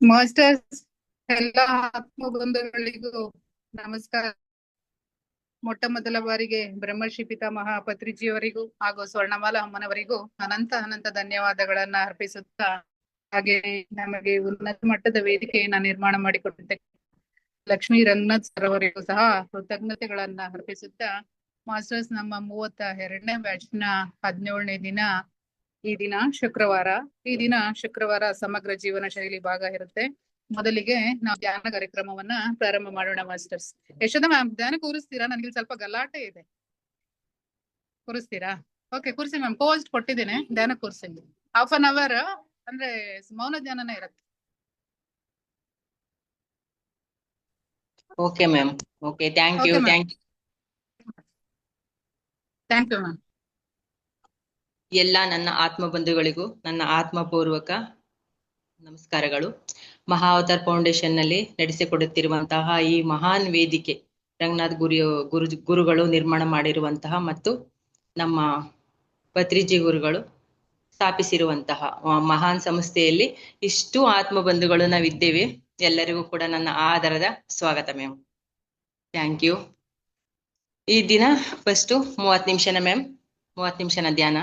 Masters ಎಲ್ಲ ಆತ್ಮ ಬಂಧುಗಳಿಗೂ ನಮಸ್ಕಾರ. ಮೊಟ್ಟ ಮೊದಲ ಬಾರಿಗೆ ಬ್ರಹ್ಮರ್ಷಿ ಪಿತಾಮಹ ಪತ್ರಿಜಿಯವರಿಗೂ ಹಾಗೂ ಸ್ವರ್ಣಮಾಲಾ ಅಮ್ಮನವರಿಗೂ ಅನಂತ ಅನಂತ ಧನ್ಯವಾದಗಳನ್ನ ಅರ್ಪಿಸುತ್ತಾ, ಹಾಗೆ ನಮಗೆ ಉನ್ನತ ಮಟ್ಟದ ವೇದಿಕೆಯನ್ನ ನಿರ್ಮಾಣ ಮಾಡಿಕೊಟ್ಟಿದ್ದ ಲಕ್ಷ್ಮೀ ರಂಗನಾಥ್ ಸರ್ ಅವರಿಗೂ ಸಹ ಕೃತಜ್ಞತೆಗಳನ್ನ ಅರ್ಪಿಸುತ್ತಾ, ಮಾಸ್ಟರ್ಸ್ ನಮ್ಮ 32ನೇ ಬ್ಯಾಚ್ ನ 17ನೇ ದಿನ ಈ ದಿನ ಶುಕ್ರವಾರ. ಈ ದಿನ ಶುಕ್ರವಾರ ಸಮಗ್ರ ಜೀವನ ಶೈಲಿ ಭಾಗ ಇರುತ್ತೆ. ಮೊದಲಿಗೆ ನಾವು ಧ್ಯಾನ ಕಾರ್ಯಕ್ರಮವನ್ನ ಪ್ರಾರಂಭ ಮಾಡೋಣ. ಮಾಸ್ಟರ್ಸ್ ಯಶೋಧ ಮ್ಯಾಮ್, ಧ್ಯಾನ ಕೂರಿಸ್ತೀರಾ? ನನಗೆ ಸ್ವಲ್ಪ ಗಲಾಟೆ ಇದೆ. ಕೂರಿಸ್ತೀರಾ? ಓಕೆ, ಕೂರಿಸಿ ಮ್ಯಾಮ್. ಪೋಸ್ಟ್ ಕೊಟ್ಟಿದ್ದೇನೆ, ಧ್ಯಾನ ಕೂರಿಸಿ. ಹಾಫ್ ಅನ್ ಅವರ್ ಅಂದ್ರೆ ಮೌನ ಧ್ಯಾನನೇ ಇರುತ್ತೆ. Okay ma'am. Okay, thank you. Thank you ma'am. ಎಲ್ಲ ನನ್ನ ಆತ್ಮ ಬಂಧುಗಳಿಗೂ ನನ್ನ ಆತ್ಮಪೂರ್ವಕ ನಮಸ್ಕಾರಗಳು. ಮಹಾವತಾರ್ ಫೌಂಡೇಶನ್ ನಲ್ಲಿ ನಡೆಸಿಕೊಡುತ್ತಿರುವಂತಹ ಈ ಮಹಾನ್ ವೇದಿಕೆ ರಂಗನಾಥ್ ಗುರುಗಳು ನಿರ್ಮಾಣ ಮಾಡಿರುವಂತಹ ಮತ್ತು ನಮ್ಮ ಪತ್ರಿಜಿ ಗುರುಗಳು ಸ್ಥಾಪಿಸಿರುವಂತಹ ಮಹಾನ್ ಸಂಸ್ಥೆಯಲ್ಲಿ ಇಷ್ಟು ಆತ್ಮ ಬಂಧುಗಳು ನಾವಿದ್ದೇವೆ. ಎಲ್ಲರಿಗೂ ಕೂಡ ನನ್ನ ಆದರದ ಸ್ವಾಗತ ಮ್ಯಾಮ್. Thank you. ಈ ದಿನ ಫಸ್ಟ್ 30 ನಿಮಿಷನ ಮ್ಯಾಮ್, 30 ನಿಮಿಷನ ಧ್ಯಾನ.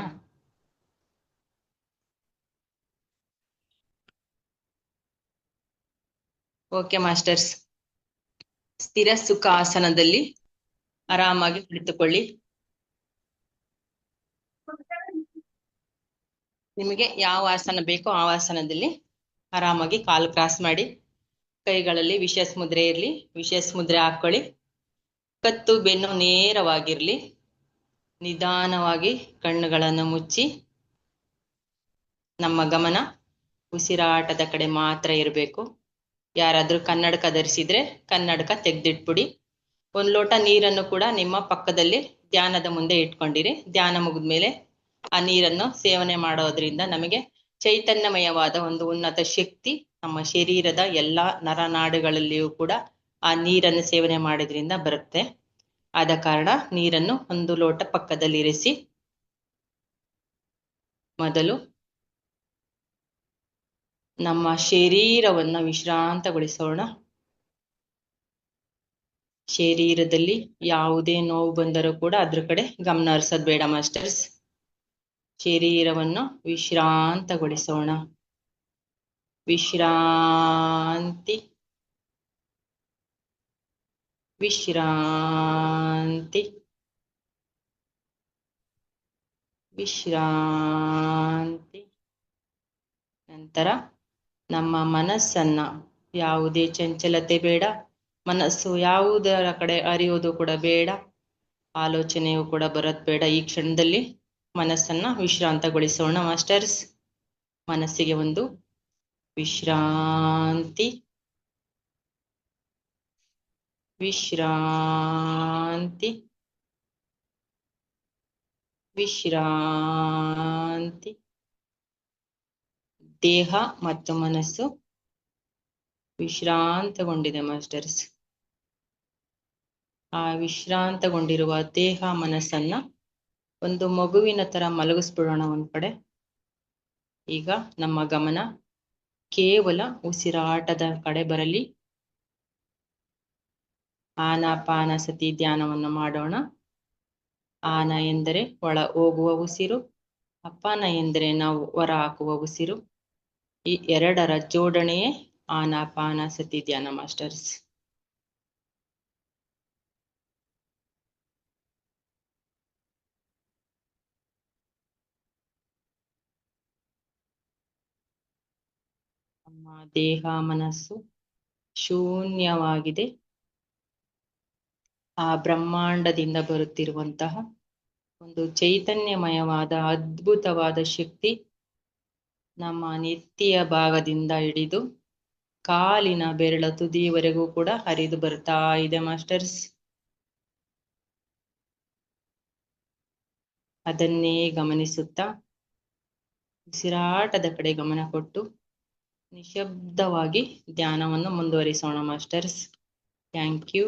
ಓಕೆ ಮಾಸ್ಟರ್ಸ್, ಸ್ಥಿರ ಸುಖ ಆಸನದಲ್ಲಿ ಆರಾಮಾಗಿ ಕುಳಿತುಕೊಳ್ಳಿ. ನಿಮಗೆ ಯಾವ ಆಸನ ಬೇಕೋ ಆ ಆಸನದಲ್ಲಿ ಆರಾಮಾಗಿ ಕಾಲು ಕ್ರಾಸ್ ಮಾಡಿ, ಕೈಗಳಲ್ಲಿ ವಿಶೇಷ ಮುದ್ರೆ ಇರಲಿ, ವಿಶೇಷ ಮುದ್ರೆ ಹಾಕೊಳ್ಳಿ. ಕತ್ತು ಬೆನ್ನು ನೇರವಾಗಿರ್ಲಿ. ನಿಧಾನವಾಗಿ ಕಣ್ಣುಗಳನ್ನು ಮುಚ್ಚಿ ನಮ್ಮ ಗಮನ ಉಸಿರಾಟದ ಕಡೆ ಮಾತ್ರ ಇರಬೇಕು. ಯಾರಾದ್ರೂ ಕನ್ನಡಕ ಧರಿಸಿದ್ರೆ ಕನ್ನಡಕ ತೆಗೆದಿಟ್ಬಿಡಿ. 1 ಲೋಟ ನೀರನ್ನು ಕೂಡ ನಿಮ್ಮ ಪಕ್ಕದಲ್ಲಿ ಧ್ಯಾನದ ಮುಂದೆ ಇಟ್ಕೊಂಡಿರಿ. ಧ್ಯಾನ ಮುಗಿದ್ಮೇಲೆ ಆ ನೀರನ್ನು ಸೇವನೆ ಮಾಡೋದ್ರಿಂದ ನಮಗೆ ಚೈತನ್ಯಮಯವಾದ ಒಂದು ಉನ್ನತ ಶಕ್ತಿ ನಮ್ಮ ಶರೀರದ ಎಲ್ಲಾ ನರನಾಡುಗಳಲ್ಲಿಯೂ ಕೂಡ ಆ ನೀರನ್ನು ಸೇವನೆ ಮಾಡೋದ್ರಿಂದ ಬರುತ್ತೆ. ಆದ ಕಾರಣ ನೀರನ್ನು 1 ಲೋಟ ಪಕ್ಕದಲ್ಲಿ ಇರಿಸಿ. ಮೊದಲು ನಮ್ಮ ಶರೀರವನ್ನು ವಿಶ್ರಾಂತಗೊಳಿಸೋಣ. ಶರೀರದಲ್ಲಿ ಯಾವುದೇ ನೋವು ಬಂದರೂ ಕೂಡ ಅದ್ರ ಕಡೆ ಗಮನ ಹರಿಸೋದು ಬೇಡ ಮಾಸ್ಟರ್ಸ್. ಶರೀರವನ್ನು ವಿಶ್ರಾಂತಗೊಳಿಸೋಣ. ವಿಶ್ರಾಂತಿ, ವಿಶ್ರಾಂತಿ, ವಿಶ್ರಾಂತಿ. ನಂತರ ನಮ್ಮ ಮನಸ್ಸನ್ನ, ಯಾವುದೇ ಚಂಚಲತೆ ಬೇಡ, ಮನಸ್ಸು ಯಾವುದರ ಕಡೆ ಅರಿಯೋದು ಕೂಡ ಬೇಡ, ಆಲೋಚನೆಯೂ ಕೂಡ ಬರೋದು ಬೇಡ. ಈ ಕ್ಷಣದಲ್ಲಿ ಮನಸ್ಸನ್ನ ವಿಶ್ರಾಂತಗೊಳಿಸೋಣ ಮಾಸ್ಟರ್ಸ್. ಮನಸ್ಸಿಗೆ ಒಂದು ವಿಶ್ರಾಂತಿ, ವಿಶ್ರಾಂತಿ, ವಿಶ್ರಾಂತಿ. ದೇಹ ಮತ್ತು ಮನಸ್ಸು ವಿಶ್ರಾಂತಗೊಂಡಿದೆ ಮಾಸ್ಟರ್ಸ್. ಆ ವಿಶ್ರಾಂತಗೊಂಡಿರುವ ದೇಹ ಮನಸ್ಸನ್ನ ಒಂದು ಮಗುವಿನ ತರ ಮಲಗಿಸ್ಬಿಡೋಣ ಒಂದ್ ಕಡೆ. ಈಗ ನಮ್ಮ ಗಮನ ಕೇವಲ ಉಸಿರಾಟದ ಕಡೆ ಬರಲಿ. ಆನಾಪಾನಸತಿ ಧ್ಯಾನವನ್ನು ಮಾಡೋಣ. ಆನ ಎಂದರೆ ಒಳ ಹೋಗುವ ಉಸಿರು, ಅಪಾನ ಎಂದರೆ ನಾವು ಹೊರ ಹಾಕುವ ಉಸಿರು. ಈ ಎರಡರ ಜೋಡಣೆಯೇ ಆನಾಪಾನಸತಿ ಧ್ಯಾನ ಮಾಸ್ಟರ್ಸ್. ನಮ್ಮ ದೇಹ ಮನಸ್ಸು ಶೂನ್ಯವಾಗಿದೆ. ಆ ಬ್ರಹ್ಮಾಂಡದಿಂದ ಬರುತ್ತಿರುವಂತಹ ಒಂದು ಚೈತನ್ಯಮಯವಾದ ಅದ್ಭುತವಾದ ಶಕ್ತಿ ನಮ್ಮ ನೆತ್ತಿಯ ಭಾಗದಿಂದ ಹಿಡಿದು ಕಾಲಿನ ಬೆರಳ ತುದಿಯವರೆಗೂ ಕೂಡ ಹರಿದು ಬರ್ತಾ ಇದೆ ಮಾಸ್ಟರ್ಸ್. ಅದನ್ನೇ ಗಮನಿಸುತ್ತಾ ಉಸಿರಾಟದ ಕಡೆ ಗಮನ ಕೊಟ್ಟು ನಿಶಬ್ದವಾಗಿ ಧ್ಯಾನವನ್ನು ಮುಂದುವರಿಸೋಣ ಮಾಸ್ಟರ್ಸ್. Thank you.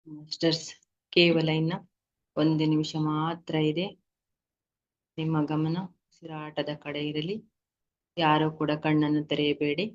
ಮಾಸ್ಟರ್ಸ್, ಕೇವಲ ಇನ್ನ 1 ನಿಮಿಷ ಮಾತ್ರ ಇದೆ. ನಿಮ್ಮ ಗಮನ ಉಸಿರಾಟದ ಕಡೆ ಇರಲಿ. ಯಾರು ಕೂಡ ಕಣ್ಣನ್ನು ತೆರೆಯಬೇಡಿ.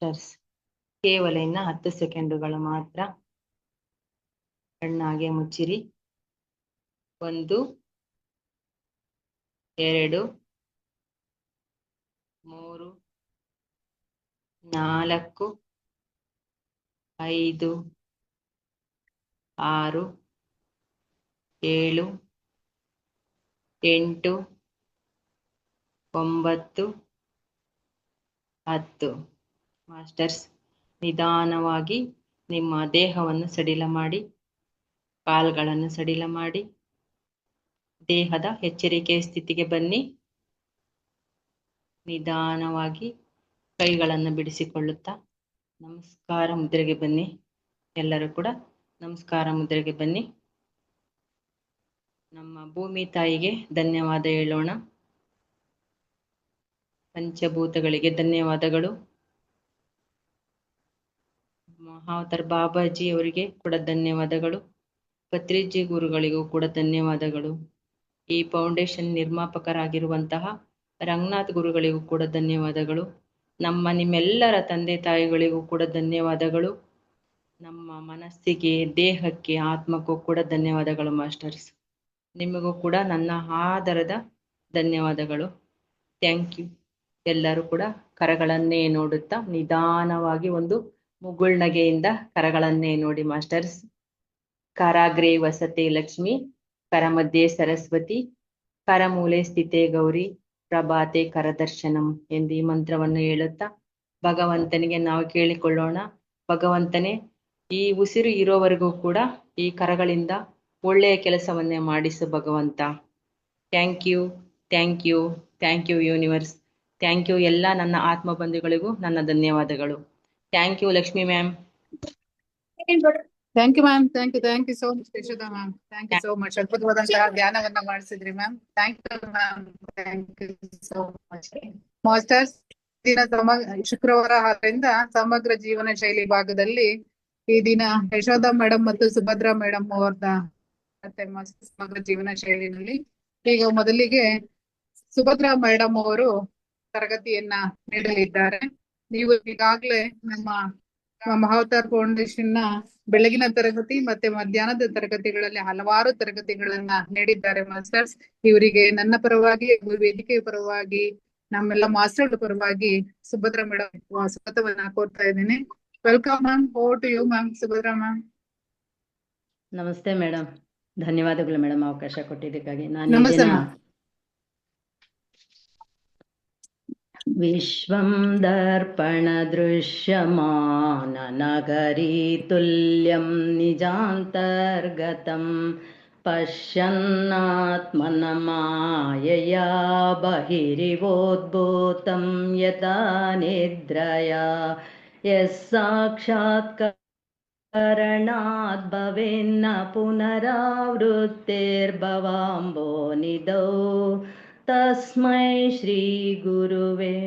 ಮಾಸ್ಟರ್ಸ್, ಕೇವಲ ಇನ್ನ 10 ಸೆಕೆಂಡುಗಳು ಮಾತ್ರ. ಕಣ್ಣಾಗೆ ಮುಚ್ಚಿರಿ. 1, 2, 3, 4, 5, 6, 7, 8, 9, 10. ಮಾಸ್ಟರ್ಸ್, ನಿಧಾನವಾಗಿ ನಿಮ್ಮ ದೇಹವನ್ನು ಸಡಿಲ ಮಾಡಿ, ಕಾಲುಗಳನ್ನು ಸಡಿಲ ಮಾಡಿ, ದೇಹದ ಎಚ್ಚರಿಕೆಯ ಸ್ಥಿತಿಗೆ ಬನ್ನಿ. ನಿಧಾನವಾಗಿ ಕೈಗಳನ್ನು ಬಿಡಿಸಿಕೊಳ್ಳುತ್ತಾ ನಮಸ್ಕಾರ ಮುದ್ರೆಗೆ ಬನ್ನಿ. ಎಲ್ಲರೂ ಕೂಡ ನಮಸ್ಕಾರ ಮುದ್ರೆಗೆ ಬನ್ನಿ. ನಮ್ಮ ಭೂಮಿ ತಾಯಿಗೆ ಧನ್ಯವಾದ ಹೇಳೋಣ. ಪಂಚಭೂತಗಳಿಗೆ ಧನ್ಯವಾದಗಳು. ಮಹಾವತಾರ್ ಬಾಬಾಜಿ ಅವರಿಗೆ ಕೂಡ ಧನ್ಯವಾದಗಳು. ಪತ್ರಿಜಿ ಗುರುಗಳಿಗೂ ಕೂಡ ಧನ್ಯವಾದಗಳು. ಈ ಫೌಂಡೇಶನ್ ನಿರ್ಮಾಪಕರಾಗಿರುವಂತಹ ರಂಗನಾಥ್ ಗುರುಗಳಿಗೂ ಕೂಡ ಧನ್ಯವಾದಗಳು. ನಿಮ್ಮೆಲ್ಲರ ತಂದೆ ತಾಯಿಗಳಿಗೂ ಕೂಡ ಧನ್ಯವಾದಗಳು. ನಮ್ಮ ಮನಸ್ಸಿಗೆ, ದೇಹಕ್ಕೆ, ಆತ್ಮಕ್ಕೂ ಕೂಡ ಧನ್ಯವಾದಗಳು ಮಾಸ್ಟರ್ಸ್. ನಿಮಗೂ ಕೂಡ ನನ್ನ ಆದರದ ಧನ್ಯವಾದಗಳು. Thank you. ಎಲ್ಲರೂ ಕೂಡ ಕರಗಳನ್ನೇ ನೋಡುತ್ತಾ ನಿಧಾನವಾಗಿ ಒಂದು ಮುಗುಳ್ನಗೆಯಿಂದ ಕರಗಳನ್ನೇ ನೋಡಿ ಮಾಸ್ಟರ್ಸ್. ಕರಾಗ್ರೇ ವಸತೆ ಲಕ್ಷ್ಮಿ, ಕರ ಮಧ್ಯೆ ಸರಸ್ವತಿ, ಕರಮೂಲೆ ಸ್ಥಿತೆ ಗೌರಿ, ಪ್ರಭಾತೆ ಕರದರ್ಶನಂ ಎಂದು ಈ ಮಂತ್ರವನ್ನು ಹೇಳುತ್ತಾ ಭಗವಂತನಿಗೆ ನಾವು ಕೇಳಿಕೊಳ್ಳೋಣ. ಭಗವಂತನೇ, ಈ ಉಸಿರು ಇರೋವರೆಗೂ ಕೂಡ ಈ ಕರಗಳಿಂದ ಒಳ್ಳೆಯ ಕೆಲಸವನ್ನೇ ಮಾಡಿಸು ಭಗವಂತ. Thank you, thank you, thank you universe. Thank you ಎಲ್ಲ ನನ್ನ ಆತ್ಮ ಬಂಧುಗಳಿಗೂ ನನ್ನ ಧನ್ಯವಾದಗಳು. Thank you Lakshmi ma'am. Thank you ma'am. Thank you so much Yashoda ma'am. Thank you so much. ಅದ್ಭುತವಾದಂತಹ ಧ್ಯಾನವನ್ನ ಮಾಡಿಸಿದ್ರಿ ma'am. Thank you ma'am. Thank you so much. Masters, ದಿನ ಶುಕ್ರವಾರ ಆದ್ದರಿಂದ ಸಮಗ್ರ ಜೀವನ ಶೈಲಿ ಭಾಗದಲ್ಲಿ ಈ ದಿನ ಯಶೋದಾ ಮೇಡಮ್ ಮತ್ತು ಸುಭದ್ರಾ ಮೇಡಮ್ ಅವರ ಮತ್ತೆ ಸಮಗ್ರ ಜೀವನ ಶೈಲಿನಲ್ಲಿ ಈಗ ಮೊದಲಿಗೆ ಸುಭದ್ರಾ ಮೇಡಮ್ ಅವರು ತರಗತಿಯನ್ನ ನೀಡಲಿದ್ದಾರೆ. ನೀವು ಈಗಾಗಲೇ ನಮ್ಮ ಮಹಾವತಾರ್ ಫೌಂಡೇಶನ್ ನ ಬೆಳಗಿನ ತರಗತಿ ಮತ್ತೆ ಮಧ್ಯಾಹ್ನದ ತರಗತಿಗಳಲ್ಲಿ ಹಲವಾರು ತರಗತಿಗಳನ್ನ ನೀಡಿದ್ದಾರೆ ಮಾಸ್ಟರ್ಸ್. ಇವರಿಗೆ ನನ್ನ ಪರವಾಗಿ, ವೇದಿಕೆಯ ಪರವಾಗಿ, ನಮ್ಮೆಲ್ಲ ಮಾಸ್ಟರ್ ಪರವಾಗಿ ಸುಭದ್ರಾ ಮೇಡಮ್ ಸ್ವಾಗತವನ್ನ ಕೋರ್ತಾ ಇದ್ದೀನಿ. Welcome ma'am. Over to you ma'am. Subhadra ma'am. ನಮಸ್ತೆ ಮೇಡಮ್. ಧನ್ಯವಾದಗಳು ಮೇಡಮ್ ಅವಕಾಶ ಕೊಟ್ಟಿದ್ದಕ್ಕಾಗಿ. ನಮಸ್ತೆ ನಾನು ಮ್ಯಾಮ್. ವಿಶ್ವಂ ದರ್ಪಣ ದೃಶ್ಯಮಾನ ನಗರೀ ತುಲ್ಯಂ ನಿಜಾಂತರ್ಗತಂ ಪಶ್ಯನ್ನಾತ್ಮನ ಮಾಯಯಾ ಬಹಿರಿವೋದ್ಭೂತಂ ಯಥಾ ನಿದ್ರಯಾ ಯಸ್ಸಾಕ್ಷಾತ್ಕಾರಂ करणाद् भवेन्न पुनरावृत्तिर्भवाम्भो निधौ तस्मै श्रीगुरुवे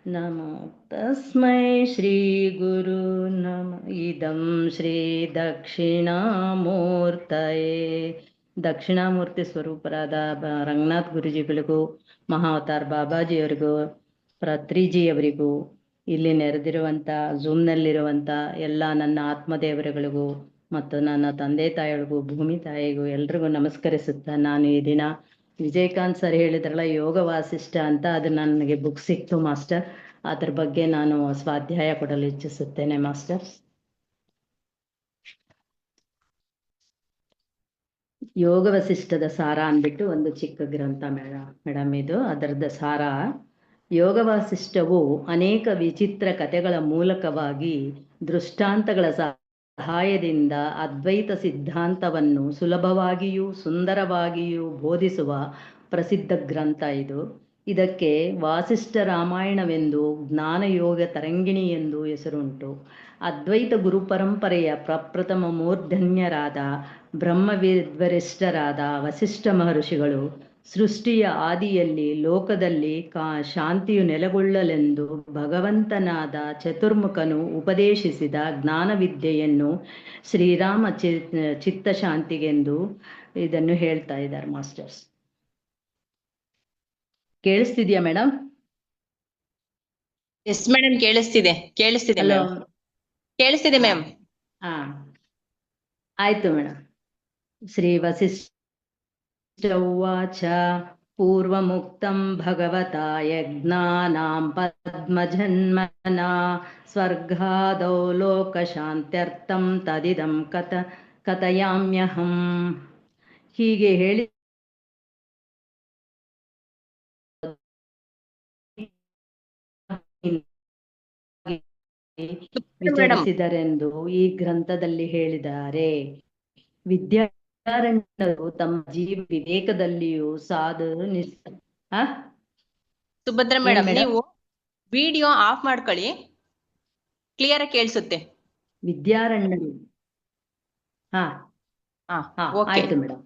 नमो तस्मै ಶ್ರೀಗುರು ನಮ ಇದಂ ಶ್ರೀ ದಕ್ಷಿಣಾಮೂರ್ತಯೇ ದಕ್ಷಿಣಾಮೂರ್ತಿ ಸ್ವರೂಪರಾದ ರಂಗನಾಥ್ ಗುರುಜಿಗಳಿಗೂ ಮಹಾವತಾರ್ ಬಾಬಾಜಿಯವರಿಗೂ ಪತ್ರಿಜಿಯವರಿಗೂ ಇಲ್ಲಿ ನೆರೆದಿರುವಂಥ ಝೂಮ್ನಲ್ಲಿರುವಂಥ ಎಲ್ಲ ನನ್ನ ಆತ್ಮದೇವರುಗಳಿಗೂ ಮತ್ತು ನನ್ನ ತಂದೆ ತಾಯಿಗಳಿಗೂ ಭೂಮಿ ತಾಯಿಗೂ ಎಲ್ರಿಗೂ ನಮಸ್ಕರಿಸುತ್ತಾ ನಾನು ಈ ದಿನ ವಿಜಯಕಾಂತ್ ಸರ್ ಹೇಳಿದ್ರಲ್ಲ ಯೋಗ ವಾಸಿಷ್ಠ ಅಂತ ಅದು ನನಗೆ ಬುಕ್ ಸಿಕ್ತು ಮಾಸ್ಟರ್. ಅದ್ರ ಬಗ್ಗೆ ನಾನು ಸ್ವಾಧ್ಯಾಯ ಕೊಡಲು ಇಚ್ಛಿಸುತ್ತೇನೆ ಮಾಸ್ಟರ್. ಯೋಗ ವಸಿಷ್ಠದ ಸಾರ ಅಂದ್ಬಿಟ್ಟು ಒಂದು ಚಿಕ್ಕ ಗ್ರಂಥ ಮೇಡಮ್ ಇದು. ಅದರದ ಸಾರ: ಯೋಗ ವಾಸಿಷ್ಠವು ಅನೇಕ ವಿಚಿತ್ರ ಕಥೆಗಳ ಮೂಲಕವಾಗಿ ದೃಷ್ಟಾಂತಗಳ ಸಹಾಯದಿಂದ ಅದ್ವೈತ ಸಿದ್ಧಾಂತವನ್ನು ಸುಲಭವಾಗಿಯೂ ಸುಂದರವಾಗಿಯೂ ಬೋಧಿಸುವ ಪ್ರಸಿದ್ಧ ಗ್ರಂಥ ಇದು. ಇದಕ್ಕೆ ವಾಸಿಷ್ಠ ರಾಮಾಯಣವೆಂದು ಜ್ಞಾನಯೋಗ ತರಂಗಿಣಿ ಎಂದು ಹೆಸರುಂಟು. ಅದ್ವೈತ ಗುರುಪರಂಪರೆಯ ಪ್ರಪ್ರಥಮ ಮೂರ್ಧನ್ಯರಾದ ಬ್ರಹ್ಮವಿದ್ವರಿಷ್ಠರಾದ ವಸಿಷ್ಠ ಮಹರ್ಷಿಗಳು ಸೃಷ್ಟಿಯ ಆದಿಯಲ್ಲಿ ಲೋಕದಲ್ಲಿ ಶಾಂತಿಯು ನೆಲೆಗೊಳ್ಳಲೆಂದು ಭಗವಂತನಾದ ಚತುರ್ಮುಖನು ಉಪದೇಶಿಸಿದ ಜ್ಞಾನವಿದ್ಯೆಯನ್ನು ಶ್ರೀರಾಮ ಚಿತ್ತಶಾಂತಿಗೆಂದು ಇದನ್ನು ಹೇಳ್ತಾ ಇದ್ದಾರೆ ಮಾಸ್ಟರ್ಸ್. ಕೇಳಿಸ್ತಿದ್ಯಾ ಮೇಡಮ್? ಎಸ್ ಮೇಡಮ್, ಕೇಳಿಸ್ತಿದೆ ಹಲೋ, ಕೇಳಿಸ್ತಿದೆ ಮ್ಯಾಮ್. ಹಾ ಆಯ್ತು ಮೇಡಮ್. ಶ್ರೀ ವಸಿಷ್ಠ ಉವಾಚ ಪೂರ್ವಮುಕ್ತಂ ಭಗವತಾ ಯಜ್ಞಾನಾಂ ಪದ್ಮಜನ್ಮನಾ ಸ್ವರ್ಗಾದೌ ಲೋಕಶಾಂತ್ಯರ್ಥಂ ತದಿದಂ ಕಥಯಾಮ್ಯಹಂ. ಹೀಗೆ ಹೇಳಿ ವಿಚಾರಿಸಿದರೆಂದು ಈ ಗ್ರಂಥದಲ್ಲಿ ಹೇಳಿದ್ದಾರೆ. ವಿದ್ಯಾರಣ್ಯರು ತಮ್ಮ ಜೀವ ವಿವೇಕದಲ್ಲಿಯೂ ಸಾಧು ಸುಭದ್ರ ಮೇಡಮ್, ನೀವು ವಿಡಿಯೋ ಆಫ್ ಮಾಡ್ಕೊಳ್ಳಿ, ಕ್ಲಿಯರ್ ಆಗಿ ಕೇಳಿಸುತ್ತೆ. ವಿದ್ಯಾರಣ್ಯರು ಆಯ್ತು ಮೇಡಮ್.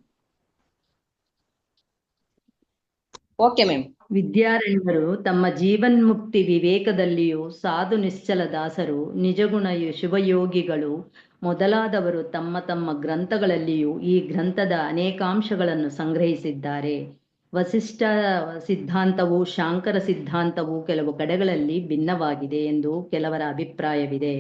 Okay ma'am. ವಿದ್ಯಾರಣ್ಯರು ತಮ್ಮ ಜೀವನ್ಮುಕ್ತಿ ವಿವೇಕದಲ್ಲಿಯೂ ಸಾಧು ನಿಶ್ಚಲ ದಾಸರು ನಿಜಗುಣ ಶುಭಯೋಗಿಗಳು ಮೊದಲಾದವರು ತಮ್ಮ ತಮ್ಮ ಗ್ರಂಥಗಳಲ್ಲಿಯೂ ಈ ಗ್ರಂಥದ ಅನೇಕಾಂಶಗಳನ್ನು ಸಂಗ್ರಹಿಸಿದ್ದಾರೆ. ವಸಿಷ್ಠ ಸಿದ್ಧಾಂತವು ಶಾಂಕರ ಸಿದ್ಧಾಂತವು ಕೆಲವು ಕಡೆಗಳಲ್ಲಿ ಭಿನ್ನವಾಗಿದೆ ಎಂದು ಕೆಲವರ ಅಭಿಪ್ರಾಯವಿದೆ.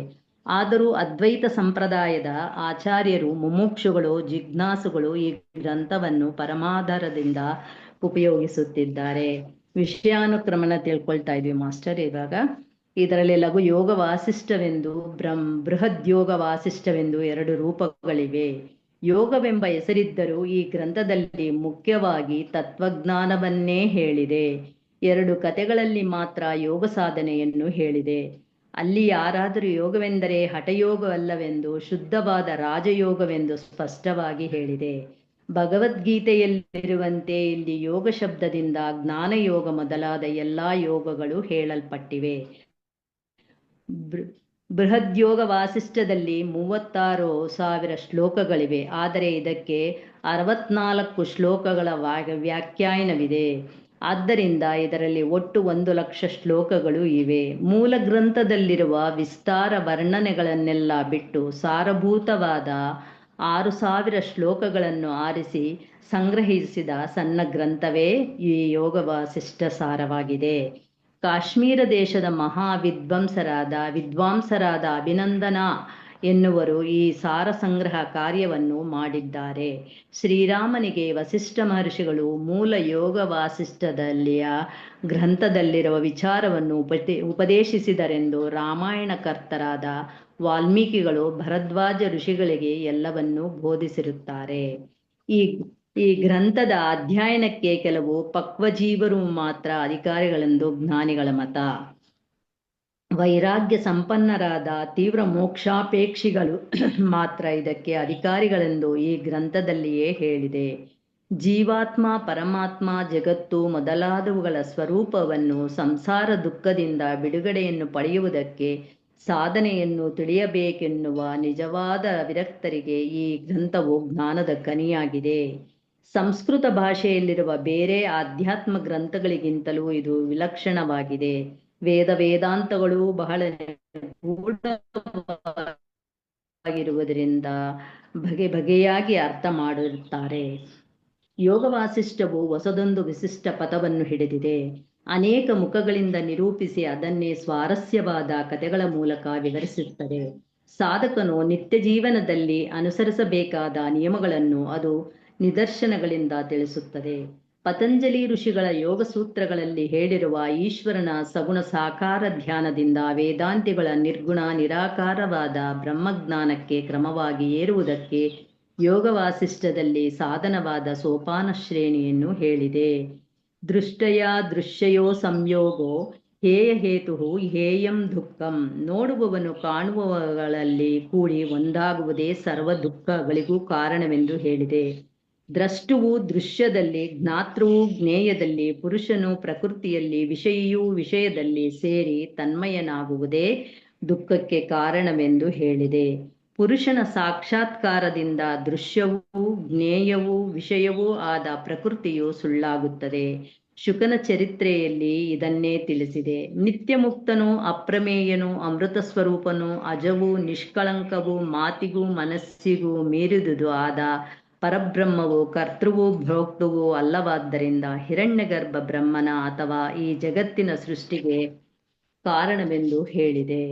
ಆದರೂ ಅದ್ವೈತ ಸಂಪ್ರದಾಯದ ಆಚಾರ್ಯರು ಮುಮುಕ್ಷುಗಳು ಜಿಜ್ಞಾಸುಗಳು ಈ ಗ್ರಂಥವನ್ನು ಪರಮಾಧಾರದಿಂದ ಉಪಯೋಗಿಸುತ್ತಿದ್ದಾರೆ. ವಿಷಯಾನುಕ್ರಮಣ ತಿಳ್ಕೊಳ್ತಾ ಇದ್ವಿ ಮಾಸ್ಟರ್. ಇವಾಗ ಇದರಲ್ಲಿ ಲಘು ಯೋಗ ವಾಸಿಷ್ಠವೆಂದು ಬೃಹದ್ ಯೋಗ ವಾಸಿಷ್ಠವೆಂದು ಎರಡು ರೂಪಗಳಿವೆ. ಯೋಗವೆಂಬ ಹೆಸರಿದ್ದರೂ ಈ ಗ್ರಂಥದಲ್ಲಿ ಮುಖ್ಯವಾಗಿ ತತ್ವಜ್ಞಾನವನ್ನೇ ಹೇಳಿದೆ. ಎರಡು ಕಥೆಗಳಲ್ಲಿ ಮಾತ್ರ ಯೋಗ ಸಾಧನೆಯನ್ನು ಹೇಳಿದೆ. ಅಲ್ಲಿ ಯಾರಾದರೂ ಯೋಗವೆಂದರೆ ಹಠಯೋಗವಲ್ಲವೆಂದು ಶುದ್ಧವಾದ ರಾಜಯೋಗವೆಂದು ಸ್ಪಷ್ಟವಾಗಿ ಹೇಳಿದೆ. ಭಗವದ್ಗೀತೆಯಲ್ಲಿರುವಂತೆ ಇಲ್ಲಿ ಯೋಗ ಶಬ್ದದಿಂದ ಜ್ಞಾನಯೋಗ ಮೊದಲಾದ ಎಲ್ಲಾ ಯೋಗಗಳು ಹೇಳಲ್ಪಟ್ಟಿವೆ. ಬೃಹದ್ಯೋಗ ವಾಸಿಷ್ಠದಲ್ಲಿ 36,000 ಶ್ಲೋಕಗಳಿವೆ. ಆದರೆ ಇದಕ್ಕೆ 64 ಶ್ಲೋಕಗಳ ವ್ಯಾಖ್ಯಾನವಿದೆ. ಆದ್ದರಿಂದ ಇದರಲ್ಲಿ ಒಟ್ಟು 1,00,000 ಶ್ಲೋಕಗಳು ಇವೆ. ಮೂಲ ಗ್ರಂಥದಲ್ಲಿರುವ ವಿಸ್ತಾರ ವರ್ಣನೆಗಳನ್ನೆಲ್ಲ ಬಿಟ್ಟು ಸಾರಭೂತವಾದ 6,000 ಶ್ಲೋಕಗಳನ್ನು ಆರಿಸಿ ಸಂಗ್ರಹಿಸಿದ ಸಣ್ಣ ಗ್ರಂಥವೇ ಈ ಯೋಗ ವಾಸಿಷ್ಠ ಸಾರವಾಗಿದೆ. ಕಾಶ್ಮೀರ ದೇಶದ ವಿದ್ವಾಂಸರಾದ ಅಭಿನಂದನಾ ಎನ್ನುವರು ಈ ಸಾರ ಸಂಗ್ರಹ ಕಾರ್ಯವನ್ನು ಮಾಡಿದ್ದಾರೆ. ಶ್ರೀರಾಮನಿಗೆ ವಸಿಷ್ಠ ಮಹರ್ಷಿಗಳು ಮೂಲ ಯೋಗ ವಾಸಿಷ್ಠದಲ್ಲಿಯ ಗ್ರಂಥದಲ್ಲಿರುವ ವಿಚಾರವನ್ನು ಉಪದೇಶಿಸಿದರೆಂದು ರಾಮಾಯಣಕರ್ತರಾದ ವಾಲ್ಮೀಕಿಗಳು ಭರದ್ವಾಜ ಋಷಿಗಳಿಗೆ ಎಲ್ಲವನ್ನೂ ಬೋಧಿಸಿರುತ್ತಾರೆ. ಈ ಗ್ರಂಥದ ಅಧ್ಯಯನಕ್ಕೆ ಕೆಲವು ಪಕ್ವಜೀವರು ಮಾತ್ರ ಅಧಿಕಾರಿಗಳೆಂದು ಜ್ಞಾನಿಗಳ ಮತ. ವೈರಾಗ್ಯ ಸಂಪನ್ನರಾದ ತೀವ್ರ ಮೋಕ್ಷಾಪೇಕ್ಷಿಗಳು ಮಾತ್ರ ಇದಕ್ಕೆ ಅಧಿಕಾರಿಗಳೆಂದು ಈ ಗ್ರಂಥದಲ್ಲಿಯೇ ಹೇಳಿದೆ. ಜೀವಾತ್ಮ, ಪರಮಾತ್ಮ, ಜಗತ್ತು ಮೊದಲಾದವುಗಳ ಸ್ವರೂಪವನ್ನು ಸಂಸಾರ ದುಃಖದಿಂದ ಬಿಡುಗಡೆಯನ್ನು ಪಡೆಯುವುದಕ್ಕೆ ಸಾಧನೆಯನ್ನು ತಿಳಿಯಬೇಕೆನ್ನುವ ನಿಜವಾದ ವಿರಕ್ತರಿಗೆ ಈ ಗ್ರಂಥವು ಜ್ಞಾನದ ಗನಿಯಾಗಿದೆ. ಸಂಸ್ಕೃತ ಭಾಷೆಯಲ್ಲಿರುವ ಬೇರೆ ಆಧ್ಯಾತ್ಮ ಗ್ರಂಥಗಳಿಗಿಂತಲೂ ಇದು ವಿಲಕ್ಷಣವಾಗಿದೆ. ವೇದಾಂತಗಳು ಬಹಳ ಗೂಢವಾಗಿರುವುದರಿಂದ ಬಗೆಯಾಗಿ ಅರ್ಥ ಮಾಡಿರುತ್ತಾರೆ. ಯೋಗ ವಾಸಿಷ್ಠವು ಹೊಸದೊಂದು ವಿಶಿಷ್ಟ ಪಥವನ್ನು ಹಿಡಿದಿದೆ. ಅನೇಕ ಮುಖಗಳಿಂದ ನಿರೂಪಿಸಿ ಅದನ್ನೇ ಸ್ವಾರಸ್ಯವಾದ ಕಥೆಗಳ ಮೂಲಕ ವಿವರಿಸುತ್ತದೆ. ಸಾಧಕನು ನಿತ್ಯ ಜೀವನದಲ್ಲಿ ಅನುಸರಿಸಬೇಕಾದ ನಿಯಮಗಳನ್ನು ಅದು ನಿದರ್ಶನಗಳಿಂದ ತಿಳಿಸುತ್ತದೆ. ಪತಂಜಲಿ ಋಷಿಗಳ ಯೋಗ ಸೂತ್ರಗಳಲ್ಲಿ ಹೇಳಿರುವ ಈಶ್ವರನ ಸಗುಣ ಸಾಕಾರ ಧ್ಯಾನದಿಂದ ವೇದಾಂತಿಗಳ ನಿರ್ಗುಣ ನಿರಾಕಾರವಾದ ಬ್ರಹ್ಮಜ್ಞಾನಕ್ಕೆ ಕ್ರಮವಾಗಿ ಏರುವುದಕ್ಕೆ ಯೋಗ ವಾಸಿಷ್ಠದಲ್ಲಿ ಸಾಧನವಾದ ಸೋಪಾನ ಶ್ರೇಣಿಯನ್ನು ಹೇಳಿದೆ. ದೃಷ್ಟಯ ದೃಶ್ಯಯೋ ಸಂಯೋಗೋ ಹೇಯ ಹೇತು ಹೇಯಂ ದುಃಖಂ. ನೋಡುವವನು ಕಾಣುವವುಗಳಲ್ಲಿ ಕೂಡಿ ಒಂದಾಗುವುದೇ ಸರ್ವ ದುಃಖಗಳಿಗೂ ಕಾರಣವೆಂದು ಹೇಳಿದೆ. ದ್ರಷ್ಟುವು ದೃಶ್ಯದಲ್ಲಿ, ಜ್ಞಾತೃವು ಜ್ಞೇಯದಲ್ಲಿ, ಪುರುಷನು ಪ್ರಕೃತಿಯಲ್ಲಿ, ವಿಷಯಿಯು ವಿಷಯದಲ್ಲಿ ಸೇರಿ ತನ್ಮಯನಾಗುವುದೇ ದುಃಖಕ್ಕೆ ಕಾರಣವೆಂದು ಹೇಳಿದೆ. ಪುರುಷನ ಸಾಕ್ಷಾತ್ಕಾರದಿಂದ ದೃಶ್ಯವೂ ಜ್ಞೇಯವೂ ವಿಷಯವೂ ಆದ ಪ್ರಕೃತಿಯು ಸುಳ್ಳಾಗುತ್ತದೆ. ಶುಕನ ಚರಿತ್ರೆಯಲ್ಲಿ ಇದನ್ನೇ ತಿಳಿಸಿದೆ. ನಿತ್ಯ ಮುಕ್ತನು, ಅಪ್ರಮೇಯನು, ಅಮೃತ ಸ್ವರೂಪನು, ಅಜವು, ನಿಷ್ಕಳಂಕವು, ಮಾತಿಗೂ ಮನಸ್ಸಿಗೂ ಮೀರಿದುದು ಆದ ಪರಬ್ರಹ್ಮವು ಕರ್ತೃವೂ ಭೋಕ್ತೃವೂ ಅಲ್ಲವಾದ್ದರಿಂದ ಹಿರಣ್ಯಗರ್ಭ ಬ್ರಹ್ಮನ ಅಥವಾ ಈ ಜಗತ್ತಿನ ಸೃಷ್ಟಿಗೆ ಕಾರಣವೆಂದು ಹೇಳಿದೆ.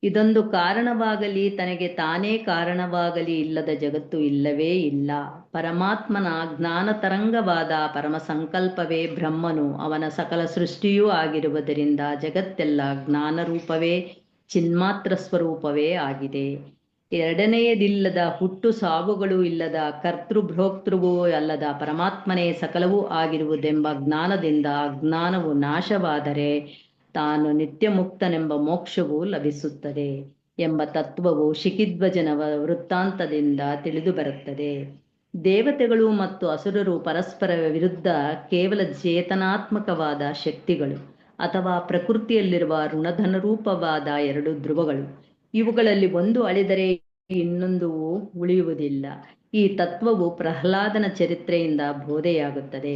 ಇದೊಂದು ಕಾರಣವಾಗಲಿ ತನಗೆ ತಾನೇ ಕಾರಣವಾಗಲಿ ಇಲ್ಲದ ಜಗತ್ತು ಇಲ್ಲವೇ ಇಲ್ಲ. ಪರಮಾತ್ಮನ ಜ್ಞಾನ ತರಂಗವಾದ ಪರಮ ಸಂಕಲ್ಪವೇ ಬ್ರಹ್ಮನು, ಅವನ ಸಕಲ ಸೃಷ್ಟಿಯೂ ಆಗಿರುವುದರಿಂದ ಜಗತ್ತೆಲ್ಲ ಜ್ಞಾನರೂಪವೇ, ಚಿನ್ಮಾತ್ರ ಸ್ವರೂಪವೇ ಆಗಿದೆ. ಎರಡನೆಯದಿಲ್ಲದ ಹುಟ್ಟು ಸಾವುಗಳು ಇಲ್ಲದ ಕರ್ತೃಭೋಕ್ತೃವೂ ಅಲ್ಲದ ಪರಮಾತ್ಮನೇ ಸಕಲವೂ ಆಗಿರುವುದೆಂಬ ಜ್ಞಾನದಿಂದ ಅಜ್ಞಾನವು ನಾಶವಾದರೆ ತಾನು ನಿತ್ಯ ಮುಕ್ತನೆಂಬ ಮೋಕ್ಷವು ಲಭಿಸುತ್ತದೆ ಎಂಬ ತತ್ವವು ಶಿಖಿಧ್ವಜನ ವೃತ್ತಾಂತದಿಂದ ತಿಳಿದು ಬರುತ್ತದೆ. ದೇವತೆಗಳು ಮತ್ತು ಅಸುರರು ಪರಸ್ಪರ ವಿರುದ್ಧ ಕೇವಲ ಚೇತನಾತ್ಮಕವಾದ ಶಕ್ತಿಗಳು ಅಥವಾ ಪ್ರಕೃತಿಯಲ್ಲಿರುವ ಋಣಧನರೂಪವಾದ ಎರಡು ಧ್ರುವಗಳು. ಇವುಗಳಲ್ಲಿ ಒಂದು ಅಳಿದರೆ ಇನ್ನೊಂದು ಉಳಿಯುವುದಿಲ್ಲ. ಈ ತತ್ವವು ಪ್ರಹ್ಲಾದನ ಚರಿತ್ರೆಯಿಂದ ಬೋಧೆಯಾಗುತ್ತದೆ.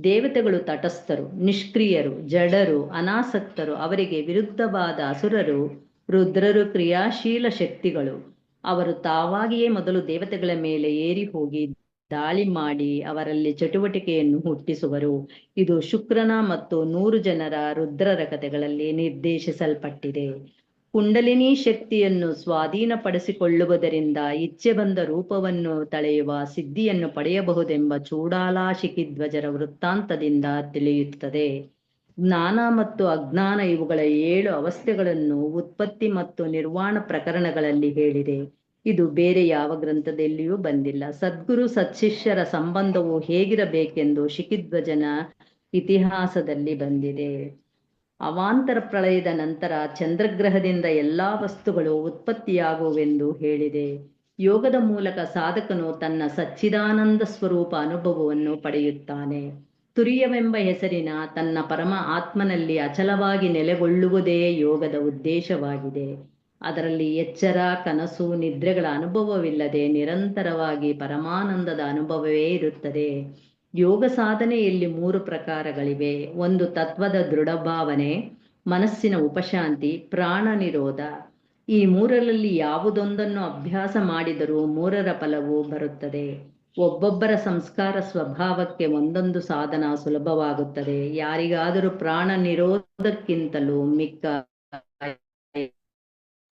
ದೇವತೆಗಳು ತಟಸ್ಥರು, ನಿಷ್ಕ್ರಿಯರು, ಜಡರು, ಅನಾಸಕ್ತರು. ಅವರಿಗೆ ವಿರುದ್ಧವಾದ ಅಸುರರು ರುದ್ರರು ಕ್ರಿಯಾಶೀಲ ಶಕ್ತಿಗಳು. ಅವರು ತಾವಾಗಿಯೇ ಮೊದಲು ದೇವತೆಗಳ ಮೇಲೆ ಏರಿ ಹೋಗಿ ದಾಳಿ ಮಾಡಿ ಅವರಲ್ಲಿ ಚಟುವಟಿಕೆಯನ್ನು ಹುಟ್ಟಿಸುವರು. ಇದು ಶುಕ್ರನ ಮತ್ತು 100 ಜನರ ರುದ್ರರ ಕಥೆಗಳಲ್ಲಿ ನಿರ್ದೇಶಿಸಲ್ಪಟ್ಟಿದೆ. ಕುಂಡಲಿನಿ ಶಕ್ತಿಯನ್ನು ಸ್ವಾಧೀನಪಡಿಸಿಕೊಳ್ಳುವುದರಿಂದ ಇಚ್ಛೆ ಬಂದ ರೂಪವನ್ನು ತಳೆಯುವ ಸಿದ್ಧಿಯನ್ನು ಪಡೆಯಬಹುದೆಂಬ ಚೂಡಾಲ ಶಿಖಿಧ್ವಜರ ವೃತ್ತಾಂತದಿಂದ ತಿಳಿಯುತ್ತದೆ. ಜ್ಞಾನ ಮತ್ತು ಅಜ್ಞಾನ ಇವುಗಳ 7 ಅವಸ್ಥೆಗಳನ್ನು ಉತ್ಪತ್ತಿ ಮತ್ತು ನಿರ್ವಾಣ ಪ್ರಕರಣಗಳಲ್ಲಿ ಹೇಳಿದೆ. ಇದು ಬೇರೆ ಯಾವ ಗ್ರಂಥದಲ್ಲಿಯೂ ಬಂದಿಲ್ಲ. ಸದ್ಗುರು ಸತ್ಶಿಷ್ಯರ ಸಂಬಂಧವು ಹೇಗಿರಬೇಕೆಂದು ಶಿಖಿಧ್ವಜನ ಇತಿಹಾಸದಲ್ಲಿ ಬಂದಿದೆ. ಅವಾಂತರ ಪ್ರಳಯದ ನಂತರ ಚಂದ್ರಗ್ರಹದಿಂದ ಎಲ್ಲಾ ವಸ್ತುಗಳು ಉತ್ಪತ್ತಿಯಾಗುವೆಂದು ಹೇಳಿದೆ. ಯೋಗದ ಮೂಲಕ ಸಾಧಕನು ತನ್ನ ಸಚ್ಚಿದಾನಂದ ಸ್ವರೂಪ ಅನುಭವವನ್ನು ಪಡೆಯುತ್ತಾನೆ. ತುರಿಯವೆಂಬ ಹೆಸರಿನ ತನ್ನ ಪರಮ ಆತ್ಮನಲ್ಲಿ ಅಚಲವಾಗಿ ನೆಲೆಗೊಳ್ಳುವುದೇ ಯೋಗದ ಉದ್ದೇಶವಾಗಿದೆ. ಅದರಲ್ಲಿ ಎಚ್ಚರ, ಕನಸು, ನಿದ್ರೆಗಳ ಅನುಭವವಿಲ್ಲದೆ ನಿರಂತರವಾಗಿ ಪರಮಾನಂದದ ಅನುಭವವೇ ಇರುತ್ತದೆ. ಯೋಗ ಸಾಧನೆಯಲ್ಲಿ 3 ಪ್ರಕಾರಗಳಿವೆ. ಒಂದು ತತ್ವದ ದೃಢಭಾವನೆ, ಮನಸ್ಸಿನ ಉಪಶಾಂತಿ, ಪ್ರಾಣ ನಿರೋಧ. ಈ 3ರಲ್ಲಿ ಯಾವುದೊಂದನ್ನು ಅಭ್ಯಾಸ ಮಾಡಿದರೂ 3ರ ಫಲವು ಬರುತ್ತದೆ. ಒಬ್ಬೊಬ್ಬರ ಸಂಸ್ಕಾರ ಸ್ವಭಾವಕ್ಕೆ ಒಂದೊಂದು ಸಾಧನ ಸುಲಭವಾಗುತ್ತದೆ. ಯಾರಿಗಾದರೂ ಪ್ರಾಣ ನಿರೋಧಕ್ಕಿಂತಲೂ ಮಿಕ್ಕ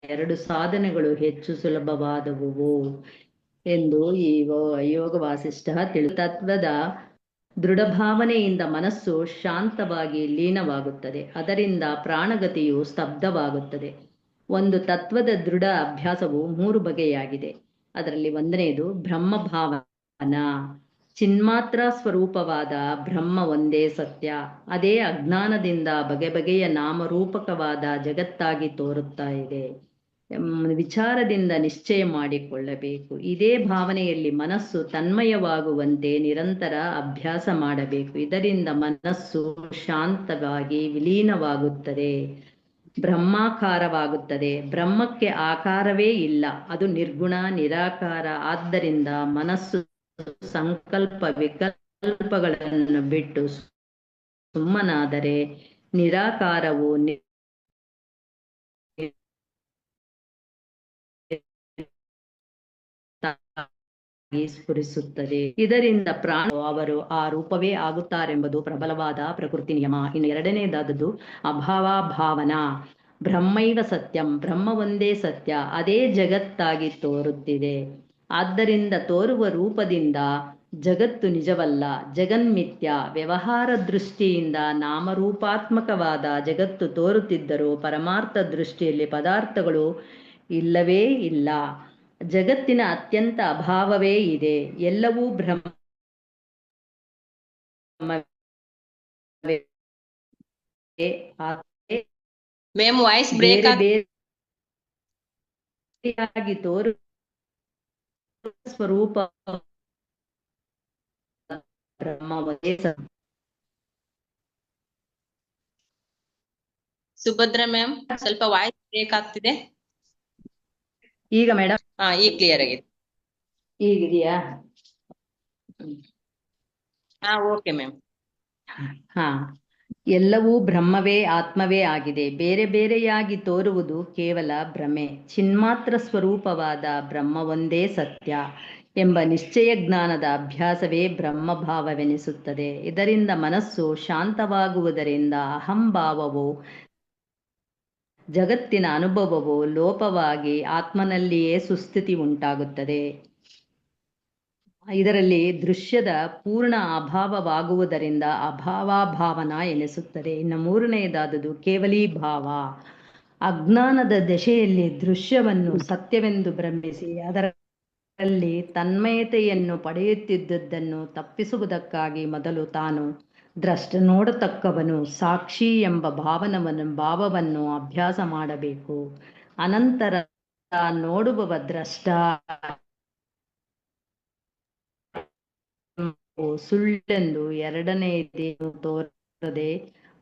2 ಸಾಧನೆಗಳು ಹೆಚ್ಚು ಸುಲಭವಾದವು ಎಂದು ಈ ಯೋಗ ವಾಸಿಷ್ಠ ತತ್ವದ ದೃಢಭಾವನೆಯಿಂದ ಮನಸ್ಸು ಶಾಂತವಾಗಿ ಲೀನವಾಗುತ್ತದೆ. ಅದರಿಂದ ಪ್ರಾಣಗತಿಯು ಸ್ತಬ್ಧವಾಗುತ್ತದೆ. ಒಂದು ತತ್ವದ ದೃಢ ಅಭ್ಯಾಸವು 3 ಬಗೆಯಾಗಿದೆ. ಅದರಲ್ಲಿ 1ನೇದು ಬ್ರಹ್ಮಭಾವನ. ಚಿನ್ಮಾತ್ರ ಸ್ವರೂಪವಾದ ಬ್ರಹ್ಮ ಒಂದೇ ಸತ್ಯ. ಅದೇ ಅಜ್ಞಾನದಿಂದ ಬಗೆಬಗೆಯ ನಾಮರೂಪಕವಾದ ಜಗತ್ತಾಗಿ ತೋರುತ್ತಾ ಇದೆ. ವಿಚಾರದಿಂದ ನಿಶ್ಚಯ ಮಾಡಿಕೊಳ್ಳಬೇಕು. ಇದೇ ಭಾವನೆಯಲ್ಲಿ ಮನಸ್ಸು ತನ್ಮಯವಾಗುವಂತೆ ನಿರಂತರ ಅಭ್ಯಾಸ ಮಾಡಬೇಕು. ಇದರಿಂದ ಮನಸ್ಸು ಶಾಂತವಾಗಿ ವಿಲೀನವಾಗುತ್ತದೆ. ಬ್ರಹ್ಮಾಕಾರವಾಗುತ್ತದೆ. ಬ್ರಹ್ಮಕ್ಕೆ ಆಕಾರವೇ ಇಲ್ಲ, ಅದು ನಿರ್ಗುಣ ನಿರಾಕಾರ. ಆದ್ದರಿಂದ ಮನಸ್ಸು ಸಂಕಲ್ಪ ವಿಕಲ್ಪಗಳನ್ನು ಬಿಟ್ಟು ಸುಮ್ಮನಾದರೆ ನಿರಾಕಾರವು ಸ್ಫುರಿಸುತ್ತದೆ. ಇದರಿಂದ ಪ್ರಾಣ ಅವರು ಆ ರೂಪವೇ ಆಗುತ್ತಾರೆಂಬುದು ಪ್ರಬಲವಾದ ಪ್ರಕೃತಿ ನಿಯಮ. ಇನ್ನು ಎರಡನೇದಾದದ್ದು ಅಭಾವಾಭಾವನಾ. ಬ್ರಹ್ಮೈವ ಸತ್ಯಂ, ಬ್ರಹ್ಮ ಒಂದೇ ಸತ್ಯ, ಅದೇ ಜಗತ್ತಾಗಿ ತೋರುತ್ತಿದೆ. ಆದ್ದರಿಂದ ತೋರುವ ರೂಪದಿಂದ ಜಗತ್ತು ನಿಜವಲ್ಲ, ಜಗನ್ಮಿಥ್ಯ. ವ್ಯವಹಾರ ದೃಷ್ಟಿಯಿಂದ ನಾಮರೂಪಾತ್ಮಕವಾದ ಜಗತ್ತು ತೋರುತ್ತಿದ್ದರೂ ಪರಮಾರ್ಥ ದೃಷ್ಟಿಯಲ್ಲಿ ಪದಾರ್ಥಗಳು ಇಲ್ಲವೇ ಇಲ್ಲ. ಜಗತ್ತಿನ ಅತ್ಯಂತ ಅಭಾವವೇ ಇದೆ. ಎಲ್ಲವೂ ಬ್ರಹ್ಮ ಮ್ಯಾಮ್ ವಾಯ್ಸ್ ಬ್ರೇಕ್ ಬೇರೆಯಾಗಿ ತೋರು ಸ್ವರೂಪ ಬ್ರಹ್ಮ ಒಂದೇ ಸತ್ಯ. ಸುಭದ್ರ ಮ್ಯಾಮ್ ಸ್ವಲ್ಪ ವಾಯ್ಸ್ ಬ್ರೇಕ್ ಆಗ್ತಿದೆ. ಈಗ ಮೇಡಮ್ ಈಗ ಕ್ಲಿಯರ್ ಆಗಿದೆ. ಈಗಿದೆಯಾ? Okay ma'am. ಎಲ್ಲವೂ ಬ್ರಹ್ಮವೇ ಆತ್ಮವೇ ಆಗಿದೆ. ಬೇರೆ ಬೇರೆಯಾಗಿ ತೋರುವುದು ಕೇವಲ ಭ್ರಮೆ. ಚಿನ್ಮಾತ್ರ ಸ್ವರೂಪವಾದ ಬ್ರಹ್ಮ ಒಂದೇ ಸತ್ಯ ಎಂಬ ನಿಶ್ಚಯ ಜ್ಞಾನದ ಅಭ್ಯಾಸವೇ ಬ್ರಹ್ಮಭಾವವೆನಿಸುತ್ತದೆ. ಇದರಿಂದ ಮನಸ್ಸು ಶಾಂತವಾಗುವುದರಿಂದ ಅಹಂಭಾವವು ಜಗತ್ತಿನ ಅನುಭವವು ಲೋಪವಾಗಿ ಆತ್ಮನಲ್ಲಿಯೇ ಸುಸ್ಥಿತಿ ಉಂಟಾಗುತ್ತದೆ. ಇದರಲ್ಲಿ ದೃಶ್ಯದ ಪೂರ್ಣ ಅಭಾವವಾಗುವುದರಿಂದ ಅಭಾವಾಭಾವನಾ ಎನಿಸುತ್ತದೆ. ಇನ್ನು ಮೂರನೆಯದಾದುದು ಕೇವಲೀ ಭಾವ. ಅಜ್ಞಾನದ ದಶೆಯಲ್ಲಿ ದೃಶ್ಯವನ್ನು ಸತ್ಯವೆಂದು ಭ್ರಮಿಸಿ ಅದರಲ್ಲಿ ತನ್ಮಯತೆಯನ್ನು ಪಡೆಯುತ್ತಿದ್ದುದನ್ನು ತಪ್ಪಿಸುವುದಕ್ಕಾಗಿ ಮೊದಲು ತಾನು ನೋಡತಕ್ಕವನು ಸಾಕ್ಷಿ ಎಂಬ ಭಾವವನ್ನು ಅಭ್ಯಾಸ ಮಾಡಬೇಕು. ಅನಂತರ ನೋಡುವವ ದ್ರಷ್ಟ ಸುಳ್ಳೆಂದು ಎರಡನೆಯದೇನು ತೋರದೆ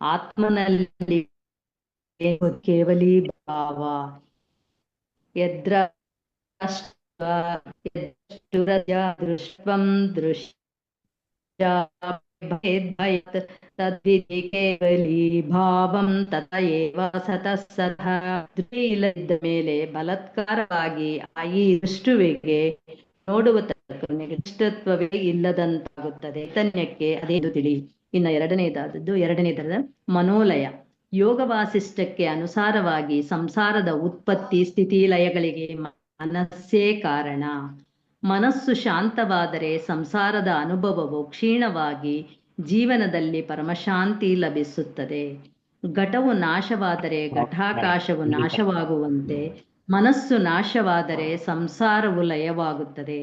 ಆತ್ಮನಲ್ಲಿ ಕೇವಲೀ ಭಾವ. ದೃಶ್ವಂ ದೃಶ್ಯ ತದ್ವಿಧಿ ಕೇವಲೀ ಭಾವಂ ತತ ಏವ ಸತಃ ಸದಾ. ಇಲ್ಲದ ಮೇಲೆ ಬಲಾತ್ಕಾರವಾಗಿ ಈ ದೃಷ್ಟುವಿಗೆ ನೋಡುವ ನಿಷ್ಠತ್ವವೇ ಇಲ್ಲದಂತಾಗುತ್ತದೆ. ಚೈತನ್ಯಕ್ಕೆ ಅದೇನು ತಿಳಿ. ಇನ್ನು ಎರಡನೇದರ ಮನೋಲಯ. ಯೋಗ ವಾಸಿಷ್ಠಕ್ಕೆ ಅನುಸಾರವಾಗಿ ಸಂಸಾರದ ಉತ್ಪತ್ತಿ ಸ್ಥಿತಿ ಲಯಗಳಿಗೆ ಮನಸ್ಸೇ ಕಾರಣ. ಮನಸ್ಸು ಶಾಂತವಾದರೆ ಸಂಸಾರದ ಅನುಭವವು ಕ್ಷೀಣವಾಗಿ ಜೀವನದಲ್ಲಿ ಪರಮಶಾಂತಿ ಲಭಿಸುತ್ತದೆ. ಘಟವು ನಾಶವಾದರೆ ಘಟಾಕಾಶವು ನಾಶವಾಗುವಂತೆ ಮನಸ್ಸು ನಾಶವಾದರೆ ಸಂಸಾರವು ಲಯವಾಗುತ್ತದೆ.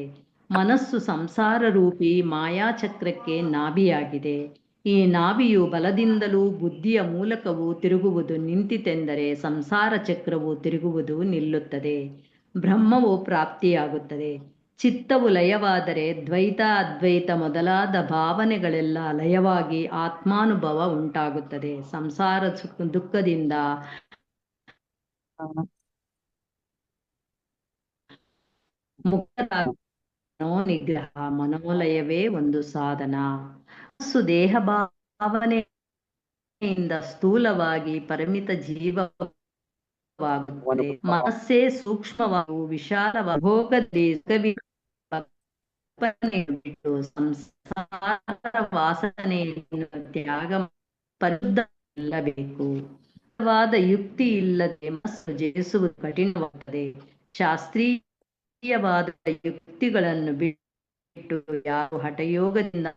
ಮನಸ್ಸು ಸಂಸಾರ ರೂಪಿ ಮಾಯಾಚಕ್ರಕ್ಕೆ ನಾಭಿಯಾಗಿದೆ. ಈ ನಾಭಿಯು ಬಲದಿಂದಲೂ ಬುದ್ಧಿಯ ಮೂಲಕವೂ ತಿರುಗುವುದು ನಿಂತಿತೆಂದರೆ ಸಂಸಾರ ಚಕ್ರವು ತಿರುಗುವುದು ನಿಲ್ಲುತ್ತದೆ, ಬ್ರಹ್ಮವು ಪ್ರಾಪ್ತಿಯಾಗುತ್ತದೆ. ಚಿತ್ತವು ಲಯವಾದರೆ ದ್ವೈತ ಅದ್ವೈತ ಮೊದಲಾದ ಭಾವನೆಗಳೆಲ್ಲ ಲಯವಾಗಿ ಆತ್ಮಾನುಭವ ಉಂಟಾಗುತ್ತದೆ. ಸಂಸಾರ ದುಃಖದಿಂದ ನಿಗ್ರಹ ಮನೋಲಯವೇ ಒಂದು ಸಾಧನ. ಮನಸ್ಸು ದೇಹ ಭಾವನೆಯಿಂದ ಸ್ಥೂಲವಾಗಿ ಪರಿಮಿತ ಜೀವವಾಗುತ್ತದೆ. ಮನಸ್ಸೇ ಸೂಕ್ಷ್ಮವಾಗೂ ವಿಶಾಲವಾಗಿ ಬಿಟ್ಟು ಸಂಸಾರ ವಾಸನೆಯನ್ನು ತ್ಯಾಗ ಪರಿಶುದ್ಧಬೇಕು. ಯುಕ್ತಿ ಇಲ್ಲದೆ ಮನಸ್ಸು ಜಯಿಸುವುದು ಕಠಿಣವಾಗುತ್ತದೆ. ಶಾಸ್ತ್ರೀಯವಾದ ಯುಕ್ತಿಗಳನ್ನು ಬಿಟ್ಟು ಯಾರು ಹಠಯೋಗದಿಂದ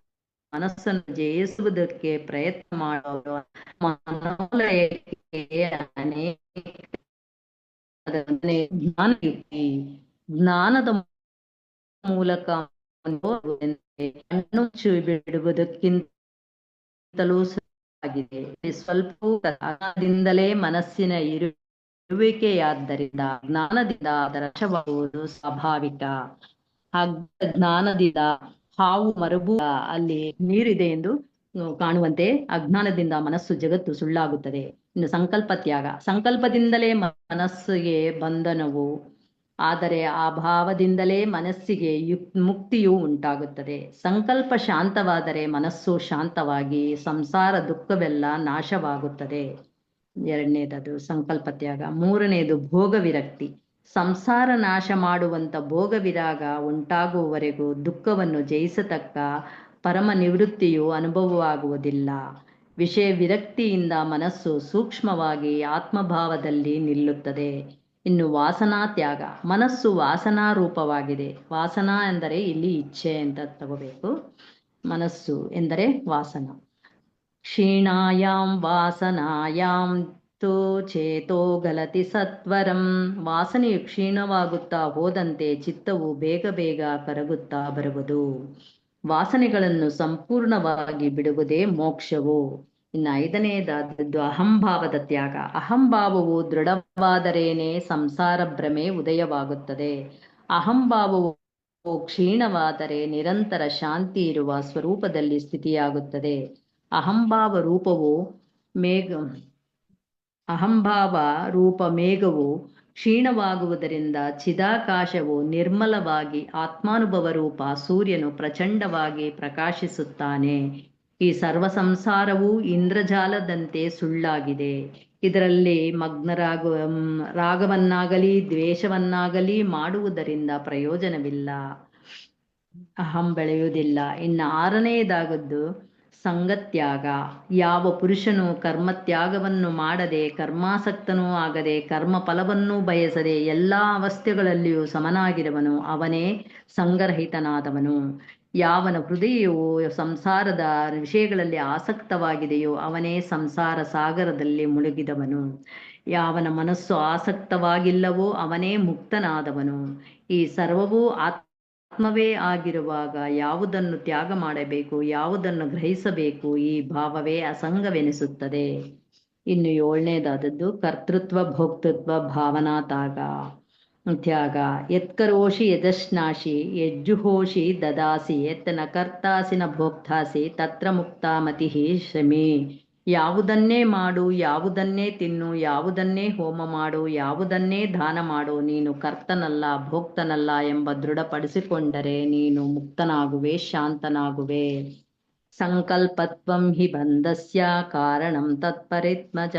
ಮನಸ್ಸನ್ನು ಜಯಿಸುವುದಕ್ಕೆ ಪ್ರಯತ್ನ ಮಾಡುವ ಮನೋಲಯಕ್ಕೆ ಜ್ಞಾನದ ಮೂಲಕ ಕಣ್ಣುಚ್ಚು ಬಿಡುವುದಕ್ಕಿಂತಲೂ ಆಗಿದೆ. ಸ್ವಲ್ಪದಿಂದಲೇ ಮನಸ್ಸಿನ ಇರುವಿಕೆಯಾದ್ದರಿಂದ ಜ್ಞಾನದಿಂದ ಅದರ ನಾಶವಾಗುವುದು ಸ್ವಾಭಾವಿಕ. ಜ್ಞಾನದಿಂದ ಹಾವು ಮರಬೂ ಅಲ್ಲಿ ನೀರಿದೆ ಎಂದು ಕಾಣುವಂತೆ ಅಜ್ಞಾನದಿಂದ ಮನಸ್ಸು ಜಗತ್ತು ಸುಳ್ಳಾಗುತ್ತದೆ. ಇನ್ನು ಸಂಕಲ್ಪ ತ್ಯಾಗ. ಸಂಕಲ್ಪದಿಂದಲೇ ಮನಸ್ಸಿಗೆ ಬಂಧನವು, ಆದರೆ ಆ ಭಾವದಿಂದಲೇ ಮನಸ್ಸಿಗೆ ಮುಕ್ತಿಯು ಉಂಟಾಗುತ್ತದೆ. ಸಂಕಲ್ಪ ಶಾಂತವಾದರೆ ಮನಸ್ಸು ಶಾಂತವಾಗಿ ಸಂಸಾರ ದುಃಖವೆಲ್ಲ ನಾಶವಾಗುತ್ತದೆ. ಎರಡನೇದದು ಸಂಕಲ್ಪ ತ್ಯಾಗ. ಮೂರನೆಯದು ಭೋಗ ವಿರಕ್ತಿ. ಸಂಸಾರ ನಾಶ ಮಾಡುವಂತ ಭೋಗ ವಿರಾಗ ಉಂಟಾಗುವವರೆಗೂ ದುಃಖವನ್ನು ಜಯಿಸತಕ್ಕ ಪರಮ ನಿವೃತ್ತಿಯು ಅನುಭವವಾಗುವುದಿಲ್ಲ. ವಿಷಯ ವಿರಕ್ತಿಯಿಂದ ಮನಸ್ಸು ಸೂಕ್ಷ್ಮವಾಗಿ ಆತ್ಮಭಾವದಲ್ಲಿ ನಿಲ್ಲುತ್ತದೆ. ಇನ್ನು ವಾಸನಾ ತ್ಯಾಗ. ಮನಸ್ಸು ವಾಸನಾ ರೂಪವಾಗಿದೆ. ವಾಸನಾ ಎಂದರೆ ಇಲ್ಲಿ ಇಚ್ಛೆ ಅಂತ ತಗೋಬೇಕು. ಮನಸ್ಸು ಎಂದರೆ ವಾಸನ. ಕ್ಷೀಣಾಯಾಂ ವಾಸನಾಯಾಂ ತು ಚೇತೋ ಗಲತಿ ಸತ್ವರಂ. ವಾಸನೆಯು ಕ್ಷೀಣವಾಗುತ್ತಾ ಹೋದಂತೆ ಚಿತ್ತವು ಬೇಗ ಬೇಗ ಕರಗುತ್ತಾ ಬರುವುದು. ವಾಸನೆಗಳನ್ನು ಸಂಪೂರ್ಣವಾಗಿ ಬಿಡುವುದೇ ಮೋಕ್ಷವು. ಇನ್ನು ಐದನೆಯದಾದದ್ದು ಅಹಂಭಾವದ ತ್ಯಾಗ. ಅಹಂಭಾವವು ದೃಢವಾದರೇನೆ ಸಂಸಾರ ಭ್ರಮೆ ಉದಯವಾಗುತ್ತದೆ. ಅಹಂಭಾವವು ಕ್ಷೀಣವಾದರೆ ನಿರಂತರ ಶಾಂತಿ ಇರುವ ಸ್ವರೂಪದಲ್ಲಿ ಸ್ಥಿತಿಯಾಗುತ್ತದೆ. ಅಹಂಭಾವ ರೂಪ ಮೇಘವು ಕ್ಷೀಣವಾಗುವುದರಿಂದ ಚಿದಾಕಾಶವು ನಿರ್ಮಲವಾಗಿ ಆತ್ಮಾನುಭವ ರೂಪ ಸೂರ್ಯನು ಪ್ರಚಂಡವಾಗಿ ಪ್ರಕಾಶಿಸುತ್ತಾನೆ. ಈ ಸರ್ವ ಸಂಸಾರವು ಇಂದ್ರಜಾಲದಂತೆ ಸುಳ್ಳಾಗಿದೆ. ಇದರಲ್ಲಿ ರಾಗವನ್ನಾಗಲಿ ದ್ವೇಷವನ್ನಾಗಲಿ ಮಾಡುವುದರಿಂದ ಪ್ರಯೋಜನವಿಲ್ಲ, ಅಹಂ ಬೆಳೆಯುವುದಿಲ್ಲ. ಇನ್ನು ಆರನೆಯದಾಗದ್ದು ಸಂಗತ್ಯಾಗ. ಯಾವ ಪುರುಷನು ಕರ್ಮತ್ಯಾಗವನ್ನು ಮಾಡದೆ, ಕರ್ಮಾಸಕ್ತನೂ ಆಗದೆ, ಕರ್ಮ ಫಲವನ್ನೂ ಬಯಸದೆ ಎಲ್ಲ ಅವಸ್ಥೆಗಳಲ್ಲಿಯೂ ಸಮನಾಗಿರುವನು, ಅವನೇ ಸಂಗರಹಿತನಾದವನು. ಯಾವನ ಹೃದಯವು ಸಂಸಾರದ ವಿಷಯಗಳಲ್ಲಿ ಆಸಕ್ತವಾಗಿದೆಯೋ ಅವನೇ ಸಂಸಾರ ಸಾಗರದಲ್ಲಿ ಮುಳುಗಿದವನು. ಯಾವನ ಮನಸ್ಸು ಆಸಕ್ತವಾಗಿಲ್ಲವೋ ಅವನೇ ಮುಕ್ತನಾದವನು. ಈ ಸರ್ವವೂ ಆತ್ಮವೇ ಆಗಿರುವಾಗ ಯಾವುದನ್ನು ತ್ಯಾಗ ಮಾಡಬೇಕು, ಯಾವುದನ್ನು ಗ್ರಹಿಸಬೇಕು, ಈ ಭಾವವೇ ಅಸಂಗವೆನಿಸುತ್ತದೆ. ಇನ್ನು ಏಳನೇದಾದದ್ದು ಕರ್ತೃತ್ವ ಭೋಕ್ತೃತ್ವ ಭಾವನಾ ತ್ಯಾಗ. ಯತ್ಕರೋಷಿ ಯಜಶ್ನಾಶಿ ಯಜ್ಜುಹೋಷಿ ದದಾಸಿ ಯತ್ ನ ಕರ್ತಾಸಿ ನ ಭೋಕ್ತಾಸಿ ತತ್ರ ಮುಕ್ತಾ ಮತಿ ಶಮಿ. ಯಾವುದನ್ನೇ ಮಾಡು, ಯಾವುದನ್ನೇ ತಿನ್ನು, ಯಾವುದನ್ನೇ ಹೋಮ ಮಾಡು, ಯಾವುದನ್ನೇ ದಾನ ಮಾಡು, ನೀನು ಕರ್ತನಲ್ಲ ಭೋಕ್ತನಲ್ಲ ಎಂಬ ದೃಢಪಡಿಸಿಕೊಂಡರೆ ನೀನು ಮುಕ್ತನಾಗುವೆ, ಶಾಂತನಾಗುವೆ. ಸಂಕಲ್ಪತ್ವಂ ಹಿ ಬಂಧಸ್ಯ ಕಾರಣಂ ತತ್ಪರಿತ್ಮಜ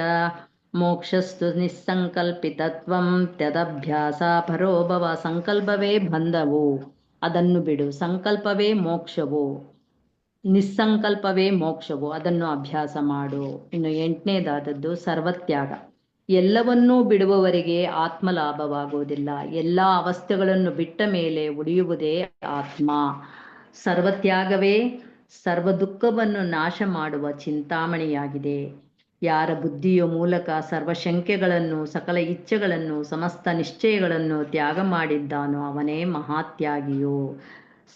ಮೋಕ್ಷಸ್ತು ನಿಸ್ಸಂಕಲ್ಪಿತತ್ವಂ ತ್ಯದಭ್ಯಾಸ ಪರೋಭವ. ಸಂಕಲ್ಪವೇ ಬಂಧವು, ಅದನ್ನು ಬಿಡು. ಸಂಕಲ್ಪವೇ ಮೋಕ್ಷವು, ನಿಸ್ಸಂಕಲ್ಪವೇ ಮೋಕ್ಷವು, ಅದನ್ನು ಅಭ್ಯಾಸ ಮಾಡು. ಇನ್ನು ಎಂಟನೇದಾದದ್ದು ಸರ್ವತ್ಯಾಗ. ಎಲ್ಲವನ್ನೂ ಬಿಡುವವರಿಗೆ ಆತ್ಮಲಾಭವಾಗುವುದಿಲ್ಲ. ಎಲ್ಲ ಅವಸ್ಥೆಗಳನ್ನು ಬಿಟ್ಟ ಮೇಲೆ ಉಳಿಯುವುದೇ ಆತ್ಮ. ಸರ್ವತ್ಯಾಗವೇ ಸರ್ವ ದುಃಖವನ್ನು ನಾಶ ಮಾಡುವ ಚಿಂತಾಮಣಿಯಾಗಿದೆ. ಯಾರ ಬುದ್ಧಿಯ ಮೂಲಕ ಸರ್ವ ಶಂಕೆಗಳನ್ನು, ಸಕಲ ಇಚ್ಛೆಗಳನ್ನು, ಸಮಸ್ತ ನಿಶ್ಚಯಗಳನ್ನು ತ್ಯಾಗ ಮಾಡಿದ್ದಾನೋ ಅವನೇ ಮಹಾತ್ಯಾಗಿಯು.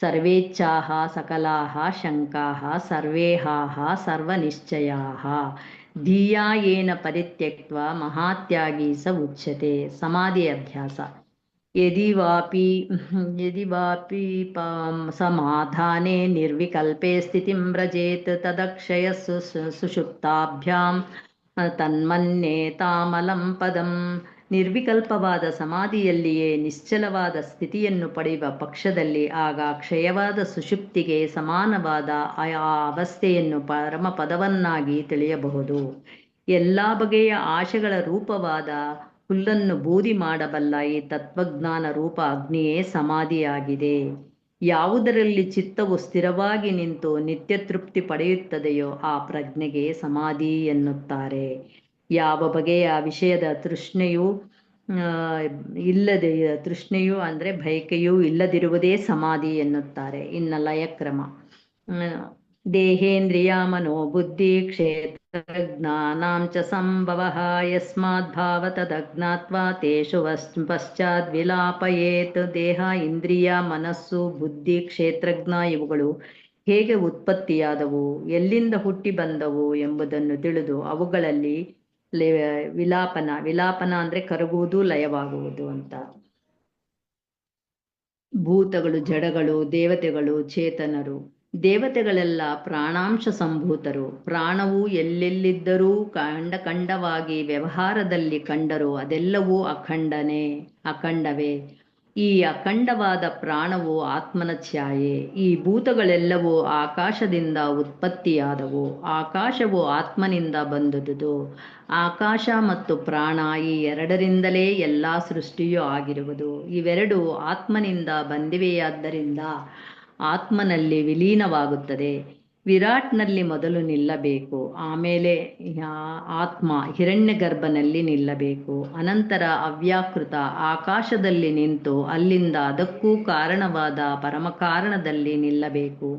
ಸರ್ವೇಚ್ಛಾಃ ಸಕಲಾಃ ಶಂಕಾಃ ಸರ್ವೇಹಾಃ ಸರ್ವನಿಶ್ಚಯಾಃ ಧಿಯಾ ಯೇನ ಪರಿತ್ಯಕ್ತ್ವಾ ಮಹಾತ್ಯಾಗಿ ಸ ಉಚ್ಯತೆ. ಸಮಾಧಿ ಅಭ್ಯಾಸ. ಯದಿ ವಾಪಿ ಸಮಾಧಾನೆ ನಿರ್ವಿಕಲ್ಪೆ ಸ್ಥಿತಿಂ ವ್ರಜೇತ್ ತದಕ್ಷಯಸ್ಸು ಸುಷುಪ್ತಾಭ್ಯಾಂ ತನ್ಮನ್ಯೇತಾಮಲಂ ಪದಂ. ನಿರ್ವಿಕಲ್ಪವಾದ ಸಮಾಧಿಯಲ್ಲಿಯೇ ನಿಶ್ಚಲವಾದ ಸ್ಥಿತಿಯನ್ನು ಪಡೆಯುವ ಪಕ್ಷದಲ್ಲಿ ಆಗ ಕ್ಷಯವಾದ ಸುಷುಪ್ತಿಗೆ ಸಮಾನವಾದ ಆ ಅವಸ್ಥೆಯನ್ನು ಪರಮ ಪದವನ್ನಾಗಿ ತಿಳಿಯಬಹುದು. ಎಲ್ಲ ಬಗೆಯ ಆಶೆಗಳ ರೂಪವಾದ ಹುಲ್ಲನ್ನು ಬೂದಿ ಮಾಡಬಲ್ಲ ಈ ತತ್ವಜ್ಞಾನ ರೂಪ ಅಗ್ನಿಯೇ ಸಮಾಧಿಯಾಗಿದೆ. ಯಾವುದರಲ್ಲಿ ಚಿತ್ತವು ಸ್ಥಿರವಾಗಿ ನಿಂತು ನಿತ್ಯ ತೃಪ್ತಿ ಪಡೆಯುತ್ತದೆಯೋ ಆ ಪ್ರಜ್ಞೆಗೆ ಸಮಾಧಿ ಎನ್ನುತ್ತಾರೆ. ಯಾವ ಬಗೆಯ ವಿಷಯದ ತೃಷ್ಣೆಯೂ ಅಂದರೆ ಬಯಕೆಯೂ ಇಲ್ಲದಿರುವುದೇ ಸಮಾಧಿ ಎನ್ನುತ್ತಾರೆ. ಇನ್ನು ಲಯಕ್ರಮ. ದೇಹೇಂದ್ರಿಯ ಮನೋಬುದ್ಧಿ ಕ್ಷೇತ್ರಜ್ಞಾನಾಂ ಚ ಸಂಭವಃ ಯಸ್ಮಾದ್ಭಾವ ತದಜ್ಞಾತ್ವಾ ತೇಷು ಪಶ್ಚಾತ್ ವಿಲಾಪಯೇತ್. ದೇಹ, ಇಂದ್ರಿಯ, ಮನಸ್ಸು, ಬುದ್ಧಿ, ಕ್ಷೇತ್ರಜ್ಞ ಇವುಗಳು ಹೇಗೆ ಉತ್ಪತ್ತಿಯಾದವು, ಎಲ್ಲಿಂದ ಹುಟ್ಟಿ ಬಂದವು ಎಂಬುದನ್ನು ತಿಳಿದು ಅವುಗಳಲ್ಲಿ ವಿಲಾಪನ ಅಂದ್ರೆ ಕರಗುವುದು, ಲಯವಾಗುವುದು ಅಂತ. ಭೂತಗಳು, ಜಡಗಳು, ದೇವತೆಗಳು, ಚೇತನರು ದೇವತೆಗಳೆಲ್ಲ ಪ್ರಾಣಾಂಶ ಸಂಭೂತರು. ಪ್ರಾಣವು ಎಲ್ಲೆಲ್ಲಿದ್ದರೂ ಖಂಡವಾಗಿ ವ್ಯವಹಾರದಲ್ಲಿ ಕಂಡರೂ ಅದೆಲ್ಲವೂ ಅಖಂಡವೇ. ಈ ಅಖಂಡವಾದ ಪ್ರಾಣವು ಆತ್ಮನ ಛಾಯೆ. ಈ ಭೂತಗಳೆಲ್ಲವೂ ಆಕಾಶದಿಂದ ಉತ್ಪತ್ತಿಯಾದವು. ಆಕಾಶವು ಆತ್ಮನಿಂದ ಬಂದುದು. ಆಕಾಶ ಮತ್ತು ಪ್ರಾಣ ಈ ಎರಡರಿಂದಲೇ ಎಲ್ಲ ಸೃಷ್ಟಿಯೂ ಆಗಿರುವುದು. ಇವೆರಡು ಆತ್ಮನಿಂದ ಬಂದಿವೆಯಾದ್ದರಿಂದ ಆತ್ಮನಲ್ಲಿ ವಿಲೀನವಾಗುತ್ತದೆ. ವಿರಾಟ್ನಲ್ಲಿ ಮೊದಲು ನಿಲ್ಲಬೇಕು, ಆಮೇಲೆ ಆತ್ಮ ಹಿರಣ್ಯಗರ್ಭನಲ್ಲಿ ನಿಲ್ಲಬೇಕು, ಅನಂತರ ಅವ್ಯಾಕೃತ ಆಕಾಶದಲ್ಲಿ ನಿಂತು ಅಲ್ಲಿಂದ ಅದಕ್ಕೂ ಕಾರಣವಾದ ಪರಮಕಾರಣದಲ್ಲಿ ನಿಲ್ಲಬೇಕು.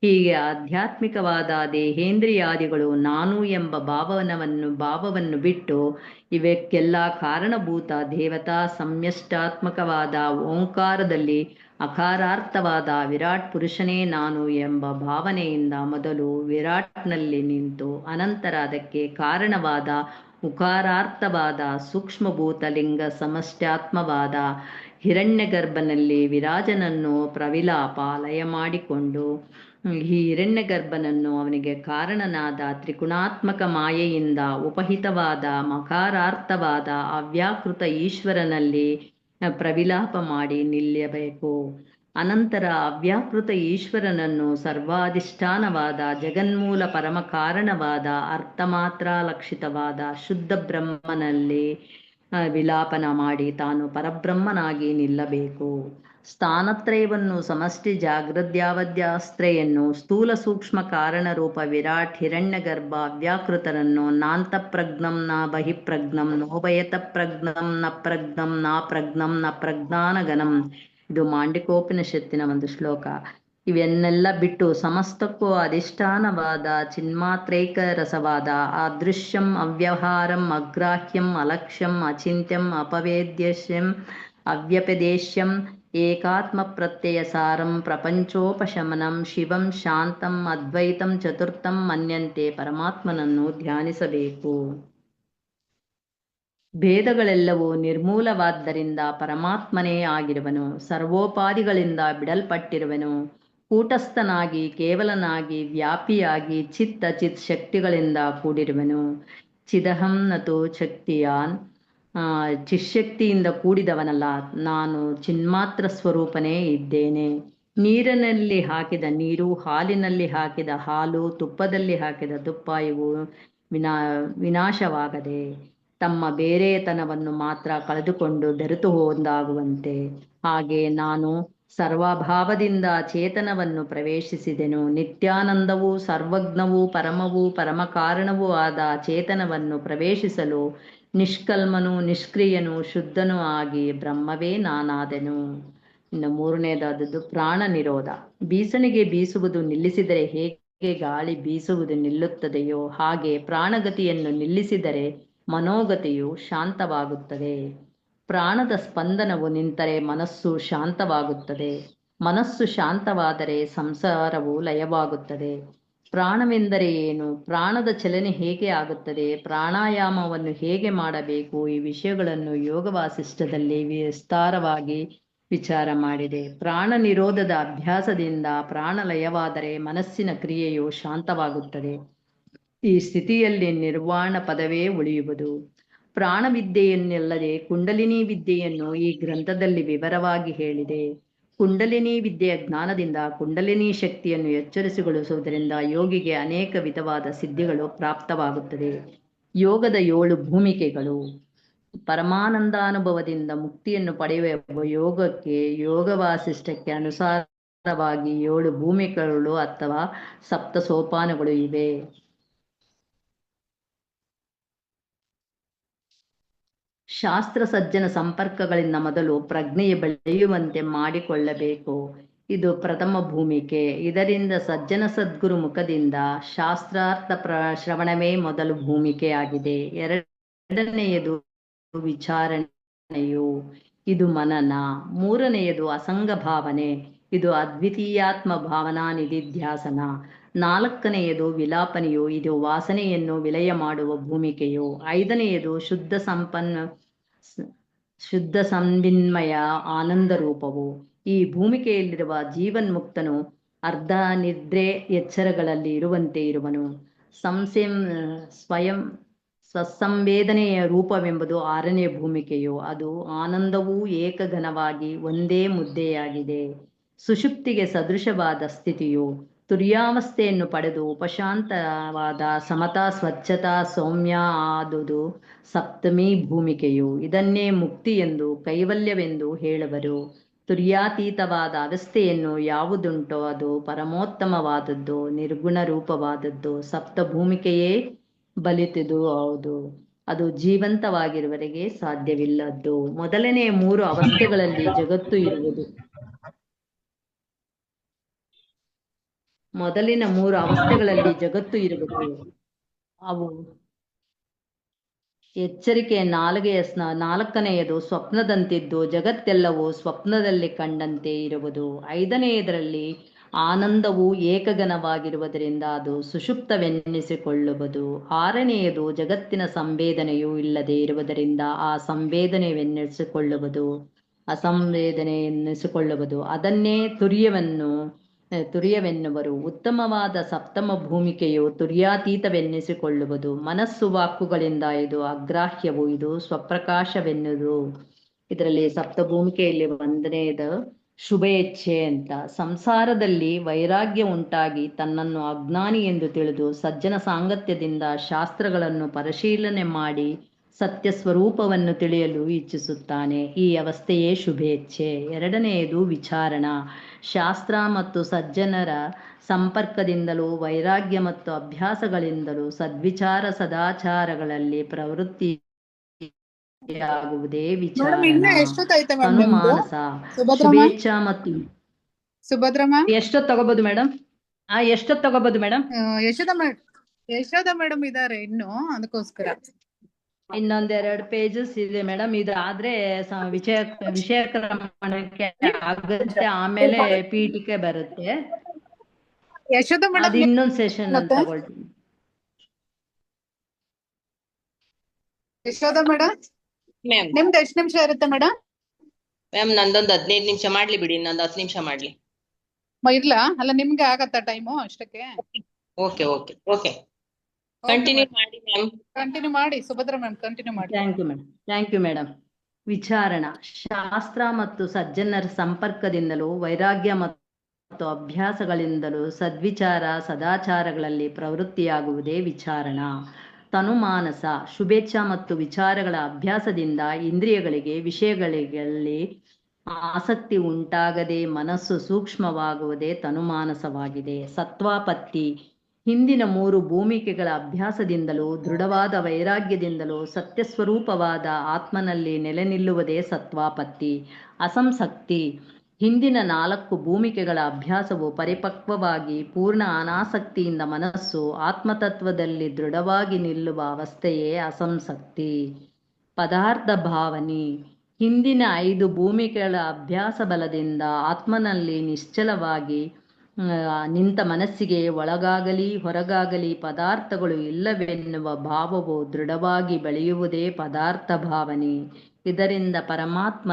ಹೀಗೆ ಆಧ್ಯಾತ್ಮಿಕವಾದ ದೇಹೇಂದ್ರಿಯಾದಿಗಳು ನಾನು ಎಂಬ ಭಾವವನ್ನು ಬಿಟ್ಟು ಇವಕ್ಕೆಲ್ಲ ಕಾರಣಭೂತ ದೇವತಾ ಸಂಯಷ್ಟಾತ್ಮಕವಾದ ಓಂಕಾರದಲ್ಲಿ ಅಕಾರಾರ್ಥವಾದ ವಿರಾಟ್ ಪುರುಷನೇ ನಾನು ಎಂಬ ಭಾವನೆಯಿಂದ ಮೊದಲು ವಿರಾಟ್ನಲ್ಲಿ ನಿಂತು ಅನಂತರ ಅದಕ್ಕೆ ಕಾರಣವಾದ ಉಕಾರಾರ್ಥವಾದ ಸೂಕ್ಷ್ಮಭೂತ ಲಿಂಗ ಸಮಷ್ಟ್ಯಾತ್ಮವಾದ ಹಿರಣ್ಯಗರ್ಭನಲ್ಲಿ ವಿರಾಜನನ್ನು ಪ್ರವಿಲಾಪ ಲಯ ಮಾಡಿಕೊಂಡು ಈ ಹಿರಣ್ಯಗರ್ಭನನ್ನು ಅವನಿಗೆ ಕಾರಣನಾದ ತ್ರಿಗುಣಾತ್ಮಕ ಮಾಯೆಯಿಂದ ಉಪಹಿತವಾದ ಮಕಾರಾರ್ಥವಾದ ಅವ್ಯಾಕೃತ ಈಶ್ವರನಲ್ಲಿ ಪ್ರವಿಲಾಪ ಮಾಡಿ ನಿಲ್ಲಬೇಕು. ಅನಂತರ ಅವ್ಯಾಕೃತ ಈಶ್ವರನನ್ನು ಸರ್ವಾಧಿಷ್ಠಾನವಾದ ಜಗನ್ಮೂಲ ಪರಮ ಕಾರಣವಾದ ಅರ್ಥಮಾತ್ರ ಲಕ್ಷಿತವಾದ ಶುದ್ಧ ಬ್ರಹ್ಮನಲ್ಲಿ ವಿಲಾಪನ ಮಾಡಿ ತಾನು ಪರಬ್ರಹ್ಮನಾಗಿ ನಿಲ್ಲಬೇಕು. ಸ್ಥಾನತ್ರಯವನ್ನು ಸಮಷ್ಟಿ ಜಾಗೃದ್ಯಾವದ್ಯಾಸ್ತ್ರೆಯನ್ನು ಸ್ಥೂಲ ಸೂಕ್ಷ್ಮ ಕಾರಣ ರೂಪ ವಿರಾಟ್ ಹಿರಣ್ಯಗರ್ಭ ಅವ್ಯಾಕೃತರನ್ನು ನಾಂತಪ್ರಜ್ಞಂ ನ ಬಹಿಪ್ರಜ್ಞಂ ನೋಭಯತ ಪ್ರಜ್ಞಂ ನ ಪ್ರಜ್ಞಂ ನ ಪ್ರಜ್ಞಂ ನ ಪ್ರಜ್ಞಾನಗಣಂ. ಇದು ಮಾಂಡಿಕೋಪನಿಷತ್ತಿನ ಒಂದು ಶ್ಲೋಕ. ಇವನ್ನೆಲ್ಲ ಬಿಟ್ಟು ಸಮಸ್ತಕ್ಕೂ ಅಧಿಷ್ಠಾನವಾದ ಚಿನ್ಮಾತ್ರೈಕ ರಸವಾದ ಅದೃಶ್ಯಂ ಅವ್ಯವಹಾರಂ ಅಗ್ರಾಹ್ಯಂ ಅಲಕ್ಷ್ಯಂ ಅಚಿಂತ್ಯಂ ಅಪವೇದ್ಯಶ್ಯಂ ಅವ್ಯಪದೇಶ್ಯಂ ಏಕಾತ್ಮ ಪ್ರತ್ಯಯ ಸಾರಂ ಪ್ರಪಂಚೋಪಶಮನಂ ಶಿವಂ ಶಾಂತಂ ಅದ್ವೈತಂ ಚತುರ್ಥಂ ಮನ್ಯಂತೆ ಪರಮಾತ್ಮನನ್ನು ಧ್ಯಾನಿಸಬೇಕು. ಭೇದಗಳೆಲ್ಲವೂ ನಿರ್ಮೂಲವಾದ್ದರಿಂದ ಪರಮಾತ್ಮನೇ ಆಗಿರುವನು. ಸರ್ವೋಪಾಧಿಗಳಿಂದ ಬಿಡಲ್ಪಟ್ಟಿರುವನು. ಕೂಟಸ್ಥನಾಗಿ ಕೇವಲನಾಗಿ ವ್ಯಾಪಿಯಾಗಿ ಚಿತ್ ಶಕ್ತಿಗಳಿಂದ ಕೂಡಿರುವನು. ಚಿದಹಂ ನತು ಶಕ್ತಿಯಾನ್ ಚಿಶಕ್ತಿಯಿಂದ ಕೂಡಿದವನಲ್ಲ, ನಾನು ಚಿನ್ಮಾತ್ರ ಸ್ವರೂಪನೇ ಇದ್ದೇನೆ. ನೀರಿನಲ್ಲಿ ಹಾಕಿದ ನೀರು, ಹಾಲಿನಲ್ಲಿ ಹಾಕಿದ ಹಾಲು, ತುಪ್ಪದಲ್ಲಿ ಹಾಕಿದ ತುಪ್ಪ ಇವು ವಿನಾಶವಾಗದೆ ತಮ್ಮ ಬೇರೆತನವನ್ನು ಮಾತ್ರ ಕಳೆದುಕೊಂಡು ಬೆರೆತು ಹೋದಾಗುವಂತೆ ಹಾಗೆ ನಾನು ಸರ್ವಭಾವದಿಂದ ಚೇತನವನ್ನು ಪ್ರವೇಶಿಸಿದೆನು. ನಿತ್ಯಾನಂದವೂ ಸರ್ವಜ್ಞವೂ ಪರಮವೂ ಪರಮಕಾರಣವೂ ಆದ ಚೇತನವನ್ನು ಪ್ರವೇಶಿಸಲು ನಿಷ್ಕಲ್ಮನು ನಿಷ್ಕ್ರಿಯನು ಶುದ್ಧನೂ ಆಗಿ ಬ್ರಹ್ಮವೇ ನಾನಾದೆನು. ಇನ್ನು ಮೂರನೇದಾದದ್ದು ಪ್ರಾಣ ನಿರೋಧ. ಬೀಸಣಿಗೆ ಬೀಸುವುದು ನಿಲ್ಲಿಸಿದರೆ ಹೇಗೆ ಗಾಳಿ ಬೀಸುವುದು ನಿಲ್ಲುತ್ತದೆಯೋ ಹಾಗೆ ಪ್ರಾಣಗತಿಯನ್ನು ನಿಲ್ಲಿಸಿದರೆ ಮನೋಗತಿಯು ಶಾಂತವಾಗುತ್ತದೆ. ಪ್ರಾಣದ ಸ್ಪಂದನವು ನಿಂತರೆ ಮನಸ್ಸು ಶಾಂತವಾಗುತ್ತದೆ. ಮನಸ್ಸು ಶಾಂತವಾದರೆ ಸಂಸಾರವು ಲಯವಾಗುತ್ತದೆ. ಪ್ರಾಣವೆಂದರೆ ಏನು? ಪ್ರಾಣದ ಚಲನೆ ಹೇಗೆ ಆಗುತ್ತದೆ? ಪ್ರಾಣಾಯಾಮವನ್ನು ಹೇಗೆ ಮಾಡಬೇಕು? ಈ ವಿಷಯಗಳನ್ನು ಯೋಗ ವಾಸಿಷ್ಠದಲ್ಲಿ ವಿಸ್ತಾರವಾಗಿ ವಿಚಾರ ಮಾಡಿದೆ. ಪ್ರಾಣ ನಿರೋಧದ ಅಭ್ಯಾಸದಿಂದ ಪ್ರಾಣಲಯವಾದರೆ ಮನಸ್ಸಿನ ಕ್ರಿಯೆಯು ಶಾಂತವಾಗುತ್ತದೆ. ಈ ಸ್ಥಿತಿಯಲ್ಲಿ ನಿರ್ವಾಣ ಪದವೇ ಉಳಿಯುವುದು. ಪ್ರಾಣವಿದ್ಯೆಯನ್ನಲ್ಲದೆ ಕುಂಡಲಿನಿ ವಿದ್ಯೆಯನ್ನು ಈ ಗ್ರಂಥದಲ್ಲಿ ವಿವರವಾಗಿ ಹೇಳಿದೆ. ಕುಂಡಲಿನಿ ವಿದ್ಯೆಯ ಜ್ಞಾನದಿಂದ ಕುಂಡಲಿನಿ ಶಕ್ತಿಯನ್ನು ಎಚ್ಚರಿಸಿಗೊಳಿಸುವುದರಿಂದ ಯೋಗಿಗೆ ಅನೇಕ ವಿಧವಾದ ಸಿದ್ಧಿಗಳು ಪ್ರಾಪ್ತವಾಗುತ್ತದೆ. ಯೋಗದ 7 ಭೂಮಿಕೆಗಳು. ಪರಮಾನಂದಾನುಭವದಿಂದ ಮುಕ್ತಿಯನ್ನು ಪಡೆಯುವ ಯೋಗಕ್ಕೆ ಯೋಗ ವಾಸಿಷ್ಠಕ್ಕೆ ಅನುಸಾರವಾಗಿ 7 ಭೂಮಿಕೆಗಳು ಅಥವಾ ಸಪ್ತ ಸೋಪಾನಗಳು ಇವೆ. ಶಾಸ್ತ್ರ ಸಜ್ಜನ ಸಂಪರ್ಕಗಳಿಂದ ಮೊದಲು ಪ್ರಜ್ಞೆಯ ಬೆಳೆಯುವಂತೆ ಮಾಡಿಕೊಳ್ಳಬೇಕು. ಇದು ಪ್ರಥಮ ಭೂಮಿಕೆ. ಇದರಿಂದ ಸಜ್ಜನ ಸದ್ಗುರು ಮುಖದಿಂದ ಶಾಸ್ತ್ರಾರ್ಥ ಶ್ರವಣವೇ ಮೊದಲು ಭೂಮಿಕೆಯಾಗಿದೆ. ಎರಡನೆಯದು ವಿಚಾರಣೆಯು, ಇದು ಮನನ. ಮೂರನೆಯದು ಅಸಂಗ ಭಾವನೆ, ಇದು ಅದ್ವಿತೀಯಾತ್ಮ ಭಾವನಾ ನಿಧಿಧ್ಯಾಸನ. ನಾಲ್ಕನೆಯದು ವಿಲಾಪನೆಯು, ಇದು ವಾಸನೆಯನ್ನು ವಿಲಯ ಮಾಡುವ ಭೂಮಿಕೆಯು. ಐದನೆಯದು ಶುದ್ಧ ಸಂವಿನ್ಮಯ ಆನಂದ ರೂಪವು. ಈ ಭೂಮಿಕೆಯಲ್ಲಿರುವ ಜೀವನ್ಮುಕ್ತನು ಅರ್ಧ ನಿದ್ರೆ ಎಚ್ಚರಗಳಲ್ಲಿ ಇರುವಂತೆ ಇರುವನು. ಸ್ವಯಂ ಸ್ವಸಂವೇದನೆಯ ರೂಪವೆಂಬುದು 6ನೇ ಭೂಮಿಕೆಯು. ಅದು ಆನಂದವೂ ಏಕಘನವಾಗಿ ಒಂದೇ ಮುದ್ದೆಯಾಗಿದೆ. ಸುಷುಪ್ತಿಗೆ ಸದೃಶವಾದ ಸ್ಥಿತಿಯು ತುರ್ಯಾವಸ್ಥೆಯನ್ನು ಪಡೆದು ಉಪಶಾಂತವಾದ ಸಮತಾ ಸ್ವಚ್ಛತಾ ಸೌಮ್ಯ ಆದುದು 7ನೇ ಭೂಮಿಕೆಯು. ಇದನ್ನೇ ಮುಕ್ತಿ ಎಂದು ಕೈವಲ್ಯವೆಂದು ಹೇಳುವರು. ತುರ್ಯಾತೀತವಾದ ಅವಸ್ಥೆಯನ್ನು ಯಾವುದುಂಟೋ ಅದು ಪರಮೋತ್ತಮವಾದದ್ದು, ನಿರ್ಗುಣ ರೂಪವಾದದ್ದು. 7 ಭೂಮಿಕೆಯೇ ಬಲಿತುದು ಹೌದು. ಅದು ಜೀವಂತವಾಗಿರುವವರೆಗೆ ಸಾಧ್ಯವಿಲ್ಲದ್ದು. ಮೊದಲನೇ 3 ಅವಸ್ಥೆಗಳಲ್ಲಿ ಜಗತ್ತು ಇರುವುದು. ಮೊದಲಿನ 3 ಅವಸ್ಥೆಗಳಲ್ಲಿ ಜಗತ್ತು ಇರುವುದು. ಅವು ಎಚ್ಚರಿಕೆಯ 4ನೆಯದು ಸ್ವಪ್ನದಂತಿದ್ದು ಜಗತ್ತೆಲ್ಲವೂ ಸ್ವಪ್ನದಲ್ಲಿ ಕಂಡಂತೆ ಇರುವುದು. 5ನೆಯದರಲ್ಲಿ ಆನಂದವು ಏಕಘನವಾಗಿರುವುದರಿಂದ ಅದು ಸುಷುಪ್ತವೆನ್ನಿಸಿಕೊಳ್ಳುವುದು. 6ನೆಯದು ಜಗತ್ತಿನ ಸಂವೇದನೆಯೂ ಇಲ್ಲದೆ ಇರುವುದರಿಂದ ಆ ಸಂವೇದನೆಯೆನ್ನಿಸಿಕೊಳ್ಳುವುದು ಅಸಂವೇದನೆ ಎನ್ನಿಸಿಕೊಳ್ಳುವುದು. ಅದನ್ನೇ ತುರ್ಯವೆನ್ನುವರು. ಉತ್ತಮವಾದ 7ಮ ಭೂಮಿಕೆಯು ತುರ್ಯಾತೀತವೆನ್ನಿಸಿಕೊಳ್ಳುವುದು. ಮನಸ್ಸು ವಾಕ್ಕುಗಳಿಂದ ಇದು ಅಗ್ರಾಹ್ಯವು, ಇದು ಸ್ವಪ್ರಕಾಶವೆನ್ನುವುದು. ಇದರಲ್ಲಿ 7 ಭೂಮಿಕೆಯಲ್ಲಿ 1ನೇದು ಶುಭ ಇಚ್ಛೆ ಅಂತ. ಸಂಸಾರದಲ್ಲಿ ವೈರಾಗ್ಯ ಉಂಟಾಗಿ ತನ್ನನ್ನು ಅಜ್ಞಾನಿ ಎಂದು ತಿಳಿದು ಸಜ್ಜನ ಸಾಂಗತ್ಯದಿಂದ ಶಾಸ್ತ್ರಗಳನ್ನು ಪರಿಶೀಲನೆ ಮಾಡಿ ಸತ್ಯ ಸ್ವರೂಪವನ್ನು ತಿಳಿಯಲು ಇಚ್ಛಿಸುತ್ತಾನೆ. ಈ ಅವಸ್ಥೆಯೇ ಶುಭೇಚ್ಛೆ. 2ನೇದು ವಿಚಾರಣ. ಶಾಸ್ತ್ರ ಮತ್ತು ಸಜ್ಜನರ ಸಂಪರ್ಕದಿಂದಲೂ ವೈರಾಗ್ಯ ಮತ್ತು ಅಭ್ಯಾಸಗಳಿಂದಲೂ ಸದ್ವಿಚಾರ ಸದಾಚಾರಗಳಲ್ಲಿ ಪ್ರವೃತ್ತಿಯಾಗುವುದೇ ವಿಚಾರಣ. ಅನುಮಾನಸ ಶುಭೇಚ್ಛಾ ಮತ್ತು ಸುಭದ್ರಮ್ಮ ಎಷ್ಟೊತ್ತು ತಗೋಬಹುದು ಮೇಡಮ್? ಎಷ್ಟೊತ್ತು ತಗೋಬಹುದು ಮೇಡಮ್? ಯಶೋಧ ಮೇಡಮ್ ಇದಾರೆ ಇನ್ನು, ಅದಕ್ಕೋಸ್ಕರ ಇನ್ನೊಂದ್ 2 ಪೇಜಸ್ ಇದೆ ಮೇಡಮ್. ಇದಾದ್ರೆ ವಿಷಯ ಕ್ರಮಣಕ್ಕೆ ಆಗುತ್ತೆ, ಆಮೇಲೆ ಪೀಠಿಕೆ ಬರುತ್ತೆ. ಯಶೋಧ ಅದು ಮೇಡಮ್ ಇನ್ನೊಂದು ಸೆಷನ್ ಅಂತ ತಗೊಳ್ತೀನಿ. ಯಶೋಧ ಮೇಡಮ್ ಮ್ಯಾಮ್ ನಿಮ್ದು ಎಷ್ಟು ನಿಮಿಷ ಇರುತ್ತೆ ಮೇಡಮ್? ಮ್ಯಾಮ್ ನಂದೊಂದು 15 ನಿಮಿಷ ಮಾಡ್ಲಿ ಬಿಡಿ, ಇನ್ನೊಂದು 10 ನಿಮಿಷ ಮಾಡ್ಲಿ. ಇರ್ಲಾ? ಅಲ್ಲ ನಿಮ್ಗೆ ಆಗತ್ತಾ ಟೈಮು ಅಷ್ಟಕ್ಕೆ? ಓಕೆ ಓಕೆ ಓಕೆ, ಕಂಟಿನ್ಯೂ ಮಾಡಿ ಮ್ಯಾಮ್. ಕಂಟಿನ್ಯೂ ಮಾಡಿ ಸುಭದ್ರ ಮ್ಯಾಮ್, ಕಂಟಿನ್ಯೂ ಮಾಡಿ. Thank you madam. ವಿಚಾರಣ. ಶಾಸ್ತ್ರ ಮತ್ತು ಸಜ್ಜನರ ಸಂಪರ್ಕದಿಂದಲೂ ವೈರಾಗ್ಯ ಮತ್ತು ಅಭ್ಯಾಸಗಳಿಂದಲೂ ಸದ್ವಿಚಾರ ಸದಾಚಾರಗಳಲ್ಲಿ ಪ್ರವೃತ್ತಿಯಾಗುವುದೇ ವಿಚಾರಣ. ತನುಮಾನಸ. ಶುಭೇಚ್ಛಾ ಮತ್ತು ವಿಚಾರಗಳ ಅಭ್ಯಾಸದಿಂದ ಇಂದ್ರಿಯಗಳಿಗೆ ವಿಷಯಗಳಲ್ಲಿ ಆಸಕ್ತಿ ಉಂಟಾಗದೆ ಮನಸ್ಸು ಸೂಕ್ಷ್ಮವಾಗುವುದೇ ತನುಮಾನಸವಾಗಿದೆ. ಸತ್ವಾಪತ್ತಿ. ಹಿಂದಿನ 3 ಭೂಮಿಕೆಗಳ ಅಭ್ಯಾಸದಿಂದಲೂ ದೃಢವಾದ ವೈರಾಗ್ಯದಿಂದಲೂ ಸತ್ಯಸ್ವರೂಪವಾದ ಆತ್ಮನಲ್ಲಿ ನೆಲೆ ನಿಲ್ಲುವುದೇ ಸತ್ವಾಪತ್ತಿ. ಅಸಂಸಕ್ತಿ. ಹಿಂದಿನ 4 ಭೂಮಿಕೆಗಳ ಅಭ್ಯಾಸವು ಪರಿಪಕ್ವವಾಗಿ ಪೂರ್ಣ ಅನಾಸಕ್ತಿಯಿಂದ ಮನಸ್ಸು ಆತ್ಮತತ್ವದಲ್ಲಿ ದೃಢವಾಗಿ ನಿಲ್ಲುವ ಅವಸ್ಥೆಯೇ ಅಸಂಸಕ್ತಿ. ಪದಾರ್ಥ ಭಾವನೆ. ಹಿಂದಿನ 5 ಭೂಮಿಕೆಗಳ ಅಭ್ಯಾಸ ಬಲದಿಂದ ಆತ್ಮನಲ್ಲಿ ನಿಶ್ಚಲವಾಗಿ ನಿಂತ ಮನಸ್ಸಿಗೆ ಒಳಗಾಗಲಿ ಹೊರಗಾಗಲಿ ಪದಾರ್ಥಗಳು ಇಲ್ಲವೆನ್ನುವ ಭಾವವು ದೃಢವಾಗಿ ಬೆಳೆಯುವುದೇ ಪದಾರ್ಥ ಭಾವನೆ. ಇದರಿಂದ ಪರಮಾತ್ಮ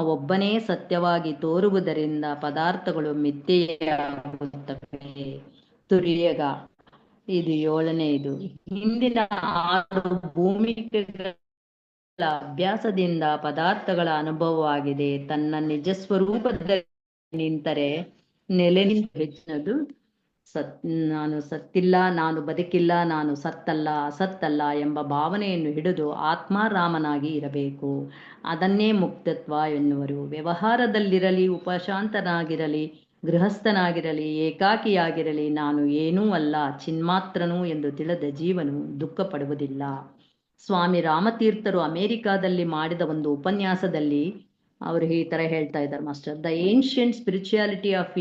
ಒಬ್ಬನೇ ಸತ್ಯವಾಗಿ ತೋರುವುದರಿಂದ ಪದಾರ್ಥಗಳು ಮಿಥ್ಯೆಯಾಗುತ್ತವೆ. ತುರ್ಯಗ. ಇದು 7ನೇದು. ಹಿಂದಿನ 6 ಭೂಮಿಕೆಗಳ ಅಭ್ಯಾಸದಿಂದ ಪದಾರ್ಥಗಳ ಅನುಭವವಾಗಿದೆ. ತನ್ನ ನಿಜ ಸ್ವರೂಪದಲ್ಲಿ ನಿಂತರೆ ನೆಲೆ ಹೆಚ್ಚಿನದು ನಾನು ಸತ್ತಿಲ್ಲ, ನಾನು ಬದುಕಿಲ್ಲ, ನಾನು ಸತ್ತಲ್ಲ, ಅಸತ್ತಲ್ಲ ಎಂಬ ಭಾವನೆಯನ್ನು ಹಿಡಿದು ಆತ್ಮಾರಾಮನಾಗಿ ಇರಬೇಕು. ಅದನ್ನೇ ಮುಕ್ತತ್ವ ಎನ್ನುವರು. ವ್ಯವಹಾರದಲ್ಲಿರಲಿ, ಉಪಶಾಂತನಾಗಿರಲಿ, ಗೃಹಸ್ಥನಾಗಿರಲಿ, ಏಕಾಕಿಯಾಗಿರಲಿ ನಾನು ಏನೂ ಅಲ್ಲ, ಚಿನ್ಮಾತ್ರನು ಎಂದು ತಿಳಿದ ಜೀವನು ದುಃಖ ಪಡುವುದಿಲ್ಲ. ಸ್ವಾಮಿ ರಾಮತೀರ್ಥರು ಅಮೆರಿಕಾದಲ್ಲಿ ಮಾಡಿದ ಒಂದು ಉಪನ್ಯಾಸದಲ್ಲಿ ಅವರು ಈ ಥರ ಹೇಳ್ತಾ ಇದ್ದಾರೆ master. The ancient spirituality of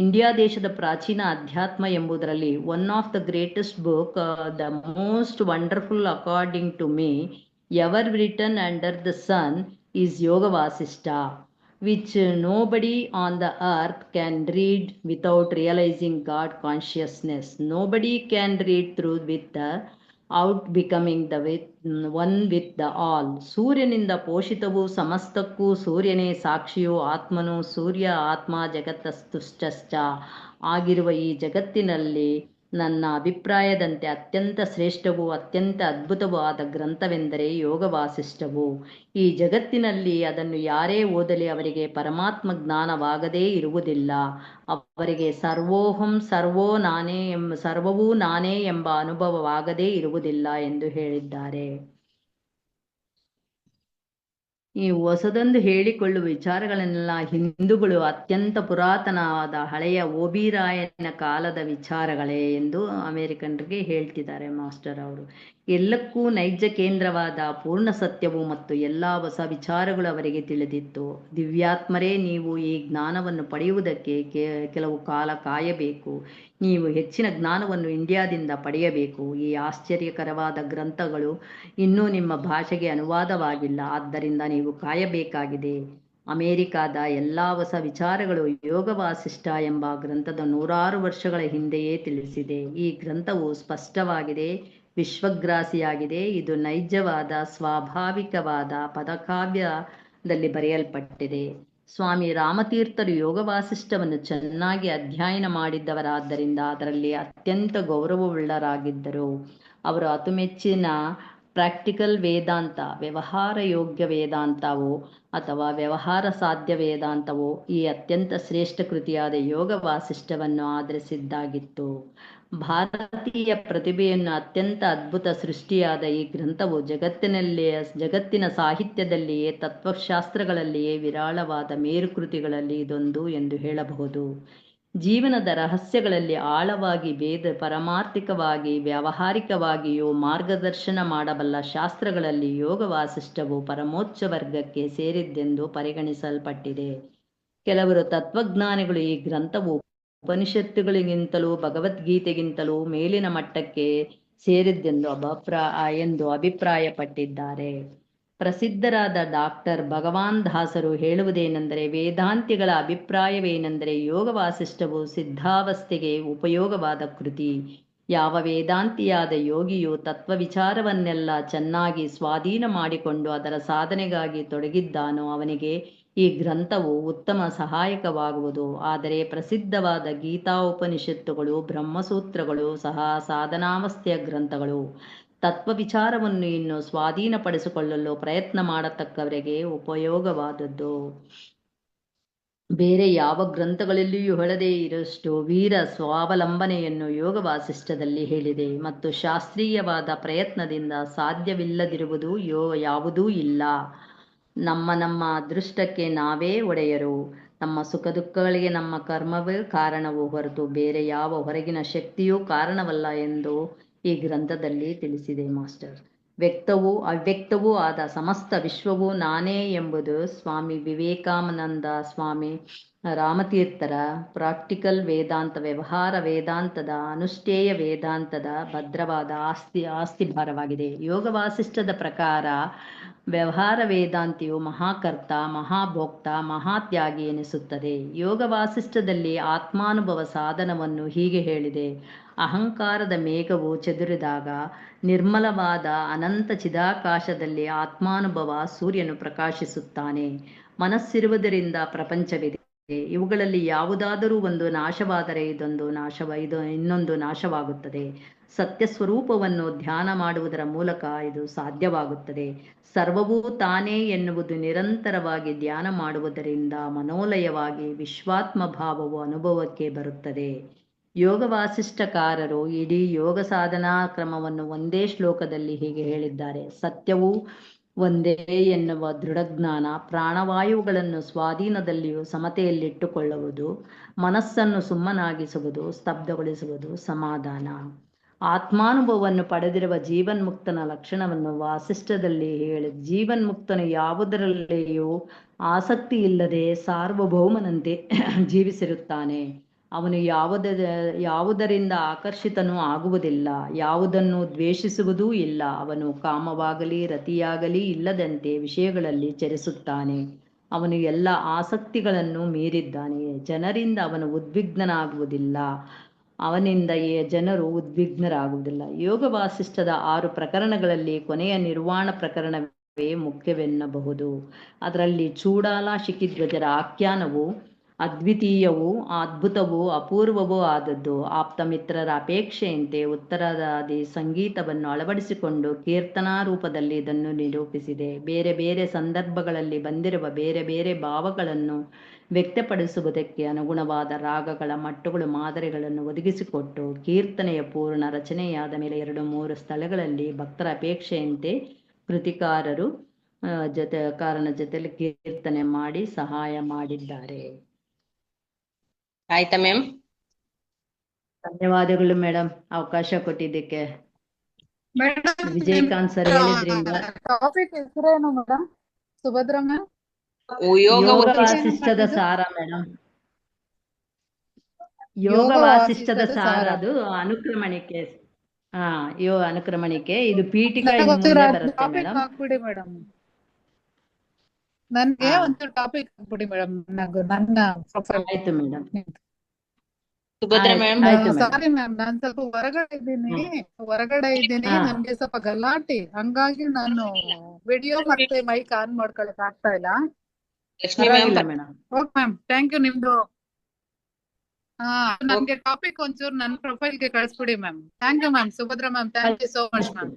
India ದೇಶದ ಪ್ರಾಚೀನ ಅಧ್ಯಾತ್ಮ ಎಂಬುದರಲ್ಲಿ one of the greatest book, the most wonderful according to me ever written under the sun is Yoga Vasishtha, which nobody on the earth can read without realizing God consciousness. Nobody can read through with the out becoming the one with the all. ಸೂರ್ಯನಿಂದ ಪೋಷಿತವೂ ಸಮಸ್ತಕ್ಕೂ ಸೂರ್ಯನೇ ಸಾಕ್ಷಿಯೂ ಆತ್ಮನು ಸೂರ್ಯ ಆತ್ಮ ಜಗತ್ತಸ್ತುಶ್ಚ ಆಗಿರುವ ಈ ಜಗತ್ತಿನಲ್ಲಿ ನನ್ನ ಅಭಿಪ್ರಾಯದಂತೆ ಅತ್ಯಂತ ಶ್ರೇಷ್ಠವೂ ಅತ್ಯಂತ ಅದ್ಭುತವೂ ಆದ ಗ್ರಂಥವೆಂದರೆ ಯೋಗ ವಾಸಿಷ್ಠವು. ಈ ಜಗತ್ತಿನಲ್ಲಿ ಅದನ್ನು ಯಾರೇ ಓದಲಿ ಅವರಿಗೆ ಪರಮಾತ್ಮ ಜ್ಞಾನವಾಗದೇ ಇರುವುದಿಲ್ಲ. ಅವರಿಗೆ ಸರ್ವವೂ ನಾನೇ ಎಂಬ ಅನುಭವವಾಗದೇ ಇರುವುದಿಲ್ಲ ಎಂದು ಹೇಳಿದ್ದಾರೆ. ಈ ಹೊಸದೊಂದು ಹೇಳಿಕೊಳ್ಳುವ ವಿಚಾರಗಳನ್ನೆಲ್ಲ ಹಿಂದೂಗಳು ಅತ್ಯಂತ ಪುರಾತನವಾದ ಹಳೆಯ ಓಬಿರಾಯನ ಕಾಲದ ವಿಚಾರಗಳೇ ಎಂದು ಅಮೆರಿಕನ್ರಿಗೆ ಹೇಳ್ತಿದ್ದಾರೆ ಮಾಸ್ಟರ್ ಅವರು. ಎಲ್ಲಕ್ಕೂ ನೈಜ ಕೇಂದ್ರವಾದ ಪೂರ್ಣ ಸತ್ಯವು ಮತ್ತು ಎಲ್ಲ ಹೊಸ ವಿಚಾರಗಳು ಅವರಿಗೆ ತಿಳಿದಿತ್ತು. ದಿವ್ಯಾತ್ಮರೇ, ನೀವು ಈ ಜ್ಞಾನವನ್ನು ಪಡೆಯುವುದಕ್ಕೆ ಕೆಲವು ಕಾಲ ಕಾಯಬೇಕು. ನೀವು ಹೆಚ್ಚಿನ ಜ್ಞಾನವನ್ನು ಇಂಡಿಯಾದಿಂದ ಪಡೆಯಬೇಕು. ಈ ಆಶ್ಚರ್ಯಕರವಾದ ಗ್ರಂಥಗಳು ಇನ್ನೂ ನಿಮ್ಮ ಭಾಷೆಗೆ ಅನುವಾದವಾಗಿಲ್ಲ, ಆದ್ದರಿಂದ ನೀವು ಕಾಯಬೇಕಾಗಿದೆ. ಅಮೆರಿಕಾದ ಎಲ್ಲ ಹೊಸ ವಿಚಾರಗಳು ಯೋಗ ವಾಸಿಷ್ಠ ಎಂಬ ಗ್ರಂಥದ 100 ವರ್ಷಗಳ ಹಿಂದೆಯೇ ತಿಳಿಸಿದೆ. ಈ ಗ್ರಂಥವು ಸ್ಪಷ್ಟವಾಗಿದೆ, ವಿಶ್ವಗ್ರಾಸಿಯಾಗಿದೆ. ಇದು ನೈಜವಾದ ಸ್ವಾಭಾವಿಕವಾದ ಪದಕಾವ್ಯದಲ್ಲಿ ಬರೆಯಲ್ಪಟ್ಟಿದೆ. ಸ್ವಾಮಿ ರಾಮತೀರ್ಥರು ಯೋಗ ವಾಸಿಷ್ಠವನ್ನು ಚೆನ್ನಾಗಿ ಅಧ್ಯಯನ ಮಾಡಿದ್ದವರಾದ್ದರಿಂದ ಅದರಲ್ಲಿ ಅತ್ಯಂತ ಗೌರವವುಳ್ಳರಾಗಿದ್ದರು. ಅವರು ಅತಿಮೆಚ್ಚಿನ ಪ್ರಾಕ್ಟಿಕಲ್ ವೇದಾಂತ, ವ್ಯವಹಾರ ಯೋಗ್ಯ ವೇದಾಂತವೋ ಅಥವಾ ವ್ಯವಹಾರ ಸಾಧ್ಯ ವೇದಾಂತವೋ ಈ ಅತ್ಯಂತ ಶ್ರೇಷ್ಠ ಕೃತಿಯಾದ ಯೋಗ ವಾಸಿಷ್ಠವನ್ನು ಆಧರಿಸಿದ್ದಾಗಿತ್ತು. ಭಾರತೀಯ ಪ್ರತಿಭೆಯನ್ನು ಅತ್ಯಂತ ಅದ್ಭುತ ಸೃಷ್ಟಿಯಾದ ಈ ಗ್ರಂಥವು ಜಗತ್ತಿನ ಸಾಹಿತ್ಯದಲ್ಲಿಯೇ ತತ್ವಶಾಸ್ತ್ರಗಳಲ್ಲಿಯೇ ವಿರಳವಾದ ಮೇರುಕೃತಿಗಳಲ್ಲಿ ಇದೊಂದು ಎಂದು ಹೇಳಬಹುದು. ಜೀವನದ ರಹಸ್ಯಗಳಲ್ಲಿ ಆಳವಾಗಿ ಪಾರಮಾರ್ಥಿಕವಾಗಿ ವ್ಯಾವಹಾರಿಕವಾಗಿಯೂ ಮಾರ್ಗದರ್ಶನ ಮಾಡಬಲ್ಲ ಶಾಸ್ತ್ರಗಳಲ್ಲಿ ಯೋಗ ವಾಸಿಷ್ಠವು ಪರಮೋಚ್ಚ ವರ್ಗಕ್ಕೆ ಸೇರಿದ್ದೆಂದು ಪರಿಗಣಿಸಲ್ಪಟ್ಟಿದೆ. ಕೆಲವರು ತತ್ವಜ್ಞಾನಿಗಳು ಈ ಗ್ರಂಥವು ಉಪನಿಷತ್ತುಗಳಿಗಿಂತಲೂ ಭಗವದ್ಗೀತೆಗಿಂತಲೂ ಮೇಲಿನ ಮಟ್ಟಕ್ಕೆ ಸೇರಿದ್ದೆಂದು ಅಭಿಪ್ರಾಯಪಟ್ಟಿದ್ದಾರೆ. ಪ್ರಸಿದ್ಧರಾದ ಡಾಕ್ಟರ್ ಭಗವಾನ್ ದಾಸರು ಹೇಳುವುದೇನೆಂದರೆ, ವೇದಾಂತಿಗಳ ಅಭಿಪ್ರಾಯವೇನೆಂದರೆ ಯೋಗ ವಾಸಿಷ್ಠವು ಸಿದ್ಧಾವಸ್ಥೆಗೆ ಉಪಯೋಗವಾದ ಕೃತಿ. ಯಾವ ವೇದಾಂತಿಯಾದ ಯೋಗಿಯು ತತ್ವ ವಿಚಾರವನ್ನೆಲ್ಲ ಚೆನ್ನಾಗಿ ಸ್ವಾಧೀನ ಮಾಡಿಕೊಂಡು ಅದರ ಸಾಧನೆಗಾಗಿ ತೊಡಗಿದ್ದಾನೋ ಅವನಿಗೆ ಈ ಗ್ರಂಥವು ಉತ್ತಮ ಸಹಾಯಕವಾಗುವುದು. ಆದರೆ ಪ್ರಸಿದ್ಧವಾದ ಗೀತಾ ಉಪನಿಷತ್ತುಗಳು, ಬ್ರಹ್ಮಸೂತ್ರಗಳು ಸಹ ಸಾಧನಾವಸ್ಥೆಯ ಗ್ರಂಥಗಳು. ತತ್ವ ವಿಚಾರವನ್ನು ಇನ್ನು ಸ್ವಾಧೀನಪಡಿಸಿಕೊಳ್ಳಲು ಪ್ರಯತ್ನ ಮಾಡತಕ್ಕವರಿಗೆ ಉಪಯೋಗವಾದದ್ದು. ಬೇರೆ ಯಾವ ಗ್ರಂಥಗಳಲ್ಲಿಯೂ ಹೇಳದೇ ಇರುವಷ್ಟು ವೀರ ಸ್ವಾವಲಂಬನೆಯನ್ನು ಯೋಗ ವಾಸಿಷ್ಠದಲ್ಲಿ ಹೇಳಿದೆ. ಮತ್ತು ಶಾಸ್ತ್ರೀಯವಾದ ಪ್ರಯತ್ನದಿಂದ ಸಾಧ್ಯವಿಲ್ಲದಿರುವುದು ಯಾವುದೂ ಇಲ್ಲ. ನಮ್ಮ ಅದೃಷ್ಟಕ್ಕೆ ನಾವೇ ಒಡೆಯರು. ನಮ್ಮ ಸುಖ ದುಃಖಗಳಿಗೆ ನಮ್ಮ ಕರ್ಮವೇ ಕಾರಣವೂ ಹೊರತು ಬೇರೆ ಯಾವ ಹೊರಗಿನ ಶಕ್ತಿಯೂ ಕಾರಣವಲ್ಲ ಎಂದು ಈ ಗ್ರಂಥದಲ್ಲಿ ತಿಳಿಸಿದೆ ಮಾಸ್ಟರ್. ವ್ಯಕ್ತವೂ ಅವ್ಯಕ್ತವೂ ಆದ ಸಮಸ್ತ ವಿಶ್ವವೂ ನಾನೇ ಎಂಬುದು ಸ್ವಾಮಿ ವಿವೇಕಾನಂದ, ಸ್ವಾಮಿ ರಾಮತೀರ್ಥರ ಪ್ರಾಕ್ಟಿಕಲ್ ವೇದಾಂತ, ವ್ಯವಹಾರ ವೇದಾಂತದ, ಅನುಷ್ಠೇಯ ವೇದಾಂತದ ಭದ್ರವಾದ ಆಸ್ತಿ ಭಾರವಾಗಿದೆ. ಯೋಗ ವಾಸಿಷ್ಠದ ಪ್ರಕಾರ ವ್ಯವಹಾರ ವೇದಾಂತಿಯು ಮಹಾಕರ್ತ, ಮಹಾಭೋಕ್ತ, ಮಹಾತ್ಯಾಗಿ ಎನಿಸುತ್ತದೆ. ಯೋಗ ವಾಸಿಷ್ಠದಲ್ಲಿ ಆತ್ಮಾನುಭವ ಸಾಧನವನ್ನು ಹೀಗೆ ಹೇಳಿದೆ: ಅಹಂಕಾರದ ಮೇಘವು ಚದುರಿದಾಗ ನಿರ್ಮಲವಾದ ಅನಂತ ಚಿದಾಕಾಶದಲ್ಲಿ ಆತ್ಮಾನುಭವ ಸೂರ್ಯನು ಪ್ರಕಾಶಿಸುತ್ತಾನೆ. ಮನಸ್ಸಿರುವುದರಿಂದ ಪ್ರಪಂಚವಿದೆ. ಇವುಗಳಲ್ಲಿ ಯಾವುದಾದರೂ ಒಂದು ನಾಶವಾದರೆ ಇನ್ನೊಂದು ನಾಶವಾಗುತ್ತದೆ. ಸತ್ಯ ಸ್ವರೂಪವನ್ನು ಧ್ಯಾನ ಮಾಡುವುದರ ಮೂಲಕ ಇದು ಸಾಧ್ಯವಾಗುತ್ತದೆ. ಸರ್ವವೂ ತಾನೇ ಎನ್ನುವುದು ನಿರಂತರವಾಗಿ ಧ್ಯಾನ ಮಾಡುವುದರಿಂದ ಮನೋಲಯವಾಗಿ ವಿಶ್ವಾತ್ಮ ಭಾವವು ಅನುಭವಕ್ಕೆ ಬರುತ್ತದೆ. ಯೋಗ ವಾಸಿಷ್ಠಕಾರರು ಇಡೀ ಯೋಗ ಸಾಧನಾ ಕ್ರಮವನ್ನು ಒಂದೇ ಶ್ಲೋಕದಲ್ಲಿ ಹೀಗೆ ಹೇಳಿದ್ದಾರೆ: ಸತ್ಯವೂ ಒಂದೇ ಎನ್ನುವ ದೃಢಜ್ಞಾನ, ಪ್ರಾಣವಾಯುಗಳನ್ನು ಸ್ವಾಧೀನದಲ್ಲಿಯೂ ಸಮತೆಯಲ್ಲಿಟ್ಟುಕೊಳ್ಳುವುದು, ಮನಸ್ಸನ್ನು ಸುಮ್ಮನಾಗಿಸುವುದು, ಸ್ತಬ್ಧಗೊಳಿಸುವುದು, ಸಮಾಧಾನ. ಆತ್ಮಾನುಭವವನ್ನು ಪಡೆದಿರುವ ಜೀವನ್ಮುಕ್ತನ ಲಕ್ಷಣವನ್ನು ವಾಸಿಷ್ಠದಲ್ಲಿ ಹೇಳಿ, ಜೀವನ್ಮುಕ್ತನು ಯಾವುದರಲ್ಲಿಯೂ ಆಸಕ್ತಿ ಇಲ್ಲದೆ ಸಾರ್ವಭೌಮನಂತೆ ಜೀವಿಸಿರುತ್ತಾನೆ. ಅವನು ಯಾವುದರಿಂದ ಆಕರ್ಷಿತನೂ ಆಗುವುದಿಲ್ಲ, ಯಾವುದನ್ನು ದ್ವೇಷಿಸುವುದೂ ಇಲ್ಲ. ಅವನು ಕಾಮವಾಗಲಿ ರತಿಯಾಗಲಿ ಇಲ್ಲದಂತೆ ವಿಷಯಗಳಲ್ಲಿ ಚರಿಸುತ್ತಾನೆ. ಅವನು ಎಲ್ಲ ಆಸಕ್ತಿಗಳನ್ನು ಮೀರಿದ್ದಾನೆ. ಜನರಿಂದ ಅವನು ಉದ್ವಿಗ್ನನಾಗುವುದಿಲ್ಲ. ಅವನಿಂದ ಈ ಜನರು ಉದ್ವಿಗ್ನರಾಗುವುದಿಲ್ಲ. ಯೋಗ ವಾಸಿಷ್ಠದ 6 ಪ್ರಕರಣಗಳಲ್ಲಿ ಕೊನೆಯ ನಿರ್ವಾಣ ಪ್ರಕರಣವೇ ಮುಖ್ಯವೆನ್ನಬಹುದು. ಅದರಲ್ಲಿ ಚೂಡಾಲ ಶಿಖಿಧ್ವಜರ ಆಖ್ಯಾನವು ಅದ್ವಿತೀಯವೂ ಅದ್ಭುತವೂ ಅಪೂರ್ವವೂ ಆದದ್ದು. ಆಪ್ತಮಿತ್ರರ ಅಪೇಕ್ಷೆಯಂತೆ ಉತ್ತರಾದಿ ಸಂಗೀತವನ್ನು ಅಳವಡಿಸಿಕೊಂಡು ಕೀರ್ತನಾ ರೂಪದಲ್ಲಿ ಇದನ್ನು ನಿರೂಪಿಸಿದೆ. ಬೇರೆ ಬೇರೆ ಸಂದರ್ಭಗಳಲ್ಲಿ ಬಂದಿರುವ ಬೇರೆ ಬೇರೆ ಭಾವಗಳನ್ನು ವ್ಯಕ್ತಪಡಿಸುವುದಕ್ಕೆ ಅನುಗುಣವಾದ ರಾಗಗಳ ಮಟ್ಟುಗಳು ಮಾದರಿಗಳನ್ನು ಒದಗಿಸಿಕೊಟ್ಟು ಕೀರ್ತನೆಯ ಪೂರ್ಣ ರಚನೆಯಾದ ಮೇಲೆ 2-3 ಸ್ಥಳಗಳಲ್ಲಿ ಭಕ್ತರ ಅಪೇಕ್ಷೆಯಂತೆ ಕೃತಿಕಾರರು ಕಾರನ ಜೊತೆಲಿ ಕೀರ್ತನೆ ಮಾಡಿ ಸಹಾಯ ಮಾಡಿದ್ದಾರೆ. ಆಯ್ತಾ ಮ್ಯಾಮ್? ಧನ್ಯವಾದಗಳು ಮೇಡಮ್, ಅವಕಾಶ ಕೊಟ್ಟಿದ್ದಕ್ಕೆ. ಮೇಡಮ್ ವಿಜಯಕಾಂತ್ ಸರ್ ಹೇಳಿದ್ರಿಂದ ಟಾಪಿಕ್ ಹೆಸರೇನು ಮೇಡಮ್? ಸುಭದ್ರ ಮ್ಯಾಮ್, ಯೋಗ ಯೋಗ ವಸಿಷ್ಠ ವಾಸಿಷ್ಠದ ಸಾರ ಮೇಡಮ್. ಯೋಗ ವಾಸಿಷ್ಠದ ಸಾರ ಅದು ಅನುಕ್ರಮಣಿಕೆ. ಅನುಕ್ರಮಣಿಕೆ. ಇದು ಪೀಠಿಕಾ ಇನ್ನು ಮುಂದೆ ಬರುತ್ತೆ ಟಾಪಿಕ್ ಮೇಡಮ್. ಹಾಕ್ಬಿಡಿ ಮೇಡಮ್, ನನ್ಗೆ ಒಂದು ಟಾಪಿಕ್ ಹಾಕ್ಬಿಡಿ ಮೇಡಮ್. ನನ್ನ ಪ್ರೊಫೈಲ್. ಆಯ್ತು ಮೇಡಮ್. ಸುಭದ್ರ ಮ್ಯಾಮ್, ಆಯ್ತು ಮೇಡಮ್. ಸಾರಿ ಮ್ಯಾಮ್, ನಾನ್ ಸ್ವಲ್ಪ ಹೊರಗಡೆ ಇದ್ದೀನಿ. ಹಾ. ನನ್ಗೆ ಸ್ವಲ್ಪ ಗಲಾಟೆ, ಹಂಗಾಗಿ ನಾನು ವಿಡಿಯೋ ಮತ್ತೆ ಮೈಕ್ ಆನ್ ಮಾಡ್ಕೊಳಕ್ ಆಗ್ತಾ ಇಲ್ಲ. ಲಕ್ಷ್ಮಿ ಮ್ಯಾಮ್, ಪರವಾಗಿಲ್ಲ madam. Okay ma'am, thank you. ನಿಮ್ದು ನನ್ಗೆ ಟಾಪಿಕ್ ಒಂಚೂರು ನನ್ನ ಪ್ರೊಫೈಲ್ ಗೆ ಕಳಿಸ್ಬಿಡಿ ma'am. Thank you ma'am. Subhadra ma'am, thank you so much ma'am.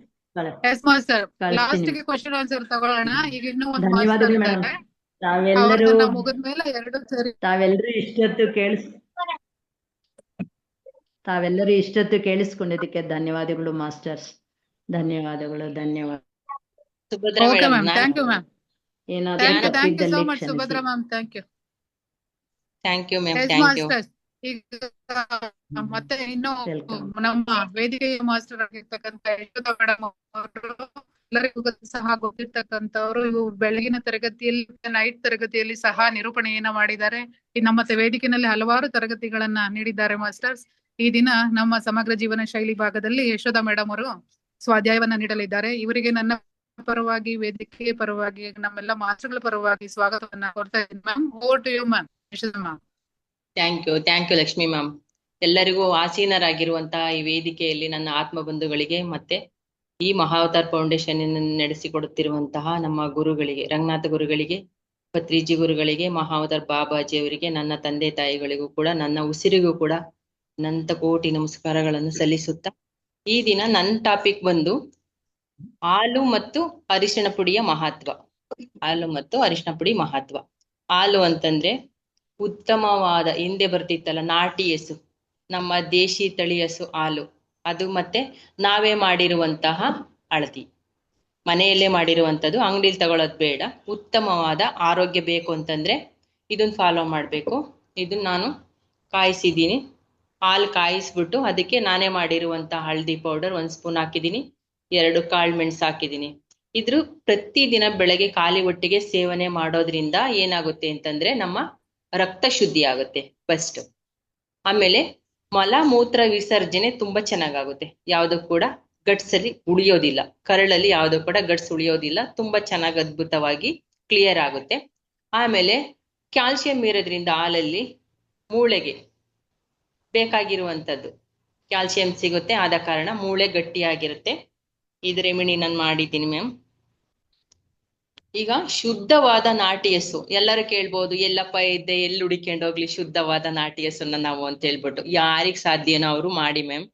Yes master, last ಗೆ ಕ್ವಶನ್ ಆನ್ಸರ್ ತಗೊಳ್ಳೋಣ. ಈಗ ಇನ್ನೂ ಒಂದು ಮಾಸ್ಟರ್ ಧನ್ಯವಾದಗಳು ಮೇಡಮ್. ಇದ್ದಾರೆ, ತಾವೆಲ್ಲರೂ ಅವ್ರನ್ನ ಮುಗಿದ್ಮೇಲೆ 2 ಸರಿ. ತಾವೆಲ್ಲರೂ ಇಷ್ಟೊತ್ತು ಕೇಳಿಸ್ಕೊಂಡಿದ್ದಕ್ಕೆ ಧನ್ಯವಾದಗಳು ಮಾಸ್ಟರ್ಸ್. ಧನ್ಯವಾದಗಳು. Subhadra okay madam, ma'am, thank you ma'am. ಏನಾದರೂ ಥ್ಯಾಂಕ್ ಯು ಸೋ ತಪ್ಪಿದ್ದಲ್ಲಿ much Subhadra ma'am, thank you. Thank you ma'am, yes thank you. Masters, ಈಗ ಮತ್ತೆ ಇನ್ನು ವೆಲ್ಕಮ್. ನಮ್ಮ ವೇದಿಕೆಯ ಮಾಸ್ಟರ್ ಆಗಿರ್ತಕ್ಕಂಥ ಯಶೋಧ ಮೇಡಮ್ ಅವರು, ಎಲ್ಲರಿಗೂ ಸಹ ಗೊತ್ತಿರ್ತಕ್ಕಂಥವ್ರು. ಇವು ಬೆಳಗಿನ ತರಗತಿಯಲ್ಲಿ, ನೈಟ್ ತರಗತಿಯಲ್ಲಿ ಸಹ ನಿರೂಪಣೆಯನ್ನ ಮಾಡಿದ್ದಾರೆ. ಈ ನಮ್ಮ ವೇದಿಕೆಯಲ್ಲಿ ಹಲವಾರು ತರಗತಿಗಳನ್ನ ನೀಡಿದ್ದಾರೆ ಮಾಸ್ಟರ್ಸ್. ಈ ದಿನ ನಮ್ಮ ಸಮಗ್ರ ಜೀವನ ಶೈಲಿ ಭಾಗದಲ್ಲಿ ಯಶೋಧ ಮೇಡಮ್ ಅವರು ಸ್ವಾಧ್ಯಾಯವನ್ನ ನೀಡಲಿದ್ದಾರೆ. ಇವರಿಗೆ ನನ್ನ ಪರವಾಗಿ, ವೇದಿಕೆಯ ಪರವಾಗಿ, ನಮ್ಮೆಲ್ಲ ಮಾಸ್ಟರ್ಗಳ ಪರವಾಗಿ ಸ್ವಾಗತವನ್ನ ಕೊಡ್ತಾ ಇದ್ದೀನಿ ma'am. Over to you ma'am, Yashodha ma'am. Thank you Lakshmi ma'am. ಎಲ್ಲರಿಗೂ ಆಸೀನರಾಗಿರುವಂತಹ ಈ ವೇದಿಕೆಯಲ್ಲಿ ನನ್ನ ಆತ್ಮ ಬಂಧುಗಳಿಗೆ ಮತ್ತೆ ಈ ಮಹಾವತಾರ್ ಫೌಂಡೇಶನ್ ನಡೆಸಿಕೊಡುತ್ತಿರುವಂತಹ ನಮ್ಮ ಗುರುಗಳಿಗೆ, ರಂಗನಾಥ ಗುರುಗಳಿಗೆ, ಪತ್ರಿಜಿ ಗುರುಗಳಿಗೆ, ಮಹಾವತಾರ್ ಬಾಬಾಜಿ ಅವರಿಗೆ, ನನ್ನ ತಂದೆ ತಾಯಿಗಳಿಗೂ ಕೂಡ, ನನ್ನ ಉಸಿರಿಗೂ ಕೂಡ ಅನಂತ ಕೋಟಿ ನಮಸ್ಕಾರಗಳನ್ನು ಸಲ್ಲಿಸುತ್ತಾ, ಈ ದಿನ ನನ್ನ ಟಾಪಿಕ್ ಬಂದು ಹಾಲು ಮತ್ತು ಅರಿಶಿಣ ಪುಡಿಯ ಮಹತ್ವ. ಹಾಲು ಮತ್ತು ಅರಿಶಿಣ ಪುಡಿ ಮಹತ್ವ. ಹಾಲು ಅಂತಂದ್ರೆ ಉತ್ತಮವಾದ, ಹಿಂದೆ ಬರ್ತಿತ್ತಲ್ಲ ನಾಟಿ ಹಸು, ನಮ್ಮ ದೇಶಿ ತಳಿ ಹಸು ಹಾಲು, ಅದು ಮತ್ತೆ ನಾವೇ ಮಾಡಿರುವಂತಹ ಅಳತಿ, ಮನೆಯಲ್ಲೇ ಮಾಡಿರುವಂಥದ್ದು, ಅಂಗಡಿಲಿ ತಗೊಳ್ಳೋದು ಬೇಡ. ಉತ್ತಮವಾದ ಆರೋಗ್ಯ ಬೇಕು ಅಂತಂದ್ರೆ ಇದನ್ನ ಫಾಲೋ ಮಾಡಬೇಕು. ಇದನ್ನ ನಾನು ಕಾಯಿಸಿದ್ದೀನಿ. ಹಾಲು ಕಾಯಿಸ್ಬಿಟ್ಟು ಅದಕ್ಕೆ ನಾನೇ ಮಾಡಿರುವಂತಹ ಹಳದಿ ಪೌಡರ್ 1 ಸ್ಪೂನ್ ಹಾಕಿದ್ದೀನಿ, 2 ಕಾಳು ಮೆಣಸು ಹಾಕಿದ್ದೀನಿ. ಇದ್ರ ಪ್ರತಿದಿನ ಬೆಳಗ್ಗೆ ಖಾಲಿ ಹೊಟ್ಟೆಗೆ ಸೇವನೆ ಮಾಡೋದ್ರಿಂದ ಏನಾಗುತ್ತೆ ಅಂತಂದ್ರೆ ನಮ್ಮ ರಕ್ತ ಶುದ್ಧಿ ಆಗುತ್ತೆ ಫಸ್ಟ್. ಆಮೇಲೆ ಮಲ ಮೂತ್ರ ವಿಸರ್ಜನೆ ತುಂಬಾ ಚೆನ್ನಾಗಾಗುತ್ತೆ. ಯಾವುದು ಕೂಡ ಗಟ್ಸಲ್ಲಿ ಉಳಿಯೋದಿಲ್ಲ, ಕರಳಲ್ಲಿ ಯಾವುದು ಕೂಡ ಗಟ್ಸ್ ಉಳಿಯೋದಿಲ್ಲ. ತುಂಬಾ ಚೆನ್ನಾಗಿ ಅದ್ಭುತವಾಗಿ ಕ್ಲಿಯರ್ ಆಗುತ್ತೆ. ಆಮೇಲೆ ಕ್ಯಾಲ್ಸಿಯಂ ಇರೋದ್ರಿಂದ ಹಾಲಲ್ಲಿ ಮೂಳೆಗೆ ಬೇಕಾಗಿರುವಂಥದ್ದು ಕ್ಯಾಲ್ಸಿಯಂ ಸಿಗುತ್ತೆ. ಆದ ಕಾರಣ ಮೂಳೆ ಗಟ್ಟಿಯಾಗಿರುತ್ತೆ. ಇದು ರೆಮಿಡಿ ನಾನು ಮಾಡಿದ್ದೀನಿ ಮ್ಯಾಮ್. ಈಗ ಶುದ್ಧವಾದ ನಾಟಿ ಹಸು, ಎಲ್ಲರೂ ಕೇಳ್ಬೋದು, ಎಲ್ಲಪ್ಪ ಇದ್ದೆ, ಎಲ್ಲಿ ಹುಡಿಕೊಂಡು ಹೋಗ್ಲಿ ಶುದ್ಧವಾದ ನಾಟಿ ಹಸುನ ನಾವು ಅಂತ ಹೇಳ್ಬಿಟ್ಟು. ಯಾರಿಗ್ ಸಾಧ್ಯನೋ ಅವರು ಮಾಡಿ ಮ್ಯಾಮ್.